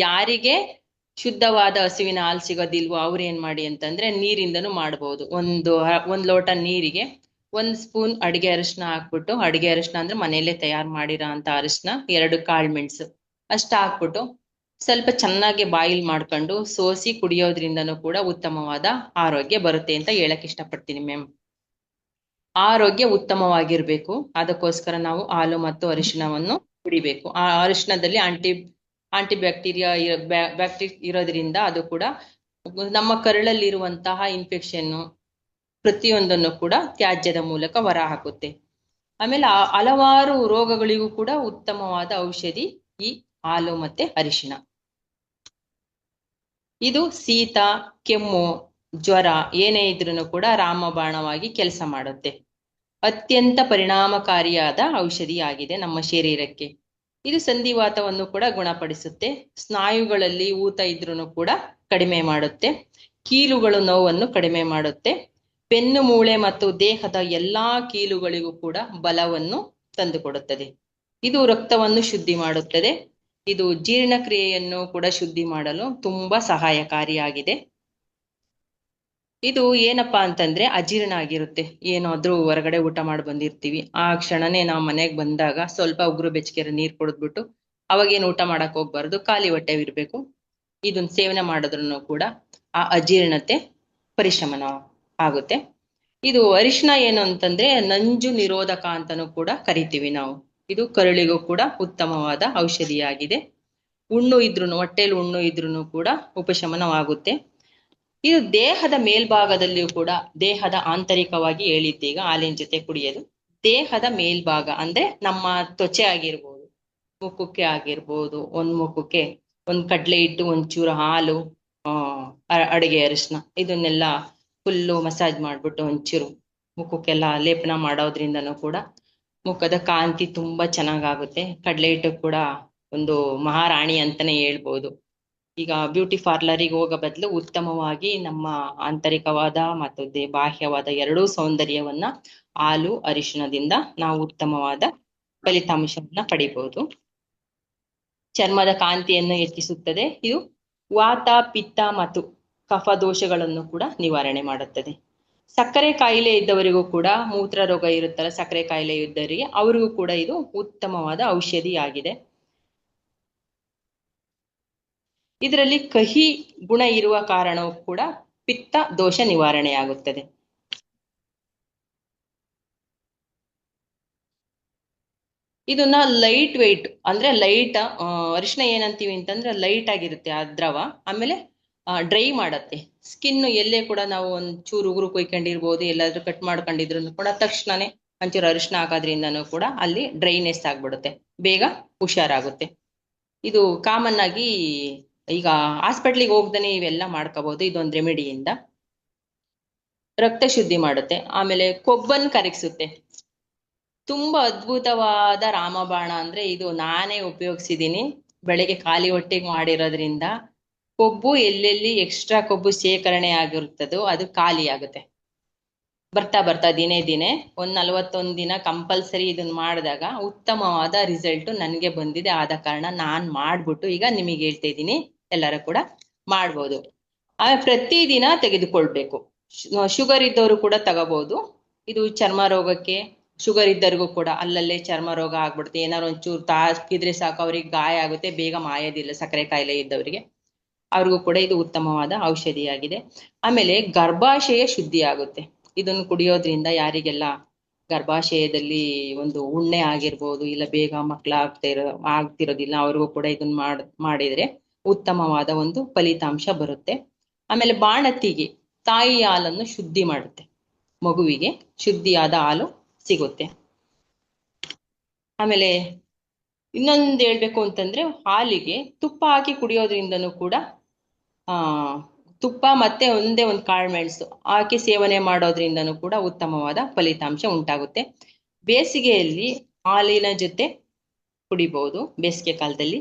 ಯಾರಿಗೆ ಶುದ್ಧವಾದ ಹಸುವಿನ ಹಾಲು ಸಿಗೋದಿಲ್ವೋ ಅವ್ರು ಏನ್ ಮಾಡಿ ಅಂತಂದ್ರೆ ನೀರಿಂದನೂ ಮಾಡ್ಬೋದು. ಒಂದ್ ಲೋಟ ನೀರಿಗೆ 1 ಸ್ಪೂನ್ ಅಡಿಗೆ ಅರಿಶಿನ ಹಾಕ್ಬಿಟ್ಟು, ಅಡಿಗೆ ಅರಿಶಿನ ಅಂದ್ರೆ ಮನೆಯಲ್ಲೇ ತಯಾರು ಮಾಡಿರೋ ಅಂತ ಅರಿಶಿನ, 2 ಕಾಳು ಮೆಣಸು ಅಷ್ಟ ಹಾಕ್ಬಿಟ್ಟು ಸ್ವಲ್ಪ ಚೆನ್ನಾಗಿ ಬಾಯಿಲ್ ಮಾಡ್ಕೊಂಡು ಸೋಸಿ ಕುಡಿಯೋದ್ರಿಂದನೂ ಕೂಡ ಉತ್ತಮವಾದ ಆರೋಗ್ಯ ಬರುತ್ತೆ ಅಂತ ಹೇಳಕ್ ಇಷ್ಟಪಡ್ತೀನಿ ಮ್ಯಾಮ್. ಆರೋಗ್ಯ ಉತ್ತಮವಾಗಿರ್ಬೇಕು, ಅದಕ್ಕೋಸ್ಕರ ನಾವು ಹಾಲು ಮತ್ತು ಅರಿಶಿಣವನ್ನು ಕುಡಿಬೇಕು. ಆ ಅರಿಶಿಣದಲ್ಲಿ ಆಂಟಿ ಬ್ಯಾಕ್ಟೀರಿಯಾ ಇರೋದ್ರಿಂದ ಅದು ಕೂಡ ನಮ್ಮ ಕರಳಲ್ಲಿರುವಂತಹ ಇನ್ಫೆಕ್ಷನ್ ಪ್ರತಿಯೊಂದನ್ನು ಕೂಡ ತ್ಯಾಜ್ಯದ ಮೂಲಕ ಹೊರ ಹಾಕುತ್ತೆ. ಆಮೇಲೆ ಹಲವಾರು ರೋಗಗಳಿಗೂ ಕೂಡ ಉತ್ತಮವಾದ ಔಷಧಿ ಈ ಹಾಲು ಮತ್ತೆ ಅರಿಶಿಣ. ಇದು ಶೀತ, ಕೆಮ್ಮು, ಜ್ವರ ಏನೇ ಇದ್ರೂ ಕೂಡ ರಾಮಬಾಣವಾಗಿ ಕೆಲಸ ಮಾಡುತ್ತೆ. ಅತ್ಯಂತ ಪರಿಣಾಮಕಾರಿಯಾದ ಔಷಧಿ ಆಗಿದೆ ನಮ್ಮ ಶರೀರಕ್ಕೆ. ಇದು ಸಂಧಿವಾತವನ್ನು ಕೂಡ ಗುಣಪಡಿಸುತ್ತೆ. ಸ್ನಾಯುಗಳಲ್ಲಿ ಊತ ಇದ್ರೂ ಕೂಡ ಕಡಿಮೆ ಮಾಡುತ್ತೆ. ಕೀಲುಗಳು ನೋವನ್ನು ಕಡಿಮೆ ಮಾಡುತ್ತೆ. ಬೆನ್ನು ಮೂಳೆ ಮತ್ತು ದೇಹದ ಎಲ್ಲಾ ಕೀಲುಗಳಿಗೂ ಕೂಡ ಬಲವನ್ನು ತಂದುಕೊಡುತ್ತದೆ. ಇದು ರಕ್ತವನ್ನು ಶುದ್ಧಿ ಮಾಡುತ್ತದೆ. ಇದು ಜೀರ್ಣಕ್ರಿಯೆಯನ್ನು ಕೂಡ ಶುದ್ಧಿ ಮಾಡಲು ತುಂಬಾ ಸಹಾಯಕಾರಿಯಾಗಿದೆ. ಇದು ಏನಪ್ಪಾ ಅಂತಂದ್ರೆ ಅಜೀರ್ಣ ಆಗಿರುತ್ತೆ. ಏನಾದ್ರೂ ಹೊರಗಡೆ ಊಟ ಮಾಡಿ ಬಂದಿರ್ತೀವಿ, ಆ ಕ್ಷಣನೇ ನಾವು ಮನೆಗೆ ಬಂದಾಗ ಸ್ವಲ್ಪ ಉಗುರು ಬೆಚ್ಚಗೆರ ನೀರ್ ಕುಡಿದ್ಬಿಟ್ಟು ಅವಾಗೇನು ಊಟ ಮಾಡಕ್ ಹೋಗ್ಬಾರ್ದು, ಖಾಲಿ ಹೊಟ್ಟೆವಿರ್ಬೇಕು. ಇದನ್ನ ಸೇವನೆ ಮಾಡಿದ್ರು ಕೂಡ ಆ ಅಜೀರ್ಣತೆ ಪರಿಶಮನ ಆಗುತ್ತೆ. ಇದು ಅರಿಶಿನ ಏನು ಅಂತಂದ್ರೆ ನಂಜು ನಿರೋಧಕ ಅಂತಾನೂ ಕೂಡ ಕರಿತೀವಿ ನಾವು. ಇದು ಕರುಳಿಗೂ ಕೂಡ ಉತ್ತಮವಾದ ಔಷಧಿಯಾಗಿದೆ. ಹುಣ್ಣು ಇದ್ರೂ, ಹೊಟ್ಟೆಲಿ ಹುಣ್ಣು ಇದ್ರೂ ಕೂಡ ಉಪಶಮನವಾಗುತ್ತೆ. ಇದು ದೇಹದ ಮೇಲ್ಭಾಗದಲ್ಲಿಯೂ ಕೂಡ, ದೇಹದ ಆಂತರಿಕವಾಗಿ ಹೇಳಿದ್ದೀಗ ಹಾಲಿನ ಜೊತೆ ಕುಡಿಯೋದು. ದೇಹದ ಮೇಲ್ಭಾಗ ಅಂದ್ರೆ ನಮ್ಮ ತ್ವಚೆ ಆಗಿರ್ಬೋದು, ಮುಖಕ್ಕೆ ಆಗಿರ್ಬೋದು, ಮುಖಕ್ಕೆ ಕಡ್ಲೆ ಹಿಟ್ಟು, ಒಂಚೂರು ಹಾಲು, ಅಡುಗೆ ಅರಿಶಿನ, ಇದನ್ನೆಲ್ಲ ಫುಲ್ಲು ಮಸಾಜ್ ಮಾಡ್ಬಿಟ್ಟು ಒಂಚೂರು ಮುಖಕ್ಕೆಲ್ಲ ಲೇಪನ ಮಾಡೋದ್ರಿಂದನೂ ಕೂಡ ಮುಖದ ಕಾಂತಿ ತುಂಬಾ ಚೆನ್ನಾಗಾಗುತ್ತೆ. ಕಡ್ಲೆ ಹಿಟ್ಟು ಕೂಡ ಒಂದು ಮಹಾರಾಣಿ ಅಂತಾನೆ ಹೇಳ್ಬೋದು. ಈಗ ಬ್ಯೂಟಿ ಪಾರ್ಲರಿಗೆ ಹೋಗೋ ಬದಲು ಉತ್ತಮವಾಗಿ ನಮ್ಮ ಆಂತರಿಕವಾದ ಮತ್ತು ಬಾಹ್ಯವಾದ ಎರಡೂ ಸೌಂದರ್ಯವನ್ನ ಹಾಲು ಅರಿಶಿಣದಿಂದ ನಾವು ಉತ್ತಮವಾದ ಫಲಿತಾಂಶವನ್ನ ಪಡಿಬಹುದು. ಚರ್ಮದ ಕಾಂತಿಯನ್ನು ಹೆಚ್ಚಿಸುತ್ತದೆ. ಇದು ವಾತ, ಪಿತ್ತ ಮತ್ತು ಕಫ ದೋಷಗಳನ್ನು ಕೂಡ ನಿವಾರಣೆ ಮಾಡುತ್ತದೆ. ಸಕ್ಕರೆ ಕಾಯಿಲೆ ಇದ್ದವರಿಗೂ ಕೂಡ, ಮೂತ್ರ ರೋಗ ಇರುತ್ತಲ್ಲ, ಸಕ್ಕರೆ ಕಾಯಿಲೆ ಇದ್ದವರಿಗೆ ಅವರಿಗೂ ಕೂಡ ಇದು ಉತ್ತಮವಾದ ಔಷಧಿಯಾಗಿದೆ. ಇದರಲ್ಲಿ ಕಹಿ ಗುಣ ಇರುವ ಕಾರಣವೂ ಕೂಡ ಪಿತ್ತ ದೋಷ ನಿವಾರಣೆಯಾಗುತ್ತದೆ. ಇದನ್ನ ಲೈಟ್ ವೆಯ್ಟ್ ಅಂದ್ರೆ ಲೈಟ್ ಅರಿಶಿನ ಏನಂತೀವಿ ಅಂತಂದ್ರೆ ಲೈಟ್ ಆಗಿರುತ್ತೆ ಆ ದ್ರವ. ಆಮೇಲೆ ಡ್ರೈ ಮಾಡತ್ತೆ ಸ್ಕಿನ್. ಎಲ್ಲೇ ಕೂಡ ನಾವು ಒಂಚೂರು ಉಗುರು ಕೊಯ್ಕೊಂಡಿರ್ಬೋದು, ಎಲ್ಲಾದ್ರೂ ಕಟ್ ಮಾಡ್ಕೊಂಡಿದ್ರು ಕೂಡ ತಕ್ಷಣನೇ ಒಂಚೂರು ಅರಿಶಿನ ಹಾಕೋದ್ರಿಂದನೂ ಕೂಡ ಅಲ್ಲಿ ಡ್ರೈನೆಸ್ ಆಗ್ಬಿಡುತ್ತೆ, ಬೇಗ ಹುಷಾರಾಗುತ್ತೆ. ಇದು ಕಾಮನ್ ಆಗಿ ಈಗ ಹಾಸ್ಪಿಟ್ಲಿಗೆ ಹೋಗ್ದೇನೆ ಇವೆಲ್ಲ ಮಾಡ್ಕೋಬಹುದು. ಇದೊಂದು ರೆಮಿಡಿಯಿಂದ ರಕ್ತ ಶುದ್ಧಿ ಮಾಡುತ್ತೆ. ಆಮೇಲೆ ಕೊಬ್ಬನ್ನು ಕರಗಿಸುತ್ತೆ. ತುಂಬಾ ಅದ್ಭುತವಾದ ರಾಮಬಾಣ ಅಂದ್ರೆ ಇದು ನಾನೇ ಉಪಯೋಗಿಸಿದೀನಿ. ಬೆಳಗ್ಗೆ ಖಾಲಿ ಹೊಟ್ಟೆಗೆ ಮಾಡಿರೋದ್ರಿಂದ ಕೊಬ್ಬು ಎಲ್ಲೆಲ್ಲಿ ಎಕ್ಸ್ಟ್ರಾ ಕೊಬ್ಬು ಶೇಖರಣೆ ಆಗಿರುತ್ತದೋ ಅದು ಖಾಲಿ ಆಗುತ್ತೆ. ಬರ್ತಾ ಬರ್ತಾ ದಿನೇ ದಿನೇ 41 ದಿನ ಕಂಪಲ್ಸರಿ ಇದನ್ನ ಮಾಡಿದಾಗ ಉತ್ತಮವಾದ ರಿಸಲ್ಟ್ ನನಗೆ ಬಂದಿದೆ. ಆದ ಕಾರಣ ನಾನ್ ಮಾಡ್ಬಿಟ್ಟು ಈಗ ನಿಮಗೆ ಹೇಳ್ತಾ ಇದ್ದೀನಿ, ಎಲ್ಲರೂ ಕೂಡ ಮಾಡ್ಬೋದು. ಆಮೇಲೆ ಪ್ರತಿದಿನ ತೆಗೆದುಕೊಳ್ಬೇಕು. ಶುಗರ್ ಇದ್ದವರು ಕೂಡ ತಗೋಬಹುದು. ಇದು ಚರ್ಮ ರೋಗಕ್ಕೆ, ಶುಗರ್ ಇದ್ದವ್ರಿಗೂ ಕೂಡ ಅಲ್ಲಲ್ಲೇ ಚರ್ಮ ರೋಗ ಆಗ್ಬಿಡುತ್ತೆ. ಏನಾದ್ರು ಒಂಚೂರು ತಾಕಿದ್ರೆ ಸಾಕು ಅವ್ರಿಗೆ ಗಾಯ ಆಗುತ್ತೆ, ಬೇಗ ಮಾಯೋದಿಲ್ಲ. ಸಕ್ಕರೆ ಕಾಯಿಲೆ ಇದ್ದವರಿಗೆ ಅವ್ರಿಗೂ ಕೂಡ ಇದು ಉತ್ತಮವಾದ ಔಷಧಿಯಾಗಿದೆ. ಆಮೇಲೆ ಗರ್ಭಾಶಯ ಶುದ್ಧಿ ಆಗುತ್ತೆ. ಇದನ್ನು ಕುಡಿಯೋದ್ರಿಂದ ಯಾರಿಗೆಲ್ಲ ಗರ್ಭಾಶಯದಲ್ಲಿ ಒಂದು ಉಣ್ಣೆ ಆಗಿರ್ಬೋದು, ಇಲ್ಲ ಬೇಗ ಆಗ್ತಿರೋದಿಲ್ಲ, ಅವ್ರಿಗೂ ಕೂಡ ಇದನ್ನ ಮಾಡಿದ್ರೆ ಉತ್ತಮವಾದ ಒಂದು ಫಲಿತಾಂಶ ಬರುತ್ತೆ. ಆಮೇಲೆ ಬಾಣತಿಗೆ ತಾಯಿ ಹಾಲನ್ನು ಶುದ್ಧಿ ಮಾಡುತ್ತೆ. ಮಗುವಿಗೆ ಶುದ್ಧಿಯಾದ ಹಾಲು ಸಿಗುತ್ತೆ. ಆಮೇಲೆ ಇನ್ನೊಂದು ಹೇಳ್ಬೇಕು ಅಂತಂದ್ರೆ ಹಾಲಿಗೆ ತುಪ್ಪ ಹಾಕಿ ಕುಡಿಯೋದ್ರಿಂದನೂ ಕೂಡ ತುಪ್ಪ ಮತ್ತೆ ಒಂದೇ ಒಂದು ಕಾಳುಮೆಣಸು ಹಾಕಿ ಸೇವನೆ ಮಾಡೋದ್ರಿಂದನೂ ಕೂಡ ಉತ್ತಮವಾದ ಫಲಿತಾಂಶ ಉಂಟಾಗುತ್ತೆ. ಬೇಸಿಗೆಯಲ್ಲಿ ಹಾಲಿನ ಜೊತೆ ಕುಡಿಬಹುದು. ಬೇಸಿಗೆ ಕಾಲದಲ್ಲಿ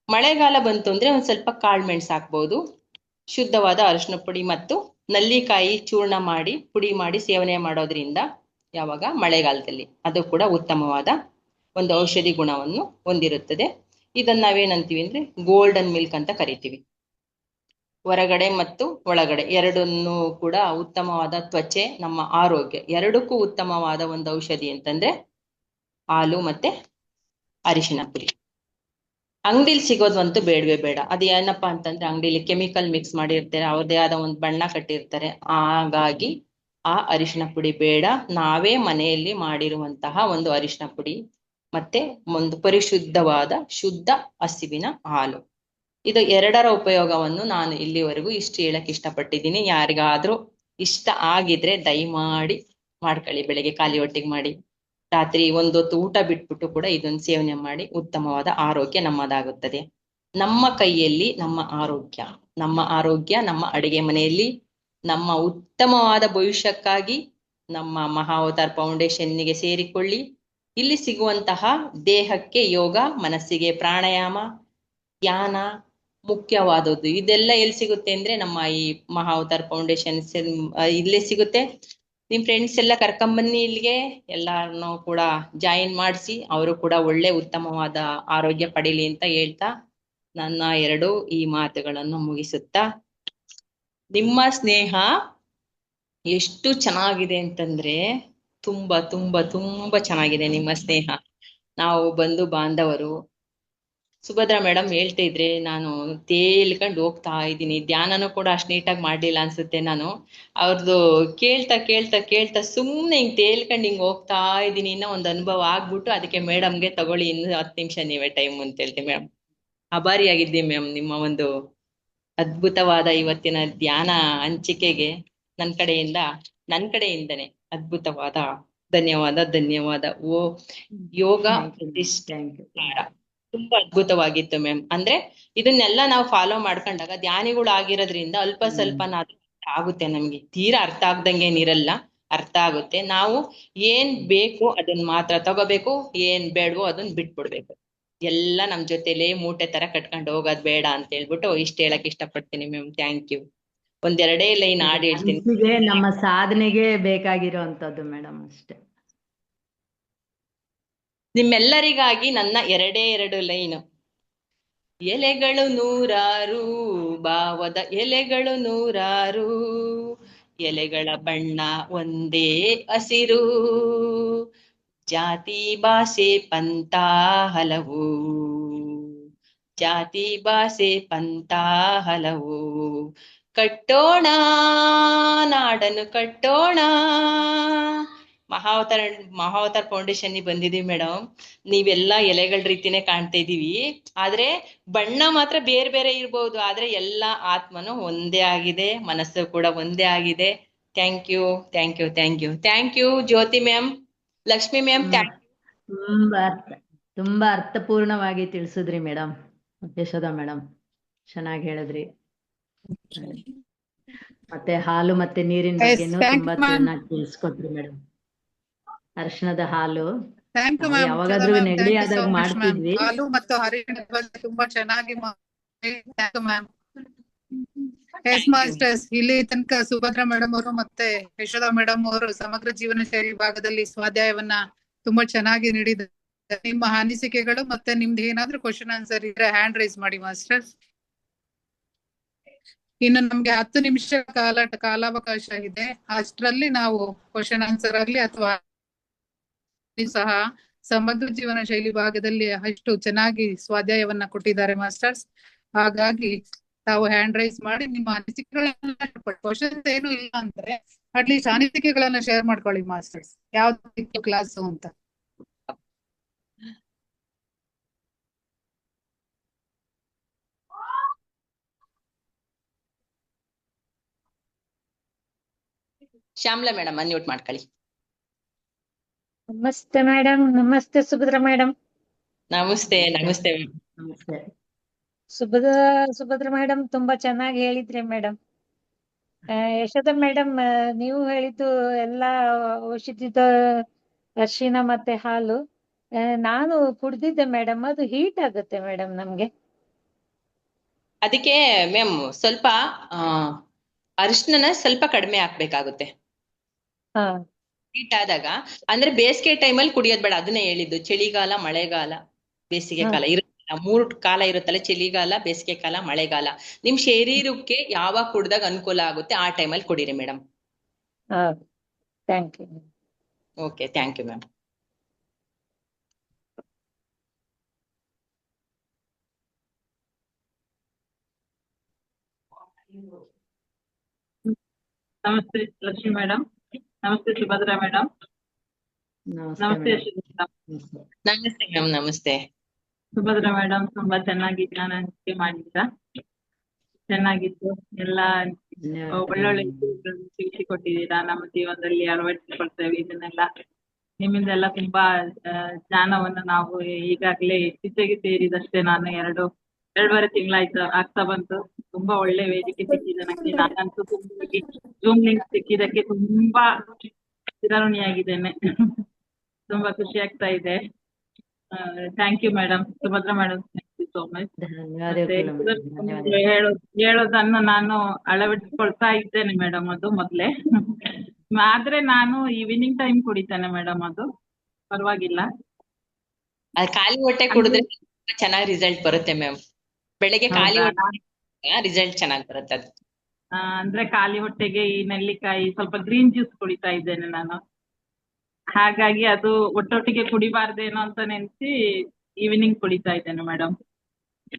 ಮಳೆಗಾಲ ಬಂತು ಅಂದ್ರೆ ಒಂದ್ ಸ್ವಲ್ಪ ಕಾಳುಮೆಣಸು ಹಾಕ್ಬಹುದು. ಶುದ್ಧವಾದ ಅರಿಶಿನ ಪುಡಿ ಮತ್ತು ನಲ್ಲಿಕಾಯಿ ಚೂರ್ಣ ಮಾಡಿ ಪುಡಿ ಮಾಡಿ ಸೇವನೆ ಮಾಡೋದ್ರಿಂದ ಯಾವಾಗ ಮಳೆಗಾಲದಲ್ಲಿ ಅದು ಕೂಡ ಉತ್ತಮವಾದ ಒಂದು ಔಷಧಿ ಗುಣವನ್ನು ಹೊಂದಿರುತ್ತದೆ. ಇದನ್ನ ನಾವೇನಂತೀವಿ ಅಂದ್ರೆ ಗೋಲ್ಡನ್ ಮಿಲ್ಕ್ ಅಂತ ಕರಿತೀವಿ. ಹೊರಗಡೆ ಮತ್ತು ಒಳಗಡೆ ಎರಡನ್ನೂ ಕೂಡ ಉತ್ತಮವಾದ ತ್ವಚೆ, ನಮ್ಮ ಆರೋಗ್ಯ ಎರಡಕ್ಕೂ ಉತ್ತಮವಾದ ಒಂದು ಔಷಧಿ ಅಂತಂದ್ರೆ ಹಾಲು ಮತ್ತೆ ಅರಿಶಿನ ಪುಡಿ. ಅಂಗಡಿಲಿ ಸಿಗೋದಂತೂ ಬೇಡವೇ ಬೇಡ. ಅದು ಏನಪ್ಪಾ ಅಂತಂದ್ರೆ ಅಂಗಡಿಲಿ ಕೆಮಿಕಲ್ ಮಿಕ್ಸ್ ಮಾಡಿರ್ತಾರೆ, ಅವ್ರದೇ ಆದ ಒಂದು ಬಣ್ಣ ಕಟ್ಟಿರ್ತಾರೆ. ಹಾಗಾಗಿ ಆ ಅರಿಶಿನ ಪುಡಿ ಬೇಡ. ನಾವೇ ಮನೆಯಲ್ಲಿ ಮಾಡಿರುವಂತಹ ಒಂದು ಅರಿಶಿನ ಪುಡಿ ಮತ್ತೆ ಒಂದು ಪರಿಶುದ್ಧವಾದ ಶುದ್ಧ ಹಸಿವಿನ ಹಾಲು, ಇದು ಎರಡರ ಉಪಯೋಗವನ್ನು ನಾನು ಇಲ್ಲಿವರೆಗೂ ಇಷ್ಟು ಹೇಳಕ್ ಇಷ್ಟಪಟ್ಟಿದ್ದೀನಿ. ಯಾರಿಗಾದ್ರೂ ಇಷ್ಟ ಆಗಿದ್ರೆ ದಯಮಾಡಿ ಮಾಡ್ಕೊಳ್ಳಿ. ಬೆಳಗ್ಗೆ ಖಾಲಿ ಹೊಟ್ಟೆಗೆ ಮಾಡಿ, ರಾತ್ರಿ ಒಂದೊತ್ತು ಊಟ ಬಿಟ್ಬಿಟ್ಟು ಕೂಡ ಇದನ್ನು ಸೇವನೆ ಮಾಡಿ ಉತ್ತಮವಾದ ಆರೋಗ್ಯ ನಮ್ಮದಾಗುತ್ತದೆ. ನಮ್ಮ ಕೈಯಲ್ಲಿ ನಮ್ಮ ಆರೋಗ್ಯ. ನಮ್ಮ ಆರೋಗ್ಯ ನಮ್ಮ ಅಡಿಗೆ ಮನೆಯಲ್ಲಿ. ನಮ್ಮ ಉತ್ತಮವಾದ ಭವಿಷ್ಯಕ್ಕಾಗಿ ನಮ್ಮ ಮಹಾವತಾರ್ ಫೌಂಡೇಶನ್ನಿಗೆ ಸೇರಿಕೊಳ್ಳಿ. ಇಲ್ಲಿ ಸಿಗುವಂತಹ ದೇಹಕ್ಕೆ ಯೋಗ, ಮನಸ್ಸಿಗೆ ಪ್ರಾಣಾಯಾಮ, ಧ್ಯಾನ ಮುಖ್ಯವಾದದ್ದು. ಇದೆಲ್ಲ ಎಲ್ಲಿ ಸಿಗುತ್ತೆ ಅಂದ್ರೆ ನಮ್ಮ ಈ ಮಹಾವತಾರ್ ಫೌಂಡೇಶನ್ ಇಲ್ಲೇ ಸಿಗುತ್ತೆ. ನಿಮ್ ಫ್ರೆಂಡ್ಸ್ ಎಲ್ಲ ಕರ್ಕೊಂಬನ್ನಿ ಇಲ್ಲಿಗೆ, ಎಲ್ಲಾರನ್ನು ಕೂಡ ಜಾಯಿನ್ ಮಾಡಿಸಿ ಅವರು ಕೂಡ ಒಳ್ಳೆ ಉತ್ತಮವಾದ ಆರೋಗ್ಯ ಪಡೀಲಿ ಅಂತ ಹೇಳ್ತಾ ನನ್ನ ಈ ಮಾತುಗಳನ್ನು ಮುಗಿಸುತ್ತಾ, ನಿಮ್ಮ ಸ್ನೇಹ ಎಷ್ಟು ಚೆನ್ನಾಗಿದೆ ಅಂತಂದ್ರೆ ತುಂಬಾ ತುಂಬಾ ತುಂಬಾ ಚೆನ್ನಾಗಿದೆ ನಿಮ್ಮ ಸ್ನೇಹ. ನಾವು ಬಂಧು ಬಾಂಧವರು. ಸುಭದ್ರಾ ಮೇಡಮ್ ಹೇಳ್ತಾ ಇದ್ರೆ ನಾನು ತೇಲ್ಕೊಂಡು ಹೋಗ್ತಾ ಇದ್ದೀನಿ. ಧ್ಯಾನನೂ ಕೂಡ ಅಷ್ಟು ನೀಟಾಗಿ ಮಾಡ್ಲಿಲ್ಲ ಅನ್ಸುತ್ತೆ ನಾನು. ಅವ್ರದ್ದು ಕೇಳ್ತಾ ಕೇಳ್ತಾ ಕೇಳ್ತಾ ಸುಮ್ನೆ ಹಿಂಗ್ ತೇಲ್ಕೊಂಡು ಹಿಂಗ್ ಹೋಗ್ತಾ ಇದ್ದೀನಿ. ಇನ್ನೂ ಒಂದು ಅನುಭವ ಆಗ್ಬಿಟ್ಟು ಅದಕ್ಕೆ ಮೇಡಮ್ಗೆ ತಗೊಳ್ಳಿ ಇನ್ನು 10 ನಿಮಿಷ ನೀವೇ ಟೈಮ್ ಅಂತ ಹೇಳ್ತೀನಿ ಮೇಡಮ್. ಆಭಾರಿಯಾಗಿದ್ದೀನಿ ಮ್ಯಾಮ್ ನಿಮ್ಮ ಒಂದು ಅದ್ಭುತವಾದ ಇವತ್ತಿನ ಧ್ಯಾನ ಹಂಚಿಕೆಗೆ ನನ್ನ ಕಡೆಯಿಂದನೇ ಅದ್ಭುತವಾದ ಧನ್ಯವಾದ. ಯೋಗ ಪ್ರತಿಷ್ಠಾರ ತುಂಬಾ ಅದ್ಭುತವಾಗಿತ್ತು ಮ್ಯಾಮ್. ಅಂದ್ರೆ ಇದನ್ನೆಲ್ಲ ನಾವು ಫಾಲೋ ಮಾಡ್ಕೊಂಡಾಗ ಧ್ಯಾನಿಗಳು ಆಗಿರೋದ್ರಿಂದ ಅಲ್ಪ ಸ್ವಲ್ಪ ಆಗುತ್ತೆ ನಮ್ಗೆ. ತೀರಾ ಅರ್ಥ ಆಗ್ದಂಗೇನಿರಲ್ಲ, ಅರ್ಥ ಆಗುತ್ತೆ. ನಾವು ಏನ್ ಬೇಕು ಅದನ್ನ ಮಾತ್ರ ತಗೋಬೇಕು, ಏನ್ ಬೇಡವೋ ಅದನ್ನ ಬಿಟ್ಬಿಡ್ಬೇಕು. ಎಲ್ಲ ನಮ್ ಜೊತೆಲೇ ಮೂಟೆ ತರ ಕಟ್ಕೊಂಡು ಹೋಗೋದ್ ಬೇಡ ಅಂತ ಹೇಳ್ಬಿಟ್ಟು ಇಷ್ಟ ಹೇಳಕ್ ಇಷ್ಟಪಡ್ತೀನಿ ಮ್ಯಾಮ್. Thank you. ಒಂದೆರಡೇ ಲೈನ್ ಹಾಡು ಹೇಳ್ತೀನಿ. ನಮ್ಮ ಸಾಧನೆಗೆ ಬೇಕಾಗಿರುವಂತದ್ದು ಮೇಡಮ್ ಅಷ್ಟೇ. ನಿಮ್ಮೆಲ್ಲರಿಗಾಗಿ ನನ್ನ 2 ಲೈನು. ಎಲೆಗಳು ನೂರಾರು, ಭಾವದ ಎಲೆಗಳು ನೂರಾರು, ಎಲೆಗಳ ಬಣ್ಣ ಒಂದೇ ಹಸಿರು, ಜಾತಿ ಭಾಷೆ ಪಂಥ ಹಲವು, ಜಾತಿ ಭಾಷೆ ಪಂಥ ಹಲವು, ಕಟ್ಟೋಣ ನಾಡನ್ನು ಕಟ್ಟೋಣ. ಮಹಾವತಾರ್ ಫೌಂಡೇಶನ್ ಬಂದಿದೀವಿ ಮೇಡಮ್. ನೀವೆಲ್ಲ ಎಲೆಗಳ ರೀತಿನೇ ಕಾಣ್ತಾ ಇದೀವಿ, ಆದ್ರೆ ಬಣ್ಣ ಮಾತ್ರ ಬೇರೆ ಬೇರೆ ಇರ್ಬೋದು, ಆದ್ರೆ ಎಲ್ಲ ಆತ್ಮನು ಒಂದೇ ಆಗಿದೆ, ಮನಸ್ಸು ಕೂಡ ಒಂದೇ ಆಗಿದೆ. Thank you thank you thank you thank you Jyoti ma'am, Lakshmi ma'am. ತುಂಬಾ ಅರ್ಥಪೂರ್ಣವಾಗಿ ತಿಳಿಸಿದ್ರಿ ಮೇಡಮ್. ಯಶೋಧ ಮೇಡಮ್ ಚೆನ್ನಾಗಿ ಹೇಳಿದ್ರಿ. ಮತ್ತೆ ಹಾಲು ಮತ್ತೆ ನೀರಿನ ಬಗ್ಗೆನೂ ತುಂಬಾ ಚೆನ್ನಾಗಿ ತಿಳಿಸ್ಕೊಟ್ರಿ ಮೇಡಮ್. ಅರಿಶಿಣದ ಹಾಲು ಯಾವಾಗಾದ್ರೂ ನೆಗಡಿ ಆದಾಗ ಮಾಡ್ತಿದ್ವಿ. ಹಾಲು ಮತ್ತು ಹರಿಶಿಣದ ಬಗ್ಗೆ ತುಂಬಾ ಚೆನ್ನಾಗಿ ಮ್ಯಾಮ್. ಎಸ್ ಮಾಸ್ಟರ್ಸ್, ಇಲ್ಲಿ ತನಕ ಸುಭದ್ರಾ ಮೇಡಮ್ ಅವರು ಮತ್ತೆ ಯಶೋಧ ಮೇಡಮ್ ಅವರು ಸಮಗ್ರ ಜೀವನ ಶೈಲಿ ಭಾಗದಲ್ಲಿ ಸ್ವಾಧ್ಯಾಯವನ್ನ ತುಂಬಾ ಚೆನ್ನಾಗಿ ನೀಡಿದ್ದಾರೆ. ನಿಮ್ಮ ಅನಿಸಿಕೆಗಳು ಮತ್ತೆ ನಿಮ್ದು ಏನಾದ್ರೂ ಕ್ವಶನ್ ಆನ್ಸರ್ ಇದ್ರೆ ಹ್ಯಾಂಡ್ ರೈಸ್ ಮಾಡಿ ಮಾಸ್ಟರ್ಸ್. ಇನ್ನು ನಮ್ಗೆ 10 ನಿಮಿಷ ಕಾಲಾವಕಾಶ ಇದೆ. ಅಷ್ಟರಲ್ಲಿ ನಾವು ಕ್ವಶನ್ ಆನ್ಸರ್ ಆಗ್ಲಿ ಅಥವಾ ಸಹ ಸಮಗ್ರ ಜೀವನ ಶೈಲಿ ಭಾಗದಲ್ಲಿ ಅಷ್ಟು ಚೆನ್ನಾಗಿ ಸ್ವಾಧ್ಯಾಯವನ್ನ ಕೊಟ್ಟಿದ್ದಾರೆ ಮಾಸ್ಟರ್ಸ್. ಹಾಗಾಗಿ ತಾವು ಹ್ಯಾಂಡ್ ರೈಸ್ ಮಾಡಿ ನಿಮ್ಮ ಅನಿಸಿಕೆಗಳನ್ನ ಕ್ವಶನ್ ಏನು ಇಲ್ಲ ಅಂದ್ರೆ ಅಟ್ಲೀಸ್ಟ್ ಅನಿಸಿಕೆಗಳನ್ನ ಶೇರ್ ಮಾಡ್ಕೊಳ್ಳಿ ಮಾಸ್ಟರ್ಸ್, ಯಾವ್ದು ಕ್ಲಾಸು ಅಂತ. ಶ್ಯಾಮ್ಲಾ ಮೇಡಮ್ ಅನ್ಮ್ಯೂಟ್ ಮಾಡ್ಕೊಳ್ಳಿ. ನಮಸ್ತೆ ಮೇಡಮ್. ನಮಸ್ತೆ ಸುಭದ್ರಾ ಮೇಡಮ್. ನಮಸ್ತೆ ನಮಸ್ತೆ ನಮಸ್ತೆ ಸುಭದ್ರಾ ಮೇಡಮ್, ತುಂಬಾ ಚೆನ್ನಾಗಿ ಹೇಳಿದ್ರಿ ಮೇಡಮ್. ಯಶೋಧ ಮೇಡಮ್, ನೀವು ಹೇಳಿದ್ದು ಎಲ್ಲಾ ಔಷಧಿದ ಅರಿಶಿನ ಮತ್ತೆ ಹಾಲು ನಾನು ಕುಡ್ದಿದ್ದೆ ಮೇಡಮ್. ಅದು ಹೀಟ್ ಆಗುತ್ತೆ ಮೇಡಮ್ ನಮ್ಗೆ. ಅದಕ್ಕೆ ಮ್ಯಾಮ್ ಸ್ವಲ್ಪ ಅರಿಶಿನ ಸ್ವಲ್ಪ ಕಡಿಮೆ ಹಾಕ್ಬೇಕಾಗುತ್ತೆ ಹೀಟ್ ಆದಾಗ. ಅಂದ್ರೆ ಬೇಸಿಗೆ ಟೈಮಲ್ಲಿ ಕುಡಿಯೋದ್ ಬೇಡ, ಅದನ್ನೇ ಹೇಳಿದ್ದು. ಚಳಿಗಾಲ, ಮಳೆಗಾಲ, ಬೇಸಿಗೆ ಕಾಲ ಇರುತ್ತಲ್ಲ, 3 ಕಾಲ ಇರುತ್ತಲ್ಲ, ಚಳಿಗಾಲ, ಬೇಸಿಗೆ ಕಾಲ, ಮಳೆಗಾಲ. ನಿಮ್ ಶರೀರಕ್ಕೆ ಯಾವಾಗ ಕುಡ್ದಾಗ ಅನುಕೂಲ ಆಗುತ್ತೆ ಆ ಟೈಮಲ್ಲಿ ಕುಡೀರಿ madam. Thank you. Okay, thank you ma'am. ನಮಸ್ತೆ ಲಕ್ಷ್ಮಿ ಮೇಡಮ್. ನಮಸ್ತೆ ಸುಭದ್ರಾ ಮೇಡಮ್. ನಮಸ್ತೆ ನಮಸ್ತೆ ಮ್ಯಾಮ್. ನಮಸ್ತೆ ಸುಭದ್ರಾ ಮೇಡಮ್, ತುಂಬಾ ಚೆನ್ನಾಗಿ ಜ್ಞಾನ ಹಂಚಿಕೆ ಮಾಡಿದ್ರ. ಚೆನ್ನಾಗಿತ್ತು. ಎಲ್ಲಾ ಒಳ್ಳೊಳ್ಳೆ ತಿಳಿಸಿಕೊಟ್ಟಿದ್ದೀರಾ. ನಮ್ಮ ಜೀವನದಲ್ಲಿ ಅಳವಡಿಸಿಕೊಳ್ತೇವೆ ಇದನ್ನೆಲ್ಲ. ನಿಮ್ಮಿಂದೆಲ್ಲ ತುಂಬಾ ಜ್ಞಾನವನ್ನು ನಾವು ಈಗಾಗಲೇ ಇತ್ತೀಚೆಗೆ ಸೇರಿದಷ್ಟೇ. ನಾನು 2.5 ತಿಂಗಳಾಯ್ತು ಆಗ್ತಾ ಬಂತು. ತುಂಬಾ ಒಳ್ಳೆ ವೇದಿಕೆ ಸಿಕ್ಕಿದೆ ನನಗೆ. ನಾನಂತೂ ಝೂಮ್ ಲಿಂಕ್ ಸಿಕ್ಕಿದ್ದಕ್ಕೆ ತುಂಬಾ ಚಿರಋಣಿಯಾಗಿದ್ದೇನೆ. ತುಂಬಾ ಖುಷಿ ಆಗ್ತಾ ಇದೆ. Thank you madam, Subhadra madam, thank you so much. ಮತ್ತೆ ಧನ್ಯವಾದಗಳು ಮೇಡಮ್, ಧನ್ಯವಾದಗಳು. ಹೇಳೋದನ್ನು ನಾನು ಅಳವಡಿಸ್ಕೊಳ್ತಾ ಇದ್ದೇನೆ ಮೇಡಮ್, ಅದು ಮೊದ್ಲೇ. ಆದ್ರೆ ನಾನು ಈವ್ನಿಂಗ್ ಟೈಮ್ ಕುಡಿತೇನೆ ಮೇಡಮ್, ಅದು ಪರವಾಗಿಲ್ಲ. ಅದು ಖಾಲಿ ಹೊಟ್ಟೆ ಕುಡಿದ್ರೆ ಚೆನ್ನಾಗಿ ರಿಸಲ್ಟ್ ಬರುತ್ತೆ ಮ್ಯಾಮ್. ಬೆಳಗ್ಗೆ ಖಾಲಿ ಹೌದಾ? ಹೊಟ್ಟೆ ರಿಸಲ್ಟ್ ಚೆನ್ನಾಗಿ ಬರುತ್ತೆ ಅದು. ಅಂದ್ರೆ ಖಾಲಿ ಹೊಟ್ಟೆಗೆ ಈ ನೆಲ್ಲಿಕಾಯಿ, ಸ್ವಲ್ಪ ಗ್ರೀನ್ ಜ್ಯೂಸ್ ಕುಡಿತಾ ಇದ್ದೇನೆ ನಾನು. ಹಾಗಾಗಿ ಅದು ಒಟ್ಟೊಟ್ಟಿಗೆ ಕುಡಿಬಾರ್ದೇನೋ ಅಂತ ನೆನ್ಸಿ ಈವ್ನಿಂಗ್ ಕುಡಿತಾ ಇದ್ದೇನೆ ಮೇಡಮ್.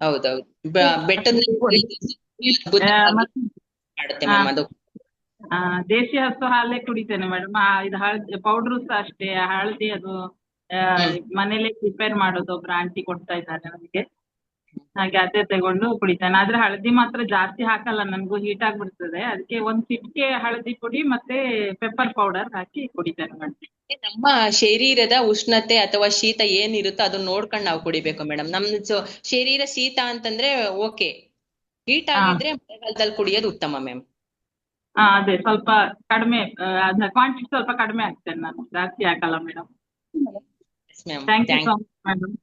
ಹೌದೌದು, ಬೆಟ್ಟದ ಮಾಡುತ್ತೆ ಮ್ಯಾಮ್ ಅದು. ದೇಶಿ ಹಸು ಹಾಲೇ ಕುಡಿತೇನೆ ಮೇಡಮ್. ಇದು ಹಳದಿ ಪೌಡ್ರು ಸಹ ಅಷ್ಟೇ, ಹಳದಿ ಅದು ಮನೇಲೆ ಪ್ರಿಪೇರ್ ಮಾಡೋದು, ಒಬ್ರು ಆಂಟಿ ಕೊಡ್ತಾ ಇದ್ದಾರೆ ನಮಗೆ. ಹಾಗೆ ಅದೇ ತಗೊಂಡು ಕುಡಿತೇನೆ. ಆದ್ರೆ ಹಳದಿ ಮಾತ್ರ ಜಾಸ್ತಿ ಹಾಕಲ್ಲ, ನನಗೂ ಹೀಟ್ ಆಗ್ಬಿಡ್ತದೆ. ಅದಕ್ಕೆ ಒಂದ್ ಚಿಟಿಕೆ ಹಳದಿ ಪುಡಿ ಮತ್ತೆ ಪೆಪ್ಪರ್ ಪೌಡರ್ ಹಾಕಿ ಕುಡಿತೇನೆ ಮೇಡಮ್. ನಮ್ಮ ಶರೀರದ ಉಷ್ಣತೆ ಅಥವಾ ಶೀತ ಏನಿರುತ್ತೋ ಅದನ್ನ ನೋಡ್ಕೊಂಡು ನಾವು ಕುಡಿಬೇಕು ಮೇಡಮ್. ನಮ್ದು ಶರೀರ ಶೀತ ಅಂತಂದ್ರೆ ಓಕೆ, ಹೀಟ್ ಆಗಿದ್ರೆ ಮಳೆಗಾಲದಲ್ಲಿ ಕುಡಿಯೋದು ಉತ್ತಮ ಮ್ಯಾಮ್. ಅದೇ ಸ್ವಲ್ಪ ಕಡಿಮೆ, ಅದನ್ನ ಕ್ವಾಂಟಿಟಿ ಸ್ವಲ್ಪ ಕಡಿಮೆ ಹಾಕ್ತೇನೆ ನಾನು, ಜಾಸ್ತಿ ಹಾಕಲ್ಲ madam. Thank you so much madam,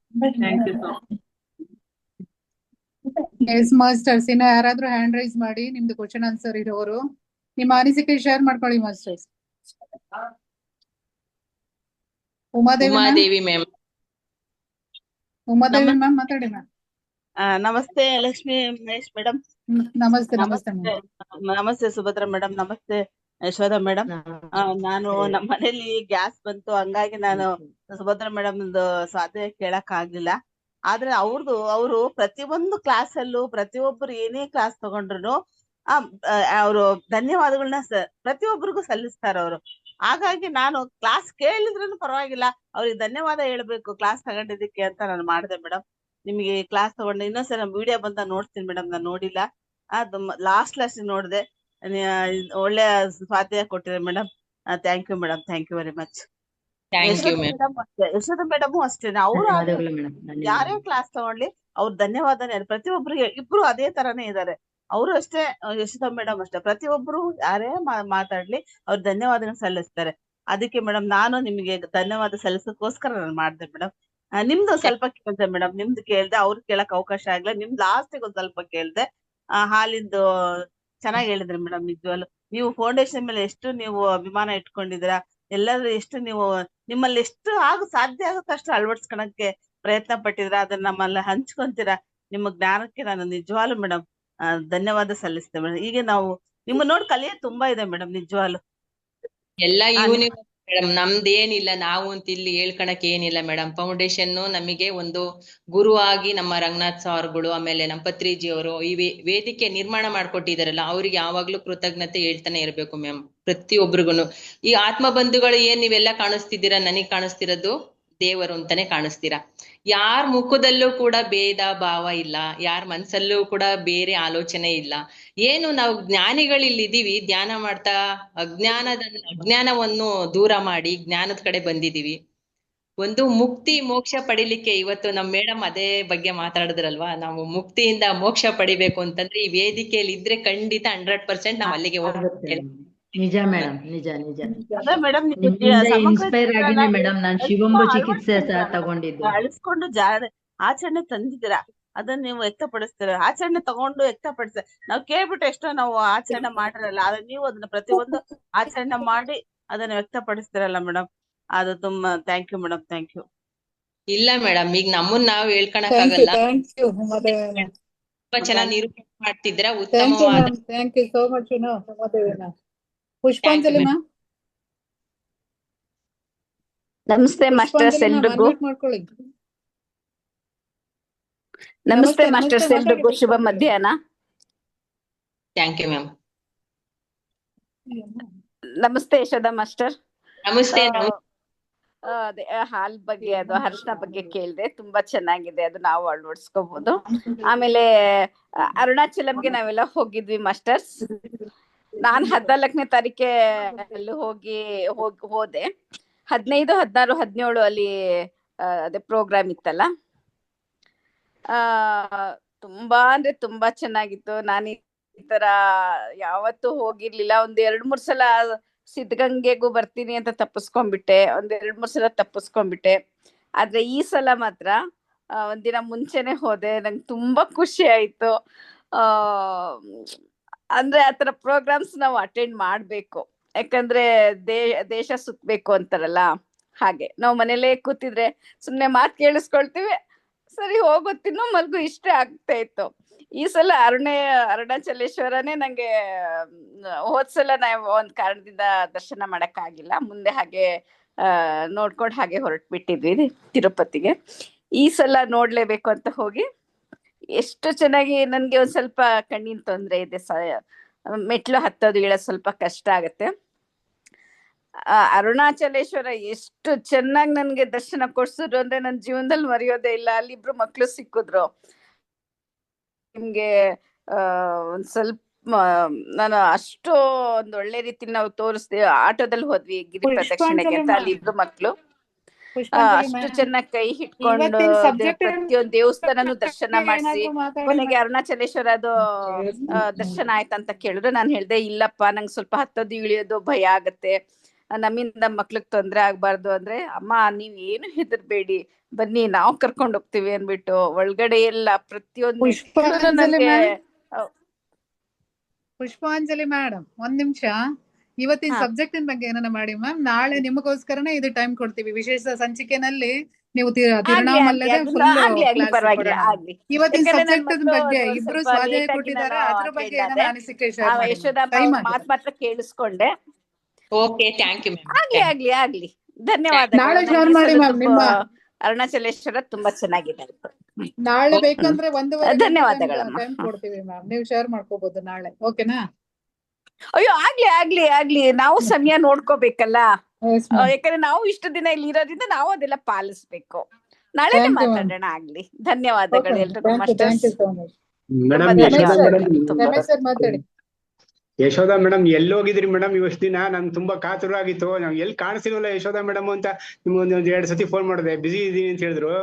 thank you so much. Yes masters, ಇನ್ನ ಯಾರಾದ್ರೂ ಹ್ಯಾಂಡ್ ರೈಸ್ ಮಾಡಿ ನಿಮ್ದು ಕ್ವಶನ್ ಆನ್ಸರ್ ಇರೋರು ನಿಮ್ಮ ಅನಿಸಿಕೆ ಶೇರ್ ಮಾಡ್ಕೊಳ್ಳಿ masters. Umadevi ma'am. Umadevi ma'am ಮಾತಾಡಿ ಮ್ಯಾಮ್. ನಮಸ್ತೆ ಲಕ್ಷ್ಮಿ ಮಹೇಶ್ ಮೇಡಮ್. ನಮಸ್ತೆ. ನಮಸ್ತೆ ನಮಸ್ತೆ ಸುಭದ್ರಾ ಮೇಡಮ್. ನಮಸ್ತೆ ಯಶೋಧ ಮೇಡಮ್. ನಾನು ನಮ್ಮ ಮನೇಲಿ ಗ್ಯಾಸ್ ಬಂತು, ಹಂಗಾಗಿ ನಾನು ಸುಭದ್ರಾ ಮೇಡಮ್ ಸಾಧ್ಯ ಕೇಳಕ್ ಆಗ್ಲಿಲ್ಲ. ಆದ್ರೆ ಅವರು ಪ್ರತಿಯೊಂದು ಕ್ಲಾಸ್ ಅಲ್ಲೂ ಪ್ರತಿಯೊಬ್ಬರು ಏನೇ ಕ್ಲಾಸ್ ತಗೊಂಡ್ರು ಅವರು ಧನ್ಯವಾದಗಳನ್ನ ಪ್ರತಿಯೊಬ್ಬರಿಗೂ ಸಲ್ಲಿಸ್ತಾರ ಅವರು. ಹಾಗಾಗಿ ನಾನು ಕ್ಲಾಸ್ ಕೇಳಿದ್ರೂ ಪರವಾಗಿಲ್ಲ, ಅವ್ರಿಗೆ ಧನ್ಯವಾದ ಹೇಳ್ಬೇಕು ಕ್ಲಾಸ್ ತಗೊಂಡಿದ್ದಕ್ಕೆ ಅಂತ ನಾನು ಮಾಡಿದೆ ಮೇಡಮ್. ನಿಮಗೆ ಕ್ಲಾಸ್ ತಗೊಂಡೆ ಇನ್ನೊಂದ್ಸಲ ನಮ್ಮ ವಿಡಿಯೋ ಬಂದ ನೋಡ್ತೀನಿ ಮೇಡಮ್, ನಾನು ನೋಡಿಲ್ಲ. ಅದು ಲಾಸ್ಟ್ ನೋಡಿದೆ. ಒಳ್ಳೆ ಸ್ವಾಧ್ಯಾಯ ಕೊಟ್ಟಿದೆ madam. Thank you madam, thank you very much. Yashodha madam ಅಷ್ಟೇನೆ, ಅವರು ಯಾರೇ ಕ್ಲಾಸ್ ತಗೊಳ್ಳಿ ಅವ್ರ ಧನ್ಯವಾದನೆ ಪ್ರತಿಯೊಬ್ಬರಿಗೆ. ಇಬ್ರು ಅದೇ ತರಾನೇ ಇದ್ದಾರೆ, ಅವರು ಅಷ್ಟೇ, ಯಶೋಧ ಮೇಡಮ್ ಅಷ್ಟೇ. ಪ್ರತಿಯೊಬ್ರು ಯಾರೇ ಮಾತಾಡ್ಲಿ ಅವ್ರ ಧನ್ಯವಾದನ ಸಲ್ಲಿಸ್ತಾರೆ. ಅದಕ್ಕೆ ಮೇಡಮ್ ನಾನು ನಿಮಗೆ ಧನ್ಯವಾದ ಸಲ್ಲಿಸೋಕೋಸ್ಕರ ನಾನು ಮಾಡಿದೆ ಮೇಡಮ್. ನಿಮ್ದು ಸ್ವಲ್ಪ ಕೇಳ್ದೆ ಮೇಡಮ್, ನಿಮ್ದು ಕೇಳ್ದೆ, ಅವ್ರು ಕೇಳಕ್ ಅವಕಾಶ ಆಗ್ಲಿಲ್ಲ. ನಿಮ್ದು ಲಾಸ್ಟಿಗೆ ಒಂದ್ ಸ್ವಲ್ಪ ಕೇಳ್ದೆ. ಹಾಲಿಂದು ಚೆನ್ನಾಗಿ ಹೇಳಿದ್ರಿ ಮೇಡಮ್. ನಿಜವಾಗ್ಲು ನೀವು ಫೌಂಡೇಶನ್ ಮೇಲೆ ಎಷ್ಟು ನೀವು ಅಭಿಮಾನ ಇಟ್ಕೊಂಡಿದ್ದೀರಾ, ಎಲ್ಲರೂ ಎಷ್ಟು ನೀವು ನಿಮ್ಮಲ್ಲಿ ಎಷ್ಟು ಸಾಧ್ಯ ಆಗುತ್ತೆ ಅಷ್ಟು ಅಳವಡಿಸ್ಕೊಳಕ್ಕೆ ಪ್ರಯತ್ನ ಪಟ್ಟಿದ್ರ, ಅದನ್ನ ನಮ್ಮಲ್ಲಿ ಹಂಚ್ಕೊಂತೀರಾ. ನಿಮ್ಮ ಜ್ಞಾನಕ್ಕೆ ನಾನು ನಿಜವಾಗ್ಲು ಮೇಡಮ್ ಧನ್ಯವಾದ ಸಲ್ಲಿಸ್ತೇವೆ ಮೇಡಮ್. ಈಗ ನಾವು ನಿಮ್ಮ ನೋಡಿ ಕಲಿಯೋದು ತುಂಬಾ ಇದೆ ಮೇಡಮ್, ನಿಜವಾಗ್ಲು. ಎಲ್ಲ ಯೂನಿವರ್ಸ್ ಮೇಡಮ್, ನಮ್ದೇನಿಲ್ಲ, ನಾವು ಅಂತ ಇಲ್ಲಿ ಹೇಳ್ಕೊಳಕ್ ಏನಿಲ್ಲ ಮೇಡಮ್. ಫೌಂಡೇಶನ್ ನಮಗೆ ಒಂದು ಗುರು ಆಗಿ ನಮ್ಮ ರಂಗನಾಥ್ ಸಾರ್ಗಳು, ಆಮೇಲೆ ನಮ್ಮ ಪತ್ರಿಜಿ ಅವರು ಈ ವೇದಿಕೆ ನಿರ್ಮಾಣ ಮಾಡ್ಕೊಟ್ಟಿದಾರಲ್ಲ, ಅವ್ರಿಗೆ ಯಾವಾಗ್ಲೂ ಕೃತಜ್ಞತೆ ಹೇಳ್ತಾನೆ ಇರ್ಬೇಕು ಮ್ಯಾಮ್. ಪ್ರತಿಯೊಬ್ರಿಗೂನು ಈ ಆತ್ಮ ಬಂಧುಗಳು ಏನ್ ನೀವೆಲ್ಲ ಕಾಣಿಸ್ತಿದ್ದೀರಾ, ನನಗ್ ಕಾಣಿಸ್ತಿರೋದು ದೇವರು ಅಂತಾನೆ ಕಾಣಿಸ್ತೀರಾ. ಯಾರ ಮುಖದಲ್ಲೂ ಕೂಡ ಭೇದ ಭಾವ ಇಲ್ಲ, ಯಾರ ಮನ್ಸಲ್ಲೂ ಕೂಡ ಬೇರೆ ಆಲೋಚನೆ ಇಲ್ಲ. ಏನು ನಾವು ಜ್ಞಾನಿಗಳಿಲ್ಲಿದ್ದೀವಿ, ಧ್ಯಾನ ಮಾಡ್ತಾ ಅಜ್ಞಾನವನ್ನು ದೂರ ಮಾಡಿ ಜ್ಞಾನದ ಕಡೆ ಬಂದಿದೀವಿ. ಒಂದು ಮುಕ್ತಿ ಮೋಕ್ಷ ಪಡಿಲಿಕ್ಕೆ ಇವತ್ತು ನಮ್ ಮೇಡಮ್ ಅದೇ ಬಗ್ಗೆ ಮಾತಾಡಿದ್ರಲ್ವಾ, ನಾವು ಮುಕ್ತಿಯಿಂದ ಮೋಕ್ಷ ಪಡಿಬೇಕು ಅಂತಂದ್ರೆ ಈ ವೇದಿಕೆಯಲ್ಲಿ ಇದ್ರೆ ಖಂಡಿತ 100% ನಾವ್ ಅಲ್ಲಿಗೆ ಹೋಗ್ತೇವೆ. ನಿಜ ಮೇಡಮ್, ನಿಜ ನಿಜ. ಅದೇ ಮೇಡಮ್, ಇನ್ಸ್ಪೈರ್ ಆಗಿನೇ ಮೇಡಮ್ ನಾನು ಶಿವಂಬು ಚಿಕಿತ್ಸೆ ತಗೊಂಡಿದ್ದು. ಅಳಿಸ್ಕೊಂಡು ಆಚರಣೆ ತಂದಿದ್ದೀರಾ, ಅದನ್ನ ನೀವು ವ್ಯಕ್ತಪಡಿಸ್ತೀರ. ಆಚರಣೆ ತಗೊಂಡು ವ್ಯಕ್ತಪಡಿಸ್ತೀರ. ನಾವು ಕೇಳ್ಬಿಟ್ಟು ಎಷ್ಟೋ ನಾವು ಆಚರಣೆ ಮಾಡಿರಲ್ಲ, ಆದ್ರೆ ನೀವು ಅದನ್ನ ಪ್ರತಿಯೊಂದು ಆಚರಣೆ ಮಾಡಿ ಅದನ್ನ ವ್ಯಕ್ತಪಡಿಸ್ತೀರಲ್ಲ ಮೇಡಮ್, ಅದು ತುಂಬಾ thank you madam, thank you. ಇಲ್ಲ ಮೇಡಮ್, ಈಗ ನಮ್ಮನ್ನ ನಾವು ಹೇಳ್ಕೊಳಕ್ ಆಗಲ್ಲ. ತುಂಬಾ ಚೆನ್ನಾಗಿ ನಿರೂಪಣೆ ಮಾಡ್ತಿದ್ರ, ಉತ್ತಮವಾದ. Thank you so much Pushpanjali ma'am. ನಮಸ್ತೆ ಮಾಸ್ಟರ್ಸ್ ಎಲ್ರಿಗೂ. ನಮಸ್ತೆ ಮಾಸ್ಟರ್ಸ್ ಎಲ್ರಿಗೂ, ಶುಭ ಮಧ್ಯಾಹ್ನ. Thank you ma'am. ನಮಸ್ತೆ ಯಶೋಧ ಮಾಸ್ಟರ್. ನಮಸ್ತೆ. ಅದೇ ಹಾಲ್ ಬಗ್ಗೆ, ಅದು ಅರಿಶಿನ ಬಗ್ಗೆ ಕೇಳಿದೆ, ತುಂಬಾ ಚೆನ್ನಾಗಿದೆ, ಅದು ನಾವು ಅಳವಡಿಸ್ಕೋಬಹುದು. ಆಮೇಲೆ ಅರುಣಾಚಲಂಗೆ ನಾವೆಲ್ಲ ಹೋಗಿದ್ವಿ ಮಾಸ್ಟರ್ಸ್. ನಾನ್ 14ನೇ ತಾರೀಕೆ ಅಲ್ಲಿ ಹೋದೆ. 15, 16, 17 ಅಲ್ಲಿ ಅದೇ ಪ್ರೋಗ್ರಾಮ್ ಇತ್ತಲ್ಲ. ತುಂಬಾ ಅಂದ್ರೆ ತುಂಬಾ ಚೆನ್ನಾಗಿತ್ತು. ನಾನು ಈ ತರ ಯಾವತ್ತೂ ಹೋಗಿರ್ಲಿಲ್ಲ. ಒಂದ್ 2-3 ಸಲ ಸಿದ್ಧಗಂಗೆಗೂ ಬರ್ತೀನಿ ಅಂತ ತಪ್ಪಿಸ್ಕೊಂಡ್ಬಿಟ್ಟೆ, ಒಂದ್ 2-3 ಸಲ ತಪ್ಪಿಸ್ಕೊಂಡ್ಬಿಟ್ಟೆ. ಆದ್ರೆ ಈ ಸಲ ಮಾತ್ರ ಒಂದಿನ ಮುಂಚೆನೆ ಹೋದೆ. ನಂಗೆ ತುಂಬಾ ಖುಷಿ ಆಯ್ತು. ಆ ಅಂದ್ರೆ ಆತರ ಪ್ರೋಗ್ರಾಮ್ಸ್ ನಾವು ಅಟೆಂಡ್ ಮಾಡ್ಬೇಕು, ಯಾಕಂದ್ರೆ ದೇಶ ಸುತ್ಬೇಕು ಅಂತಾರಲ್ಲ, ಹಾಗೆ ನಾವು ಮನೇಲೇ ಕೂತಿದ್ರೆ ಸುಮ್ನೆ ಮಾತು ಕೇಳಿಸ್ಕೊಳ್ತೀವಿ, ಸರಿ ಹೋಗುತ್ತಿನೋ ಮಲ್ಗು ಇಷ್ಟೇ ಆಗ್ತಾ ಇತ್ತು. ಈ ಸಲ ಅರುಣಾಚಲೇಶ್ವರನೇ ನಂಗೆ ಹೋದ್ಸಲ ನಾವು ಒಂದ್ ಕಾರಣದಿಂದ ದರ್ಶನ ಮಾಡಕ್ ಆಗಿಲ್ಲ, ಮುಂದೆ ಹಾಗೆ ನೋಡ್ಕೊಂಡು ಹಾಗೆ ಹೊರಟ್ಬಿಟ್ಟಿದ್ವಿ ತಿರುಪತಿಗೆ. ಈ ಸಲ ನೋಡ್ಲೇಬೇಕು ಅಂತ ಹೋಗಿ ಎಷ್ಟು ಚೆನ್ನಾಗಿ. ನನ್ಗೆ ಒಂದ್ ಸ್ವಲ್ಪ ಕಣ್ಣಿನ ತೊಂದ್ರೆ ಇದೆ, ಮೆಟ್ಲು ಹತ್ತೋದು ಇಳೋದು ಸ್ವಲ್ಪ ಕಷ್ಟ ಆಗತ್ತೆ. ಅರುಣಾಚಲೇಶ್ವರ ಎಷ್ಟು ಚೆನ್ನಾಗಿ ನನ್ಗೆ ದರ್ಶನ ಕೊಡ್ಸಿದ್ರು ಅಂದ್ರೆ ನನ್ ಜೀವನದಲ್ಲಿ ಮರೆಯೋದೇ ಇಲ್ಲ. ಅಲ್ಲಿ 2 ಮಕ್ಳು ಸಿಕ್ಕಿದ್ರು. ನಿಮ್ಗೆ ಒಂದ್ ಸ್ವಲ್ಪ ನಾನು ಅಷ್ಟು ಒಂದ್ ಒಳ್ಳೆ ರೀತಿಲಿ ನಾವು ತೋರಿಸ್ತೀವಿ. ಆಟೋದಲ್ಲಿ ಹೋದ್ವಿ ಗಿರಿ ಪ್ರದಕ್ಷಿಣೆಗೆ ಅಂತ. ಅಲ್ಲಿ 2 ಮಕ್ಳು ಅಷ್ಟು ಚೆನ್ನಾಗಿ ಕೈ ಹಿಡ್ಕೊಂಡು ಪ್ರತಿಯೊಂದು ದೇವಸ್ಥಾನನು ದರ್ಶನ ಮಾಡಿಸಿ ಕೊನೆಗೆ ಅರುಣಾಚಲೇಶ್ವರದು ದರ್ಶನ ಆಯ್ತಂತ ಕೇಳಿದ್ರು. ನಾನು ಹೇಳ್ದೆ ಇಲ್ಲಪ್ಪ, ನಂಗೆ ಸ್ವಲ್ಪ ಹತ್ತೋದು ಇಳಿಯೋದು ಭಯ ಆಗತ್ತೆ, ನಮ್ಮಿಂದ ಮಕ್ಳಿಗೆ ತೊಂದ್ರೆ ಆಗ್ಬಾರ್ದು ಅಂದ್ರೆ, ಅಮ್ಮ ನೀವ್ ಏನು ಹೆದರ್ಬೇಡಿ, ಬನ್ನಿ ನಾವು ಕರ್ಕೊಂಡ್ ಹೋಗ್ತೀವಿ ಅನ್ಬಿಟ್ಟು ಒಳಗಡೆ ಎಲ್ಲ ಪ್ರತಿಯೊಂದು ಪುಷ್ಪಾಂಜಲಿ ಮೇಡಮ್, ಒಂದ್ ನಿಮಿಷ. ಇವತ್ತಿನ ಸಬ್ಜೆಕ್ಟ್ ಬಗ್ಗೆ ಏನಾರ ಮಾಡಿ ಮ್ಯಾಮ್. ನಾಳೆ ನಿಮಗೋಸ್ಕರನೇ ಇದು ಟೈಮ್ ಕೊಡ್ತೀವಿ. ವಿಶೇಷ ಸಂಚಿಕೆನಲ್ಲಿ ನೀವು ತಿರುವಣ್ಣಾಮಲೆಗೆ ಫುಲ್ ಇವತ್ತಿನ ಸಬ್ಜೆಕ್ಟ್ ಬಗ್ಗೆ ಇಬ್ರು ಸ್ವಾಧ್ಯಾಯ ಕೊಟ್ಟಿದ್ದಾರೆ, ಅದ್ರ ಬಗ್ಗೆ ಏನಾರ ಅನಿಸಿಕೆ ಶೇರ್ ಮಾಡಿ. ಮಾತ್ ಮಾತ್ರ ಕೇಳಿಸ್ಕೊಂಡೆ. Okay, thank you ma'am. ಆಗ್ಲಿ ಧನ್ಯವಾದ. ನಾಳೆ ಶೇರ್ ಮಾಡಿ ಮ್ಯಾಮ್. ನಿಮ್ಮ ಅರುಣಾಚಲೇಶ್ವರ ತುಂಬಾ ಚೆನ್ನಾಗಿದೆ. ನಾಳೆ ಬೇಕಂದ್ರೆ 1:15 ಧನ್ಯವಾದಗಳು ಟೈಮ್ ಕೊಡ್ತೀವಿ ಮ್ಯಾಮ್, ನೀವು ಶೇರ್ ಮಾಡ್ಕೋಬಹುದು ನಾಳೆ. ಓಕೆನಾ? ಅಯ್ಯೋ ಆಗ್ಲಿ ನಾವು ಸಮಯ ನೋಡ್ಕೋಬೇಕಲ್ಲ, ಯಾಕಂದ್ರೆ ನಾವು ಇಷ್ಟು ದಿನ ಇಲ್ಲಿ ಇರೋದ್ರಿಂದ ನಾವು ಅದೆಲ್ಲ ಪಾಲಿಸ್ಬೇಕು. ನಾಳೆ ಮಾತಾಡೋಣ. ಆಗ್ಲಿ, ಧನ್ಯವಾದಗಳು ಎಲ್ರಿಗೂ. ಮಾತಾಡಿ. ಯಶೋಧ ಮೇಡಮ್ ಎಲ್ಲಿ ಹೋಗಿದ್ರಿ ಮೇಡಮ್ ಇವಷ್ಟು ದಿನ? ನನ್ ತುಂಬಾ ಕಾತುರ ಆಗಿತ್ತು, ನಾವ್ ಎಲ್ಲಿ ಕಾಣಿಸ್ತಿಲ್ವಲ್ಲ ಯಶೋಧ ಮೇಡಮ್ ಅಂತ ನಿಮ್ಗೊಂದ್ 2 ಸತಿ ಫೋನ್ ಮಾಡಿದೆ, ಬಿಸಿ ಇದೀನಿ ಅಂತ ಹೇಳಿದ್ರು.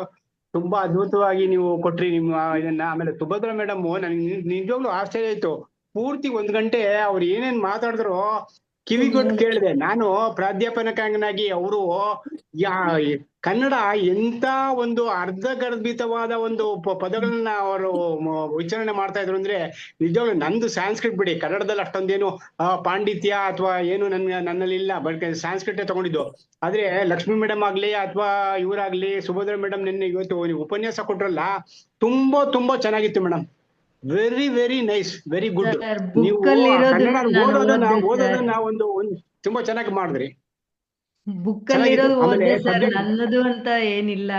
ತುಂಬಾ ಅದ್ಭುತವಾಗಿ ನೀವು ಕೊಟ್ರಿ ನಿಮ್ಮ ಇದನ್ನ. ಆಮೇಲೆ ಸುಭದ್ರಾ ಮೇಡಮ್, ನನ್ಗೆ ನಿಜವಾಗ್ಲೂ ಆಶ್ಚರ್ಯ ಆಯ್ತು. ಪೂರ್ತಿ 1 ಗಂಟೆ ಅವ್ರು ಏನೇನ್ ಮಾತಾಡಿದ್ರು ಕಿವಿಗೊಟ್ಟು ಕೇಳಿದೆ. ನಾನು ಪ್ರಾಧ್ಯಾಪಕನಾಗಿ ಅವರು ಕನ್ನಡ ಎಂತ ಒಂದು ಅರ್ಧಗರ್ಭಿತವಾದ ಒಂದು ಪದಗಳನ್ನ ಅವರು ಉಚ್ಚಾರಣೆ ಮಾಡ್ತಾ ಇದ್ರು ಅಂದ್ರೆ, ನಿಜವಾಗ್ಲೂ ನಂದು ಸಂಸ್ಕೃತ್ ಬಿಡಿ, ಕನ್ನಡದಲ್ಲಿ ಅಷ್ಟೊಂದೇನು ಪಾಂಡಿತ್ಯ ಅಥವಾ ಏನು ನನ್ನಲ್ಲಿ ಇಲ್ಲ, ಬಟ್ ಸಂಸ್ಕೃತ ತಗೊಂಡಿದ್ದು. ಆದ್ರೆ ಲಕ್ಷ್ಮೀ ಮೇಡಮ್ ಆಗ್ಲಿ ಅಥವಾ ಇವರಾಗ್ಲಿ, ಸುಭದ್ರಾ ಮೇಡಮ್ ನಿನ್ನೆ ಇವತ್ತು ನೀವು ಉಪನ್ಯಾಸ ಕೊಟ್ರಲ್ಲ, ತುಂಬಾ ಚೆನ್ನಾಗಿತ್ತು madam. Very very nice, very good. ನೀವು ಓದೋದನ್ನ ಒಂದು ತುಂಬಾ ಚೆನ್ನಾಗಿ ಮಾಡಿದ್ರಿ. ನನ್ನದು ಅಂತ ಏನಿಲ್ಲ,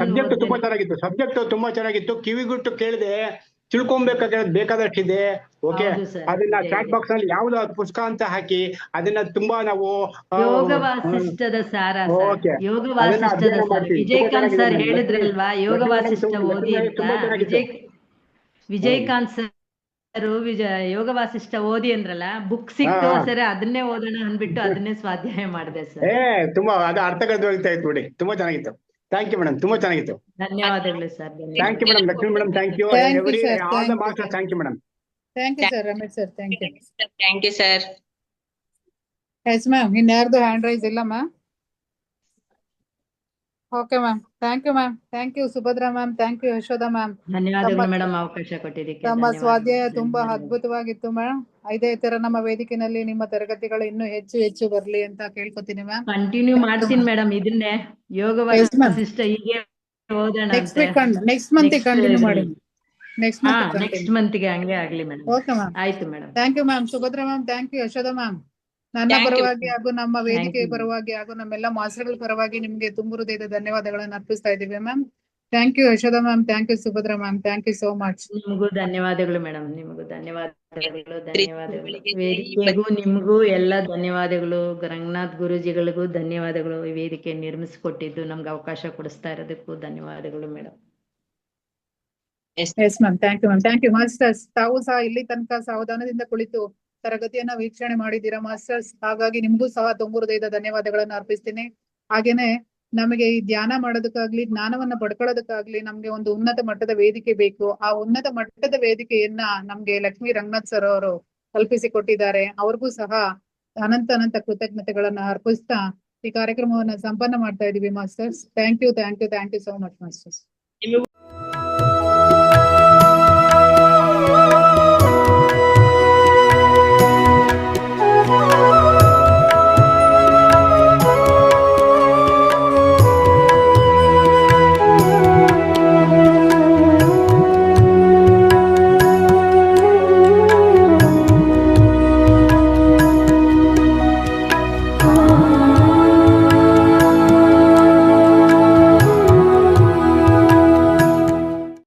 ಸಬ್ಜೆಕ್ಟ್ ತುಂಬಾ ಚೆನ್ನಾಗಿತ್ತು. ಸಬ್ಜೆಕ್ಟ್ ತುಂಬಾ ಚೆನ್ನಾಗಿತ್ತು, ಕಿವಿಗುಟ್ಟು ಕೇಳಿದೆ, ಬೇಕಾದಷ್ಟಿದೆ. ಓಕೆ, ಅದನ್ನ ಚಾಟ್ ಬಾಕ್ಸ್ ನಲ್ಲಿ ಯಾವ್ದು ಪುಸ್ತಕ ಅಂತ ಹಾಕಿ ಅದನ್ನ ತುಂಬಾ ನಾವು ಯೋಗ ವಾಸಿಷ್ಠದ ಸಾರ, ಯೋಗ ವಾಸಿಷ್ಠದ ಸಾರ ವಿಜಯಕಾಂತ್ ಸರ್ ಹೇಳಿದ್ರಲ್ವಾ, ಯೋಗ ವಾಸಿಷ್ಠ ಓದಿ ಅಂತ. ವಿಜಯಕಾಂತ್ ಸರ್ ಯೋಗ ವಾಸಿಷ್ಠ ಓದಿ ಅಂದ್ರಲ್ಲ, ಬುಕ್ ಸಿಕ್ತು ಸರ್, ಅದನ್ನೇ ಓದೋಣ ಅಂದ್ಬಿಟ್ಟು ಅದನ್ನೇ ಸ್ವಾಧ್ಯಾಯ ಮಾಡಿದೆ ಸರ್. ತುಂಬಾ ಅದು ಅರ್ಥಗತವಾಗ್ತಾ ಇತ್ತು ನೋಡಿ, ತುಂಬಾ ಚೆನ್ನಾಗಿತ್ತು. ಥ್ಯಾಂಕ್ ಯು ಮೇಡಮ್, ತುಂಬಾ ಚೆನ್ನಾಗಿತ್ತು. ಧನ್ಯವಾದಗಳು sir. Thank you madam. Lakshmi madam thank you. All the master thank you madam. Thank you sir. Ramesh sir thank you. Thank you sir. Yes ma'am, ಇನ್ಯಾರ್ದು ಹ್ಯಾಂಡ್ ರೈಸ್ ಇಲ್ಲ ma'am? Okay ma'am, thank you ma'am. Thank you Subhadra ma'am, thank you Yashodha ma'am. ಧನ್ಯವಾದಗಳು madam, ಅವಕಾಶ ಕೊಟ್ಟಿದ್ದಕ್ಕೆ. ತಮ್ಮ ಸ್ವಾಧ್ಯಾಯ ತುಂಬಾ ಅದ್ಭುತವಾಗಿತ್ತು ma'am. ಇದೇ ತರ ನಮ್ಮ ವೇದಿಕೆಯಲ್ಲಿ ನಿಮ್ಮ ತರಗತಿಗಳು ಇನ್ನೂ ಹೆಚ್ಚು ಬರ್ಲಿ ಅಂತ ಕೇಳ್ಕೊತೀನಿ ಮ್ಯಾಮ್. ಕಂಟಿನ್ಯೂ ಮಾಡ್ತೀನಿ ಮೇಡಮ್ ಇದನ್ನೇ, ಯೋಗ ವಾಸಿಷ್ಠ ಹೀಗೆ ಓದೋಣ. ನೆಕ್ಸ್ಟ್ ಮಂತ್ ಕಂಟಿನ್ಯೂ ಮಾಡಿ. ನೆಕ್ಸ್ಟ್ ಮಂತ್ ಗೆ ಹಂಗೆ ಆಗ್ಲಿ ಮೇಡಮ್. ಓಕೆ ಮ್ಯಾಮ್, ಆಯ್ತು madam. Thank you ma'am. Subhadra ma'am thank you. Yashodha ma'am, ನನ್ನ ಪರವಾಗಿ ಹಾಗೂ ನಮ್ಮ ವೇದಿಕೆ ಪರವಾಗಿ ಹಾಗೂ ನಮ್ಮೆಲ್ಲ ಮಾಸ್ಟರ್ಗಳ ಪರವಾಗಿ ನಿಮ್ಗೆ ತುಂಬ ಹೃದಯದ ಧನ್ಯವಾದಗಳನ್ನು ಅರ್ಪಿಸ್ತಾ ಇದ್ದೀವಿ ma'am. Thank you Yashodha ma'am, thank you Subhadra ma'am, thank you so much. ನಿಮಗೂ ಧನ್ಯವಾದಗಳು ಮೇಡಮ್, ನಿಮಗೂ ಧನ್ಯವಾದಗಳು. ವೇದಿಕೆಗೂ ನಿಮಗೂ ಎಲ್ಲ ಧನ್ಯವಾದಗಳು. ರಂಗನಾಥ್ ಗುರೂಜಿಗಳಿಗೂ ಧನ್ಯವಾದಗಳು. ಈ ವೇದಿಕೆ ನಿರ್ಮಿಸಿಕೊಟ್ಟಿದ್ದು ನಮ್ಗೆ ಅವಕಾಶ ಕೊಡಿಸ್ತಾ ಇರೋದಕ್ಕೂ ಧನ್ಯವಾದಗಳು madam. Yes ma'am, thank you ma'am. Thank you masters. ತಾವು ಸಹ ಇಲ್ಲಿ ತನಕ ಸಾವಧಾನದಿಂದ ಕುಳಿತು ತರಗತಿಯನ್ನ ವೀಕ್ಷಣೆ ಮಾಡಿದ್ದೀರಾ ಮಾಸ್ಟರ್ಸ್, ಹಾಗಾಗಿ ನಿಮ್ಗೂ ಸಹ ತುಂಬ ಹೃದಯದ ಧನ್ಯವಾದಗಳನ್ನ ಅರ್ಪಿಸ್ತೀನಿ. ಹಾಗೇನೆ ನಮಗೆ ಈ ಧ್ಯಾನ ಮಾಡೋದಕ್ಕಾಗ್ಲಿ, ಜ್ಞಾನವನ್ನ ಪಡ್ಕೊಳ್ಳೋದಕ್ಕಾಗ್ಲಿ ನಮ್ಗೆ ಒಂದು ಉನ್ನತ ಮಟ್ಟದ ವೇದಿಕೆ ಬೇಕು. ಆ ಉನ್ನತ ಮಟ್ಟದ ವೇದಿಕೆಯನ್ನ ನಮ್ಗೆ ಲಕ್ಷ್ಮೀ ರಂಗನಾಥ್ ಸರ್ ಅವರು ಕಲ್ಪಿಸಿ ಕೊಟ್ಟಿದ್ದಾರೆ. ಅವ್ರಿಗೂ ಸಹ ಅನಂತ ಅನಂತ ಕೃತಜ್ಞತೆಗಳನ್ನ ಅರ್ಪಿಸ್ತಾ ಈ ಕಾರ್ಯಕ್ರಮವನ್ನ ಸಂಪನ್ನ ಮಾಡ್ತಾ ಇದೀವಿ masters. Thank you so much masters. ನಿಮಗೂ